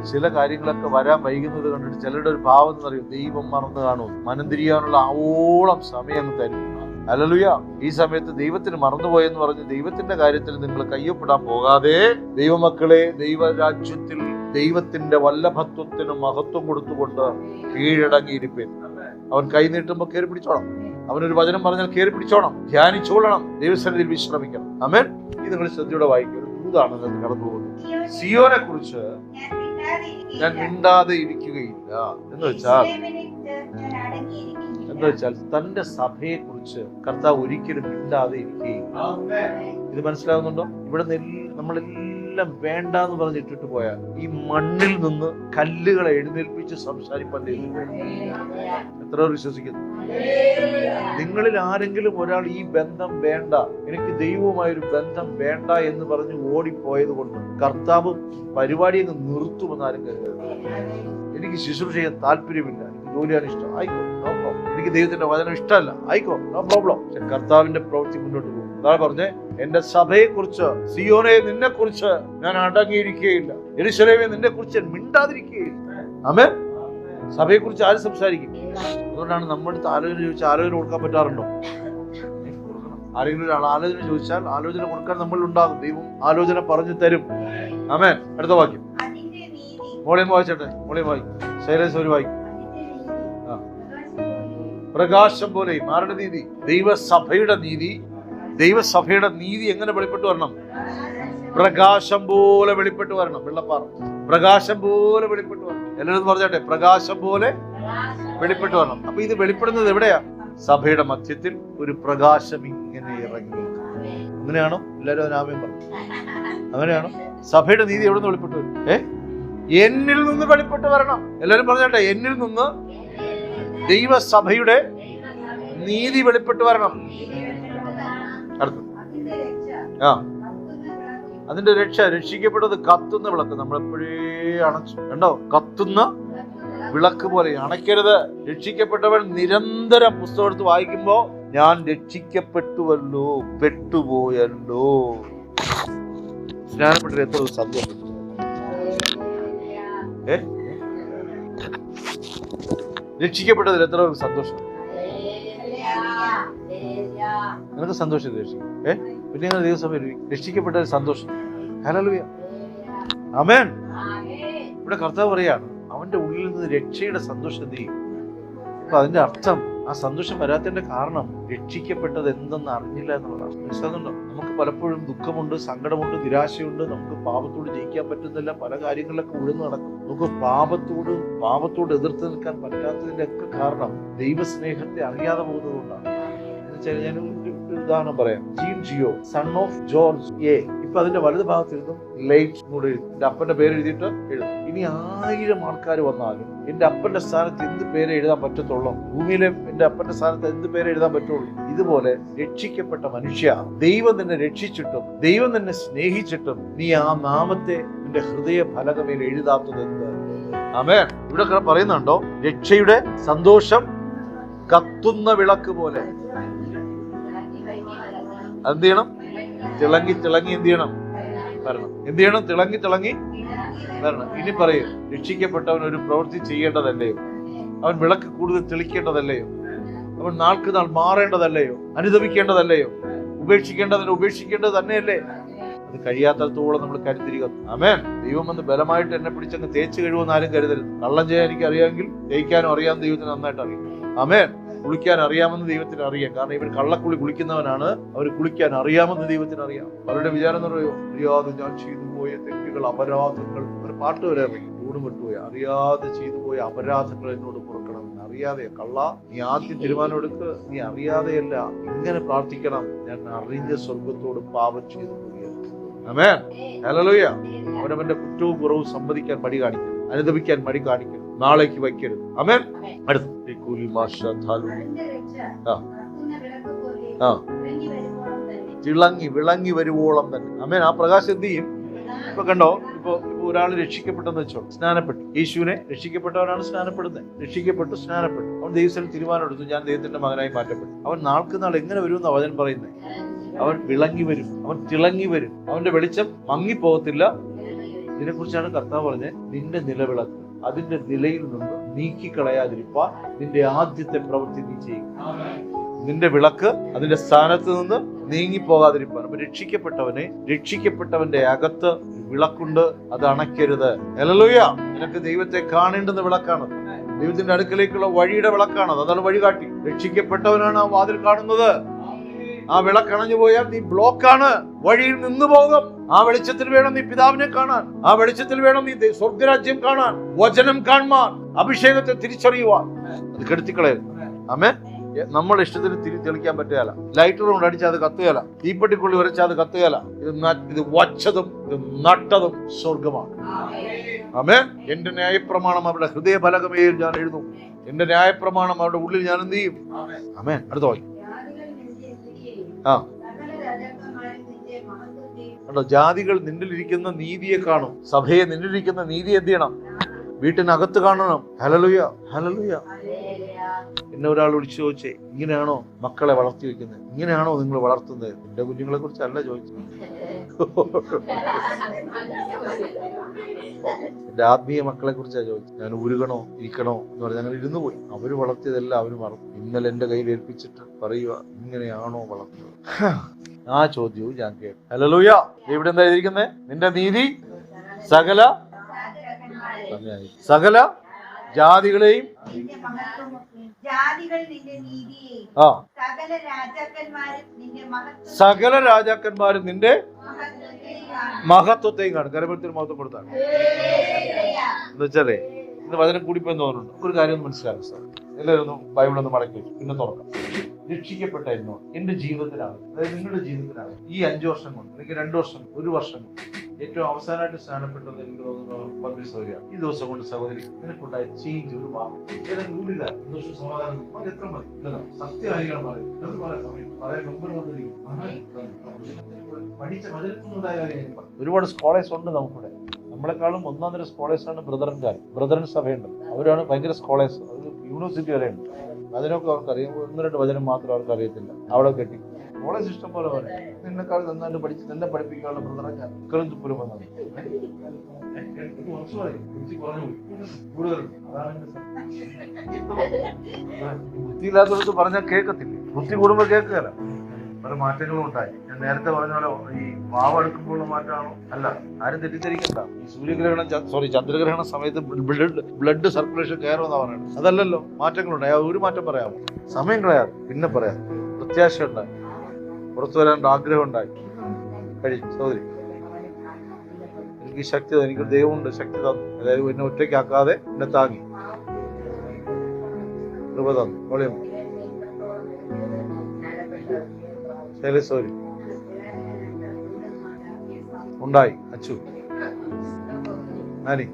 Speaker 1: ചില കാര്യങ്ങളൊക്കെ വരാൻ വൈകുന്നത് കണ്ടിട്ട് ചിലരുടെ ഒരു ഭാവം എന്ന് പറയും, ദൈവം മറന്നു കാണും. മനം തിരിയാനുള്ള ആവോളം സമയം തരും. ഹല്ലേലൂയ. ഈ സമയത്ത് ദൈവത്തിന് മറന്നുപോയെന്ന് പറഞ്ഞ് ദൈവത്തിന്റെ കാര്യത്തിൽ നിങ്ങൾ കയ്യൊപ്പിടാൻ പോകാതെ, ദൈവമക്കളെ, ദൈവരാജ്യത്തിൽ ദൈവത്തിന്റെ വല്ലഭത്വത്തിന് മഹത്വം കൊടുത്തുകൊണ്ട് കീഴടങ്ങിയിരിപ്പേൻ. അവൻ കൈ നീട്ടുമ്പോൾ കയറി പിടിച്ചോണം. അവനൊരു വചനം പറഞ്ഞാൽ കയറി പിടിച്ചോണം, ധ്യാനിച്ചോളണം, ദൈവസന്നിധിയിൽ വിശ്രമിക്കണം. ആമേൻ. ഇത് നിങ്ങൾ ശ്രദ്ധയോടെ വായിക്കും. ഒരു ദൂതാണ് നിങ്ങൾക്ക് കടന്നു പോകുന്നത്. സിയോനെ കുറിച്ച് ഞാൻ മിണ്ടാതെ ഇരിക്കുകയില്ല എന്ന് വെച്ചാൽ തന്റെ സഭയെ കുറിച്ച് കർത്താവ് ഒരിക്കലും മിണ്ടാതെ ഇരിക്കുകയില്ല. ഇത് മനസ്സിലാവുന്നുണ്ടോ? ഇവിടെ നമ്മളെല്ലാം വേണ്ട എന്ന് പറഞ്ഞിട്ടിട്ട് പോയാൽ ഈ മണ്ണിൽ നിന്ന് കല്ലുകളെ എഴുന്നേൽപ്പിച്ച് സംസാരിപ്പാൻ എത്ര വിശ്വസിക്കുന്നു? നിങ്ങളിൽ ആരെങ്കിലും ഒരാൾ ഈ ബന്ധം വേണ്ട, എനിക്ക് ദൈവവുമായൊരു ബന്ധം വേണ്ട എന്ന് പറഞ്ഞ് ഓടിപ്പോയത് കൊണ്ട് കർത്താവ് പരിപാടി അങ്ങ് നിർത്തുമെന്ന് ആരും കരുതരുത്. എനിക്ക് ശുശ്രൂഷ ചെയ്യാൻ താല്പര്യമില്ല, എനിക്ക് ജോലിയാണ് ഇഷ്ടം, ആയിക്കോ, നോ പ്രോബ്ലം. എനിക്ക് ദൈവത്തിന്റെ വചനം ഇഷ്ടമല്ല, ആയിക്കോ, നോ പ്രോബ്ലം. പക്ഷെ കർത്താവിന്റെ പ്രവൃത്തി മുന്നോട്ട് പോകും. അതാണ് പറഞ്ഞേ, എന്റെ സഭയെ കുറിച്ച്, സിയോനെ നിന്നെ കുറിച്ച് ഞാൻ അടങ്ങിയിരിക്കുകയില്ല, യെരൂശലേമേ നിന്നെ കുറിച്ച് മിണ്ടാതിരിക്കുകയില്ല. ആമേൻ. സഭയെ കുറിച്ച് ആര് സംസാരിക്കും? അതുകൊണ്ടാണ് നമ്മുടെ അടുത്ത് ആലോചന ചോദിച്ചാൽ ആലോചന കൊടുക്കാൻ പറ്റാറുണ്ടോ? ആരെങ്കിലും ഒരാൾ ആലോചന ചോദിച്ചാൽ ആലോചന കൊടുക്കാൻ നമ്മൾ ഉണ്ടാകും. ദൈവം ആലോചന പറഞ്ഞു തരും. ആമേൻ. അടുത്ത വാക്യം മോളെയും വായിച്ചട്ടെ, മോളെയും വായിക്കും. ശൈലേശ്വരി വായിക്കും. പ്രകാശം പോലെയും. ആരുടെ നീതി? ദൈവസഭയുടെ നീതി. ദൈവസഭയുടെ നീതി എങ്ങനെ വെളിപ്പെട്ടു വരണം? പ്രകാശം പോലെ വെളിപ്പെട്ടു വരണം. വെള്ളപ്പാറ പ്രകാശം പോലെ വെളിപ്പെട്ടു വരണം. എല്ലാവരും പറഞ്ഞാട്ടെ, പ്രകാശം പോലെ വെളിപ്പെട്ടു വരണം. അപ്പൊ ഇത് വെളിപ്പെടുന്നത് എവിടെയാ? സഭയുടെ മധ്യത്തിൽ ഒരു പ്രകാശം ഇങ്ങനെ ഇറങ്ങി. അങ്ങനെയാണോ? എല്ലാവരും അതിനാമയം പറഞ്ഞു. അങ്ങനെയാണോ? സഭയുടെ നീതി എവിടെ നിന്ന് വെളിപ്പെട്ടു വരും? എന്നിൽ നിന്ന് വെളിപ്പെട്ടു വരണം. എല്ലാവരും പറഞ്ഞാട്ടെ, എന്നിൽ നിന്ന് ദൈവസഭയുടെ നീതി വെളിപ്പെട്ടു വരണം. അടുത്ത അതിന്റെ രക്ഷിക്കപ്പെട്ടത് കത്തുന്ന വിളക്ക്. നമ്മളെപ്പോഴേ അണച്ചു, കണ്ടോ? കത്തുന്ന വിളക്ക് പോലെ അണയ്ക്കരുത്. രക്ഷിക്കപ്പെട്ടവൻ നിരന്തരം പുസ്തകം എടുത്ത് വായിക്കുമ്പോ, ഞാൻ രക്ഷിക്കപ്പെട്ടുവല്ലോ, പെട്ടുപോയല്ലോ. സ്നാനപ്പെട്ട എത്ര സന്തോഷം! രക്ഷിക്കപ്പെട്ടതിൽ എത്ര സന്തോഷം! നിനക്ക് സന്തോഷം രക്ഷിക്കും. പിന്നെ നിങ്ങൾ ദൈവസഭയിൽ രക്ഷിക്കപ്പെട്ടതിൽ സന്തോഷം. ഹല്ലേലൂയ, ആമേൻ. ഇവിടെ കർത്താവ് പറയാണ്, അവന്റെ ഉള്ളിൽ നിന്ന് രക്ഷയുടെ സന്തോഷം നീ അപ്പൊ അതിന്റെ അർത്ഥം, ആ സന്തോഷം വരാത്തതിന്റെ കാരണം രക്ഷിക്കപ്പെട്ടത് എന്തെന്ന് അറിഞ്ഞില്ല എന്നുള്ളതാണ്. മനസ്സിലാകുന്നുണ്ടോ? നമുക്ക് പലപ്പോഴും ദുഃഖമുണ്ട്, സങ്കടമുണ്ട്, നിരാശയുണ്ട്, നമുക്ക് പാപത്തോട് ജയിക്കാൻ പറ്റുന്നില്ല, പല കാര്യങ്ങളിലൊക്കെ ഉഴന്നു നടക്കും. നമുക്ക് പാപത്തോട് എതിർത്ത് നിൽക്കാൻ പറ്റാത്തതിന്റെ ഒക്കെ കാരണം ദൈവസ്നേഹത്തെ അറിയാതെ പോകുന്നതുകൊണ്ടാണ്. ഞാൻ ഒരു ഉദാഹരണം പറയാം. ജീൻ ജിയോ, സൺ ഓഫ് ജോർജ് എ. ഇപ്പൊ അതിന്റെ വലത് ഭാഗത്തിരുന്നും ലൈറ്റ് കൂടെ എഴുതും. എന്റെ അപ്പന്റെ പേര് എഴുതിയിട്ട് എഴുതും. ഇനി 1000 ആൾക്കാർ വന്നാലും എന്റെ അപ്പന്റെ സ്ഥാനത്ത് എന്ത് പേര് എഴുതാൻ പറ്റത്തുള്ളൂ? ഭൂമിയിലെ എന്റെ അപ്പന്റെ സ്ഥാനത്ത് എന്ത് പേര് എഴുതാൻ പറ്റുള്ളൂ? ഇതുപോലെ രക്ഷിക്കപ്പെട്ട മനുഷ്യ, ദൈവം നിന്നെ രക്ഷിച്ചിട്ടും ദൈവം നിന്നെ സ്നേഹിച്ചിട്ടും നീ ആ നാമത്തെ നിന്റെ ഹൃദയ ഫലകമേൽ എഴുതാത്തത് എന്ത്? ആമേൻ. ഇവിടെ പറയുന്നുണ്ടോ, രക്ഷയുടെ സന്തോഷം കത്തുന്ന വിളക്ക് പോലെ എന്ത് ചെയ്യണം? തിളങ്ങി എന്ത് ചെയ്യണം? വരണം. എന്ത് ചെയ്യണം? തിളങ്ങി വരണം. ഇനി പറയും, രക്ഷിക്കപ്പെട്ടവൻ ഒരു പ്രവൃത്തി ചെയ്യേണ്ടതല്ലയോ? അവൻ വിളക്ക് കൂടുതൽ തെളിക്കേണ്ടതല്ലയോ? അവൻ നാൾക്ക് നാൾ മാറേണ്ടതല്ലയോ? അനുദമിക്കേണ്ടതല്ലയോ? ഉപേക്ഷിക്കേണ്ടത് തന്നെയല്ലേ? അത് കഴിയാത്തത്തോളം നമ്മൾ കരുതിരിക. ആമേൻ. ദൈവം വന്ന് ബലമായിട്ട് എന്നെ പിടിച്ചങ്ങ് തേച്ച് കഴിയുമെന്ന് ആരും കരുതരുത്. കള്ളം ചെയ്യാൻ എനിക്ക് അറിയാമെങ്കിൽ ജയിക്കാനും അറിയാം, ദൈവത്തിന് നന്നായിട്ട് അറിയാം. ആമേൻ. കുളിക്കാൻ അറിയാമെന്ന് ദൈവത്തിന് അറിയാം. കാരണം ഇവർ കള്ളക്കുളി കുളിക്കുന്നവനാണ്, അവർ കുളിക്കാൻ അറിയാമെന്ന് ദൈവത്തിന് അറിയാം. അവരുടെ വിചാരം എന്ന് പറയുമോ, അറിയാതെ ഞാൻ ചെയ്തു പോയ തെറ്റുകൾ, അപരാധങ്ങൾ, ഒരു പാട്ട് വരെ അറിയും, ഊടുമിട്ടുപോയി, അറിയാതെ ചെയ്തു പോയ അപരാധങ്ങൾ എന്നോട് പുറക്കണമെന്ന്. അറിയാതെ കള്ള, നീ ആദ്യം തീരുമാനം എടുക്ക്. നീ അറിയാതെയല്ല, ഇങ്ങനെ പ്രാർത്ഥിക്കണം, ഞാൻ അറിഞ്ഞ സ്വർഗത്തോട് പാപം ചെയ്തു പോവുകയാണ്. ആമേൻ. ഹല്ലേലൂയ. അവനവന്റെ കുറ്റവും കുറവും സമ്മതിക്കാൻ മടി കാണിക്കും, അനുദപിക്കാൻ മടി കാണിക്കും, നാളേക്ക് വയ്ക്കരുത്. ആമേൻ. അടുത്ത വിളങ്ങി വരുവോളം തന്നെ. ആമേൻ. ആ പ്രകാശം എന്ത് ചെയ്യും? ഇപ്പൊ കണ്ടോ, ഇപ്പൊ ഒരാൾ രക്ഷിക്കപ്പെട്ടെന്ന് വെച്ചോ, സ്നാനപ്പെട്ടു. യേശുവിനെ രക്ഷിക്കപ്പെട്ടവനാണ് സ്നാനപ്പെടുന്നത്. രക്ഷിക്കപ്പെട്ടു, സ്നാനപ്പെട്ടു. അവൻ ദൈവത്തിൽ തീരുമാനം എടുത്തു, ഞാൻ ദൈവത്തിന്റെ മകനായി മാറ്റപ്പെട്ടു. അവൻ നാൾക്ക് നാൾ എങ്ങനെ വരുമെന്ന് വചനം പറയുന്നത്? അവൻ വിളങ്ങി വരും, അവൻ തിളങ്ങി വരും, അവന്റെ വെളിച്ചം മങ്ങിപ്പോകത്തില്ല. ഇതിനെക്കുറിച്ചാണ് കർത്താവ് പറഞ്ഞത്, നിന്റെ നിലവിളക്ക് അതിന്റെ നിലയിൽ നിന്ന് നീക്കിക്കളയാതിരിപ്പാൻ നിന്റെ ആദ്യത്തെ പ്രവൃത്തി നീ ചെയ്യും. നിന്റെ വിളക്ക് അതിന്റെ സ്ഥാനത്ത് നിന്ന് നീങ്ങിപ്പോകാതിരിപ്പാൻ. അപ്പൊ രക്ഷിക്കപ്പെട്ടവന്റെ അകത്ത് വിളക്കുണ്ട്, അത് അണയ്ക്കരുത്. ഹല്ലേലൂയ. നിനക്ക് ദൈവത്തെ കാണേണ്ടുന്ന വിളക്കാണ്, ദൈവത്തിന്റെ അടുക്കലേക്കുള്ള വഴിയുടെ വിളക്കാണത്. അതാണ് വഴികാട്ടി. രക്ഷിക്കപ്പെട്ടവനാണ് ആ വാതിൽ കാണുന്നത്. ആ വിളക്കണഞ്ഞു പോയാൽ നീ ബ്ലോക്കാണ്, വഴിയിൽ നിന്ന് പോകും. ആ വെളിച്ചത്തിൽ വേണം നീ പിതാവിനെ കാണാൻ, ആ വെളിച്ചത്തിൽ വേണം നീ സ്വർഗരാജ്യം കാണാൻ, വചനം കാണാൻ, അഭിഷേകത്തെ തിരിച്ചറിയുവാൻ. അത് കെടുത്തിക്കളയരുത്. ആമേൻ. നമ്മുടെ ഇഷ്ടത്തിന് തെളിക്കാൻ പറ്റുകയല്ല. ലൈറ്റർ കൊണ്ട് അടിച്ചാൽ അത് കത്തുകയല്ല, തീപ്പെട്ടിക്കുള്ളി ഉരച്ചാൽ അത് കത്തുകയല്ല. ഇത് വച്ചതും ഇത് നട്ടതും സ്വർഗമാണ്. ആമേൻ. എന്റെ ന്യായപ്രമാണം അവരുടെ ഹൃദയ ഫലകമേൽ ഞാൻ എഴുതും. എന്റെ ന്യായപ്രമാണം അവരുടെ ഉള്ളിൽ ഞാൻ എന്ത് ചെയ്യും? ആമേൻ. അടുത്ത വായി. കണ്ടോ, ജാതികൾ നിന്നിലിരിക്കുന്ന നീതിയെ കാണും. സഭയെ നിന്നിലിരിക്കുന്ന നീതി എന്ത് ചെയ്യണം? വീട്ടിനകത്ത് കാണണം. Hallelujah, hallelujah. എന്നെ ഒരാൾ വിളിച്ചു ചോദിച്ചേ, ഇങ്ങനെയാണോ മക്കളെ വളർത്തി വെക്കുന്നത്? ഇങ്ങനെയാണോ നിങ്ങൾ വളർത്തുന്നത്? എന്റെ കുഞ്ഞുങ്ങളെ കുറിച്ചല്ല ചോദിച്ചത്, എന്റെ ആത്മീയ മക്കളെ കുറിച്ചാണ് ചോദിച്ചത്. ഞാൻ ഉരുകണോ ഇരിക്കണോ എന്ന് പറഞ്ഞ് ഞങ്ങൾ ഇരുന്നു പോയി. അവര് വളർത്തിയതെല്ലാം അവര് മറന്നു. ഇന്നലെ എന്റെ കയ്യിൽ ഏൽപ്പിച്ചിട്ട് പറയുക, ഇങ്ങനെയാണോ വളർത്തുന്നത്? ആ ചോദ്യവും ഞാൻ കേട്ടു. ഹല്ലേലൂയ. ഇവിടെ എന്താ എഴുതിയിരിക്കുന്നത്? നിന്റെ നീതി സകല ജാതികളെയും സകല രാജാക്കന്മാരും നിന്റെ മഹത്വത്തെയും കാണും. കരമത്തിൽ മഹത്വം കൊടുത്താണ് എന്ന് വെച്ചാലേ, ഇന്ന് വചനം കൂടിപ്പോയെന്ന് തോന്നുന്നുണ്ട്. ഒരു കാര്യം ഒന്ന് മനസ്സിലാക്കും സാർ. എല്ലാവരും ബൈബിളൊന്ന് മടക്കി വെച്ചു, പിന്നെ തുറക്കാം. രക്ഷിക്കപ്പെട്ടായിരുന്നു എന്റെ ജീവിതത്തിലാണ്, അതായത് നിങ്ങളുടെ ജീവിതത്തിലാണ് ഈ 5 വർഷം കൊണ്ട്, അല്ലെങ്കിൽ 2 വർഷം, 1 വർഷം കൊണ്ട് ഏറ്റവും അവസാനമായിട്ട് സ്നാനപ്പെട്ടത് എനിക്ക് തോന്നുന്നു സൗകര്യം. ഈ ദിവസം കൊണ്ട് സഹോദരി നിനക്കുണ്ടായ ചേഞ്ച് ഒരു മാറും. ഏതെങ്കിലും ഉള്ളില്ല സന്തോഷം സമാധാനം എത്ര മതി ഇല്ലല്ലോ. സത്യമായിരിക്കണം പറയും, പറയാൻ സമയം പറയാൻ മുമ്പ് പഠിച്ച വചനത്തിനുണ്ടായ കാര്യം. ഒരുപാട് സ്കോളേഴ്സ് ഉണ്ട് നമുക്കിവിടെ. നമ്മളെക്കാളും 1-1.5 സ്കോളേഴ്സാണ് ബ്രദറൻ സഭയുണ്ട്. അവരാണ് ഭയങ്കര സ്കോളേഴ്സ്. അത് യൂണിവേഴ്സിറ്റി വരെ ഉണ്ട്. അതിനൊക്കെ അവർക്കറിയാം. 1-2 വചനം മാത്രം അവർക്ക് അറിയത്തില്ല. അവിടെ കെട്ടി കോളേജ് ഇഷ്ടം പോലെ പോലെ നിന്നെക്കാൾ നന്നായിട്ട് പഠിച്ച് നിന്നെ പഠിപ്പിക്കാനുള്ള ബ്രദറെ ഞാൻ കറുത്തുപുരം വന്നത് ബുദ്ധിയില്ലാത്തവർക്ക് പറഞ്ഞാൽ കേൾക്കത്തില്ല. ബുദ്ധി കൂടുമ്പോൾ കേൾക്കുകയല്ല. പല മാറ്റങ്ങളും ഉണ്ടായി. ഞാൻ നേരത്തെ പറഞ്ഞാലോ, ഈ മാവ് എടുക്കുമ്പോഴുള്ള മാറ്റമാണോ? അല്ല, ആരും തെറ്റിദ്ധരിക്കണ്ട. ഈ സൂര്യഗ്രഹണം ചന്ദ്രഗ്രഹണ സമയത്ത് ബ്ലഡ് സർക്കുലേഷൻ കയറുമെന്നാ പറയുന്നത്. അതല്ലല്ലോ, മാറ്റങ്ങളുണ്ടായി. ഒരു മാറ്റം പറയാമോ? സമയം കളയാതെ പിന്നെ പറയാം. പ്രത്യാശ ഉണ്ടായി, പുറത്തു വരാനുള്ള ആഗ്രഹം ഉണ്ടായി. കഴിയും സഹോദരി, എനിക്ക് ശക്തി, എനിക്കൊരു ദൈവമുണ്ട്, ശക്തി തന്നു. അതായത് എന്നെ ഒറ്റയ്ക്കാക്കാതെ എന്നെ താങ്ങി കൃപ തന്നു. വോളിയം സോറി ഉണ്ടായി. അച്ചു നാനി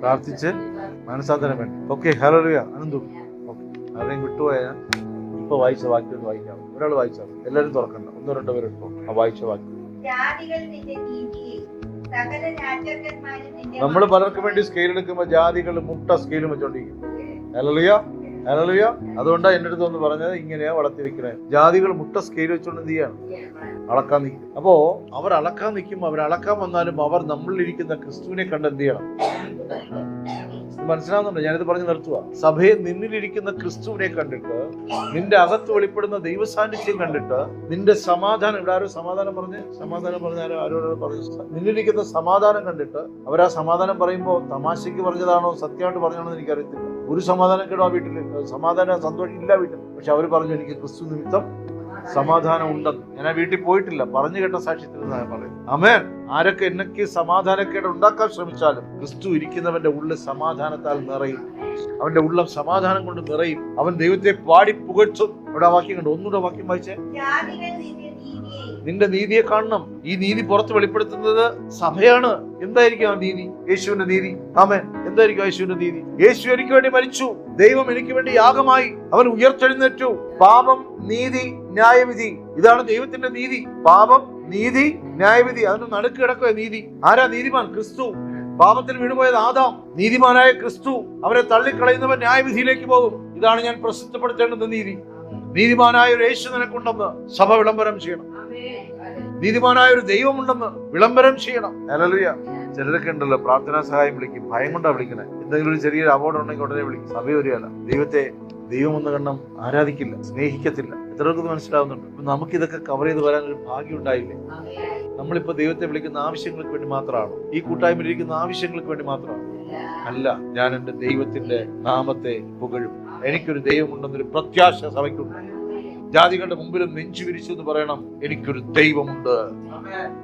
Speaker 1: പ്രാർത്ഥിച്ച് മനസ്സാന്തരം വേണ്ടി. Okay, hallelujah. അനന്തു ആരെയും വിട്ടുപോയാൽ ഇപ്പൊ വായിച്ച വാക്യം ഒന്ന് വായിക്കാം. ഒരാൾ വായിച്ചാൽ എല്ലാവരും തുറക്കണ്ട, 1-2 പേരെടുത്തോ ആ വായിച്ച വാക്യം. നമ്മൾ പലർക്കും വേണ്ടി സ്കെയിൽ എടുക്കുമ്പോ ജാതികൾ മുട്ട സ്കെയിലും വെച്ചോണ്ടിരിക്കും. Hallelujah, hallelujah. അതുകൊണ്ടാണ് എന്റെ അടുത്ത് ഒന്ന് പറഞ്ഞത്, ഇങ്ങനെയാ വളർത്തി വെക്കണേ. ജാതികൾ മുട്ട സ്കെയിൽ വെച്ചോണ്ട് എന്ത് ചെയ്യാണ്? അളക്കാൻ നിൽക്കും. അപ്പോ അവർ അളക്കാൻ നിൽക്കുമ്പോൾ, അവർ അളക്കാൻ വന്നാലും അവർ നമ്മളിലിരിക്കുന്ന ക്രിസ്തുവിനെ കണ്ട് എന്ത് ചെയ്യണം? മനസ്സിലാവുന്നുണ്ടോ? ഞാനിത് പറഞ്ഞു നിർത്തുക. സഭയെ നിന്നിലിരിക്കുന്ന ക്രിസ്തുവിനെ കണ്ടിട്ട്, നിന്റെ അകത്ത് വെളിപ്പെടുന്ന ദൈവസാന്നിധ്യം കണ്ടിട്ട്, നിന്റെ സമാധാനം, ഇവിടെ ആരോ സമാധാനം പറഞ്ഞ ആരോട് പറഞ്ഞു, നിന്നിലിരിക്കുന്ന സമാധാനം കണ്ടിട്ട്, അവരാ സമാധാനം പറയുമ്പോൾ തമാശയ്ക്ക് പറഞ്ഞതാണോ സത്യമായിട്ട് പറഞ്ഞാണോ എന്ന് എനിക്കറിയത്തില്ല. ഒരു സമാധാനം കേട്ടോ ആ വീട്ടില്, സമാധാനം സന്തോഷം ഇല്ല വീട്ടിൽ. പക്ഷെ അവർ പറഞ്ഞു, എനിക്ക് ക്രിസ്തു നിമിത്തം സമാധാനം ഉണ്ടെന്ന്. ഞാൻ ആ വീട്ടിൽ പോയിട്ടില്ല, പറഞ്ഞു കേട്ട സാക്ഷ്യത്തിൽ ഞാൻ പറയും. ആമേൻ. ആരൊക്കെ എന്നൊക്കെ സമാധാനക്കേട് ഉണ്ടാക്കാൻ ശ്രമിച്ചാലും ക്രിസ്തു ഇരിക്കുന്നവന്റെ ഉള്ളിൽ സമാധാനത്താൽ നിറയും. അവന്റെ ഉള്ളം സമാധാനം കൊണ്ട് നിറയും. അവൻ ദൈവത്തെ പാടി പുകഴ്ത്തും. അവിടെ ആ വാക്യം കണ്ടു. ഒന്നുകൂടെ വാക്യം വായിച്ചേ. നിന്റെ നീതിയെ കാണണം. ഈ നീതി പുറത്ത് വെളിപ്പെടുത്തുന്നത് സഭയാണ്. എന്തായിരിക്കും ആ നീതി? യേശുവിന്റെ നീതി. ആമേൻ. എന്തായിരിക്കും യേശുവിന്റെ നീതി? യേശു എനിക്ക് വേണ്ടി മരിച്ചു, ദൈവം എനിക്ക് വേണ്ടി യാഗമായി, അവൻ ഉയർത്തെഴുന്നേറ്റു. പാപം, നീതി, ന്യായവിധി, ഇതാണ് ദൈവത്തിന്റെ നീതി. പാപം, നീതി, ന്യായവിധി. അതിന് നടുക്ക് കിടക്കുക നീതി. ആരാ നീതിമാൻ? ക്രിസ്തു. പാപത്തിൽ വീണുപോയത് ആദാം. നീതിമാനായ ക്രിസ്തു. അവരെ തള്ളിക്കളയുന്നവൻ ന്യായവിധിയിലേക്ക് പോകും. ഇതാണ് ഞാൻ പ്രസിദ്ധപ്പെടുത്തേണ്ടുന്ന നീതി. നീതിമാനായ ഒരു യേശു നിനക്കുണ്ടെന്ന് സഭ വിളംബരം ചെയ്യണം. നീതിമാനായ ഒരു ദൈവമുണ്ടെന്ന് വിളംബരം ചെയ്യണം. ഹല്ലേലൂയ. ചിലരൊക്കെ ഉണ്ടല്ലോ, പ്രാർത്ഥനാ സഹായം വിളിക്കും, ഭയം കൊണ്ടാ വിളിക്കണേ. എന്തെങ്കിലും ഒരു ചെറിയൊരു അപകടം ഉണ്ടെങ്കിൽ ഉടനെ വിളിക്കും. സഭ വരികയല്ല. ദൈവത്തെ ദൈവമെന്ന കണ്ണം ആരാധിക്കില്ല, സ്നേഹിക്കത്തില്ല. എത്രയൊക്കെ മനസ്സിലാവുന്നുണ്ട്? അപ്പൊ നമുക്കിതൊക്കെ കവർ ചെയ്ത് വരാൻ ഒരു ഭാഗ്യം ഉണ്ടായില്ലേ? നമ്മളിപ്പോ ദൈവത്തെ വിളിക്കുന്ന ആവശ്യങ്ങൾക്ക് വേണ്ടി മാത്രമാണോ? ഈ കൂട്ടായ്മയിൽ ഇരിക്കുന്ന ആവശ്യങ്ങൾക്ക് വേണ്ടി മാത്രമാണോ? അല്ല. ഞാൻ എന്റെ ദൈവത്തിന്റെ നാമത്തെ പുകഴും. എനിക്കൊരു ദൈവമുണ്ടെന്നൊരു പ്രത്യാശ സഭയ്ക്കുണ്ട്. ജാതികളുടെ മുമ്പിലും നെഞ്ചു വിരിച്ചു എന്ന് പറയണം, എനിക്കൊരു ദൈവമുണ്ട്,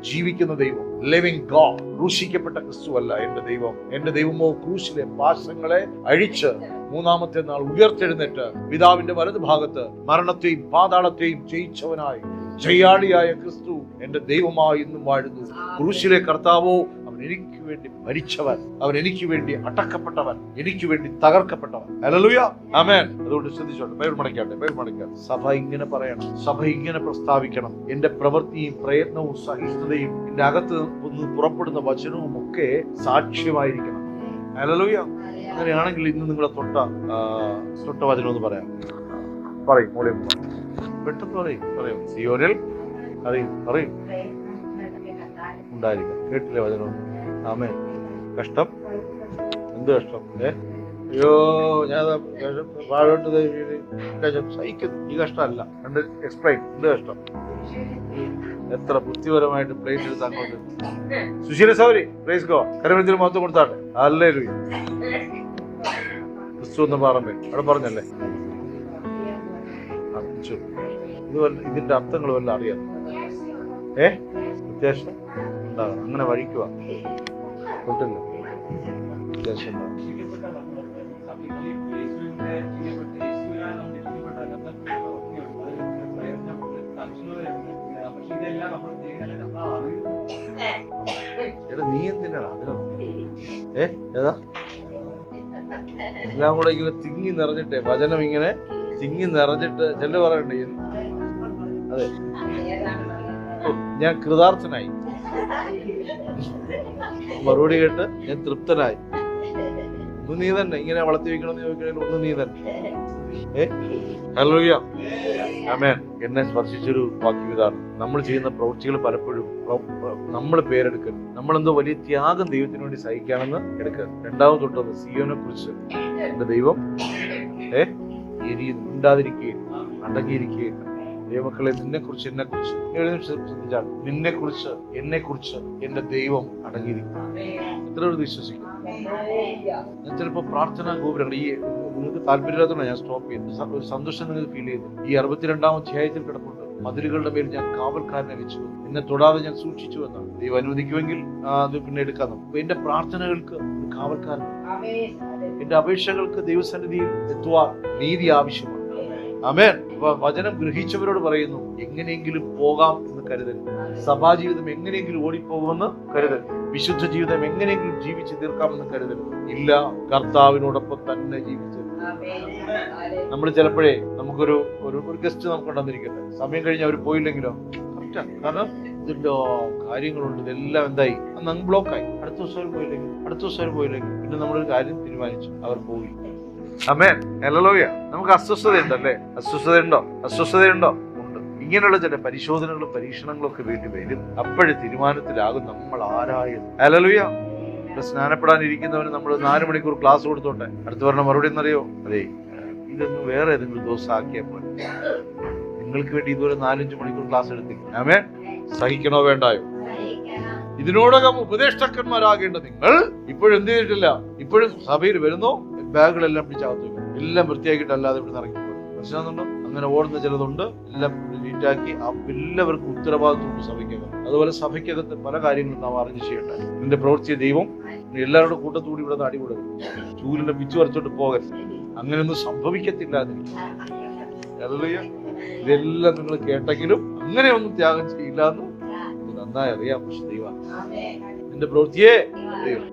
Speaker 1: ജീവിക്കുന്ന ദൈവം, ലിവിംഗ് ഗോഡ്. ക്രൂശിക്കപ്പെട്ട ക്രിസ്തു അല്ല എന്റെ ദൈവം. എന്റെ ദൈവമോ ക്രൂശിലെ പാശങ്ങളെ അഴിച്ച് 3-ാമത്തെ നാൾ ഉയർത്തെഴുന്നേറ്റ് പിതാവിന്റെ വലതുഭാഗത്ത് മരണത്തെയും പാതാളത്തെയും ജയിച്ചവനായി ജയാളിയായ ക്രിസ്തു എന്റെ ദൈവമായി ഇന്നും വാഴുന്നു. ക്രൂശിലെ കർത്താവോ, അവൻ എനിക്ക് വേണ്ടി മരിച്ചവൻ, അവൻ എനിക്ക് വേണ്ടി അടക്കപ്പെട്ടവൻ, എനിക്ക് വേണ്ടി തകർക്കപ്പെട്ടവൻ. ഹല്ലേലൂയ, ആമേൻ. അതുകൊണ്ട് ശ്രദ്ധിച്ചോട്ടെ. ബൈബിൾ മടക്കാട്ടെ. സഭ ഇങ്ങനെ പറയണം, സഭ ഇങ്ങനെ പ്രസ്താവിക്കണം. എന്റെ പ്രവൃത്തിയും പ്രയത്നവും സഹിഷ്ണുതയും എന്റെ അകത്ത് നിന്ന് പുറപ്പെടുന്ന വചനവും ഒക്കെ സാക്ഷ്യമായിരിക്കണം. ഹല്ലേലൂയ. അങ്ങനെയാണെങ്കിൽ ഇന്ന് നിങ്ങളെ തൊട്ട വചനം ഒന്ന് പറയാം. പറയും മോളെ, പെട്ടെന്ന് പറയും. സിയോനിൽ പറയും ഉണ്ടായിരിക്കാം. കേട്ടില്ലേ വചനം? ആമേൻ. കഷ്ടം, എന്ത് കഷ്ടം? അയ്യോ, ഞാൻ പാഴോട്ട് സഹിക്കുന്നു. ഈ കഷ്ടമല്ല. കണ്ട് എക്സ്പ്ലെയിൻ. എന്ത് കഷ്ടം? എത്ര ബുദ്ധിപരമായിട്ട് പ്ലേറ്റ് എടുത്ത് അങ്ങോട്ട്. Sushila sorry, praise God. കരമത്തിൽ മൊത്തം കൊടുത്താട്ടെ. ഹല്ലേലൂയ. ക്രിസ്തു എന്ന് പാറമ്പേ അവിടെ പറഞ്ഞല്ലേ. ഇതിന്റെ അർത്ഥങ്ങൾ വല്ല അറിയാം? വ്യത്യാസം ഉണ്ടാകണം. അങ്ങനെ വഴിക്കുക തൊട്ടില്ല. വ്യത്യാസം നീ എന്തിനാണ് ഏതാ എല്ലാം കൂടെ ഇങ്ങനെ തിങ്ങി നിറഞ്ഞിട്ടേ വചനം ഇങ്ങനെ തിങ്ങി നിറഞ്ഞിട്ട് ചില പറയണ്ടേ. അതെ, ഞാൻ കൃതാർത്ഥനായി, മറുപടി കേട്ട് ഞാൻ തൃപ്തനായി. ഒന്ന് നീ തന്നെ ഇങ്ങനെ വളർത്തി വെക്കണമെന്ന് ചോദിക്കണമെങ്കിൽ ഒന്ന് നീ തന്നെ. ഹല്ലേലൂയ, ആമേൻ. എന്നെ സ്പർശിച്ചൊരു വാക്യം ഇതാണ്. നമ്മൾ ചെയ്യുന്ന പ്രവൃത്തികൾ പലപ്പോഴും നമ്മൾ പേരെടുക്കരുത്. നമ്മളെന്തോ വലിയ ത്യാഗം ദൈവത്തിന് വേണ്ടി സഹിക്കാണെന്ന് എടുക്കരുത്. 2-ാമത് തൊട്ടത് സിയോനെ കുറിച്ച് എന്റെ ദൈവം മിണ്ടാതിരിക്കുകയും അടങ്ങിയിരിക്കുകയും ദൈവമക്കളെ, നിന്നെക്കുറിച്ച് എന്നെക്കുറിച്ച് ശ്രദ്ധിച്ചാൽ നിന്നെക്കുറിച്ച് എന്നെക്കുറിച്ച് എന്റെ ദൈവം അടങ്ങിയിരിക്കും. എത്ര പേര് വിശ്വസിക്കും? ഞാൻ ചിലപ്പോൾ പ്രാർത്ഥനാ ഗോപുരങ്ങൾ നിങ്ങൾക്ക് താല്പര്യമില്ലാത്തതാണ് ഞാൻ സ്റ്റോപ്പ് ചെയ്തു. ഒരു സന്തോഷം നിങ്ങൾക്ക് ഫീൽ ചെയ്തു. ഈ 62-ാം അധ്യായത്തിൽ കിടപ്പുണ്ട്, മതിലുകളുടെ മേൽ ഞാൻ കാവൽക്കാരനെ വെച്ചു, എന്നെ തൊടാതെ ഞാൻ സൂക്ഷിച്ചു എന്നാണ്. ദൈവം അനുവദിക്കുമെങ്കിൽ അത് പിന്നെ എടുക്കാം. അപ്പൊ എന്റെ പ്രാർത്ഥനകൾക്ക് ഒരു കാവൽക്കാരൻ, എന്റെ അപേക്ഷകൾക്ക് ദൈവസന്നിധിയിൽ എത്തുവാൻ നീതി ആവശ്യമാണ്. ആമേൻ. അപ്പൊ വചനം ഗ്രഹിച്ചവരോട് പറയുന്നു, എങ്ങനെയെങ്കിലും പോകാം എന്ന് കരുതരുത്. സഭാജീവിതം എങ്ങനെയെങ്കിലും ഓടിപ്പോകുമെന്ന് കരുതരുത്. വിശുദ്ധ ജീവിതം എങ്ങനെയെങ്കിലും ജീവിച്ച് തീർക്കാമെന്ന് കരുതരുത്. ഇല്ല, കർത്താവിനോടൊപ്പം തന്നെ ജീവിച്ചു. നമ്മൾ ചിലപ്പോഴേ നമുക്കൊരു ഗസ്റ്റ് നമുക്ക് ഉണ്ടെന്നിരിക്കട്ടെ, സമയം കഴിഞ്ഞ് അവർ പോയില്ലെങ്കിലോ കറക്റ്റാണ്. കാരണം ഇതിന്റെ കാര്യങ്ങളുണ്ട്, ഇതെല്ലാം എന്തായി അന്ന് അങ്ങ് ബ്ലോക്കായി. അടുത്ത ദിവസം പോയില്ലെങ്കിൽ പിന്നെ നമ്മളൊരു കാര്യം തീരുമാനിച്ചു, അവർ പോയി. ആമേൻ. ഹല്ലേലൂയ. നമുക്ക് അസ്വസ്ഥതയുണ്ടല്ലേ? അസ്വസ്ഥതയുണ്ടോ? ഉണ്ട്. ഇങ്ങനെയുള്ള ചില പരിശോധനകളും പരീക്ഷണങ്ങളും ഒക്കെ വേണ്ടി വരും. അപ്പോഴേ തീരുമാനത്തിലാകും നമ്മൾ ആരായത്. ഹല്ലേലൂയ. സ്നാനപ്പെടാനിരിക്കുന്നവന് നമ്മൾ 4 മണിക്കൂർ ക്ലാസ് കൊടുത്തോട്ടെ, അടുത്ത് പറഞ്ഞ മറുപടി എന്നറിയോ? അതെ, ഇതൊന്ന് വേറെ ഏതെങ്കിലും ദിവസം ആക്കിയാൽ പോലെ. നിങ്ങൾക്ക് വേണ്ടി ഇതുപോലെ 4-5 മണിക്കൂർ ക്ലാസ് എടുത്തില്ല. ആമേൻ. സഹിക്കണോ വേണ്ടായോ? ഇതിനോടകം ഉപദേഷ്ടാക്കന്മാരാകേണ്ട നിങ്ങൾ ഇപ്പോഴും എന്ത് ചെയ്തിട്ടില്ല? ഇപ്പോഴും സഭയിൽ വരുന്നു, ബാഗുകളെല്ലാം പിടിച്ചകത്തു, എല്ലാം വൃത്തിയാക്കിയിട്ട് അല്ലാതെ ഇവിടെ ഇറങ്ങിപ്പോയി. മനസ്സിലാകുന്നുണ്ടോ? അങ്ങനെ ഓടുന്ന ചിലതുണ്ട്. എല്ലാം നീറ്റാക്കി എല്ലാവർക്കും ഉത്തരവാദിത്വം സഭയ്ക്കകത്ത്. അതുപോലെ സഭയ്ക്കകത്ത് പല കാര്യങ്ങളും നാം അറിഞ്ഞു ചെയ്യട്ടെ. നിന്റെ പ്രവൃത്തിയ ദൈവം എല്ലാവരുടെ കൂട്ടത്തോടി ഇവിടെ നാടിവിടും. ചൂലിന്റെ പിച്ചു വരച്ചോട്ട് പോകരുത്. അങ്ങനെയൊന്നും സംഭവിക്കത്തില്ല. ഇതെല്ലാം നിങ്ങൾ കേട്ടെങ്കിലും അങ്ങനെയൊന്നും ത്യാഗം ചെയ്യില്ല എന്ന് നന്നായി അറിയാം. പക്ഷെ ദൈവം നിന്റെ പ്രവൃത്തിയെ ദൈവം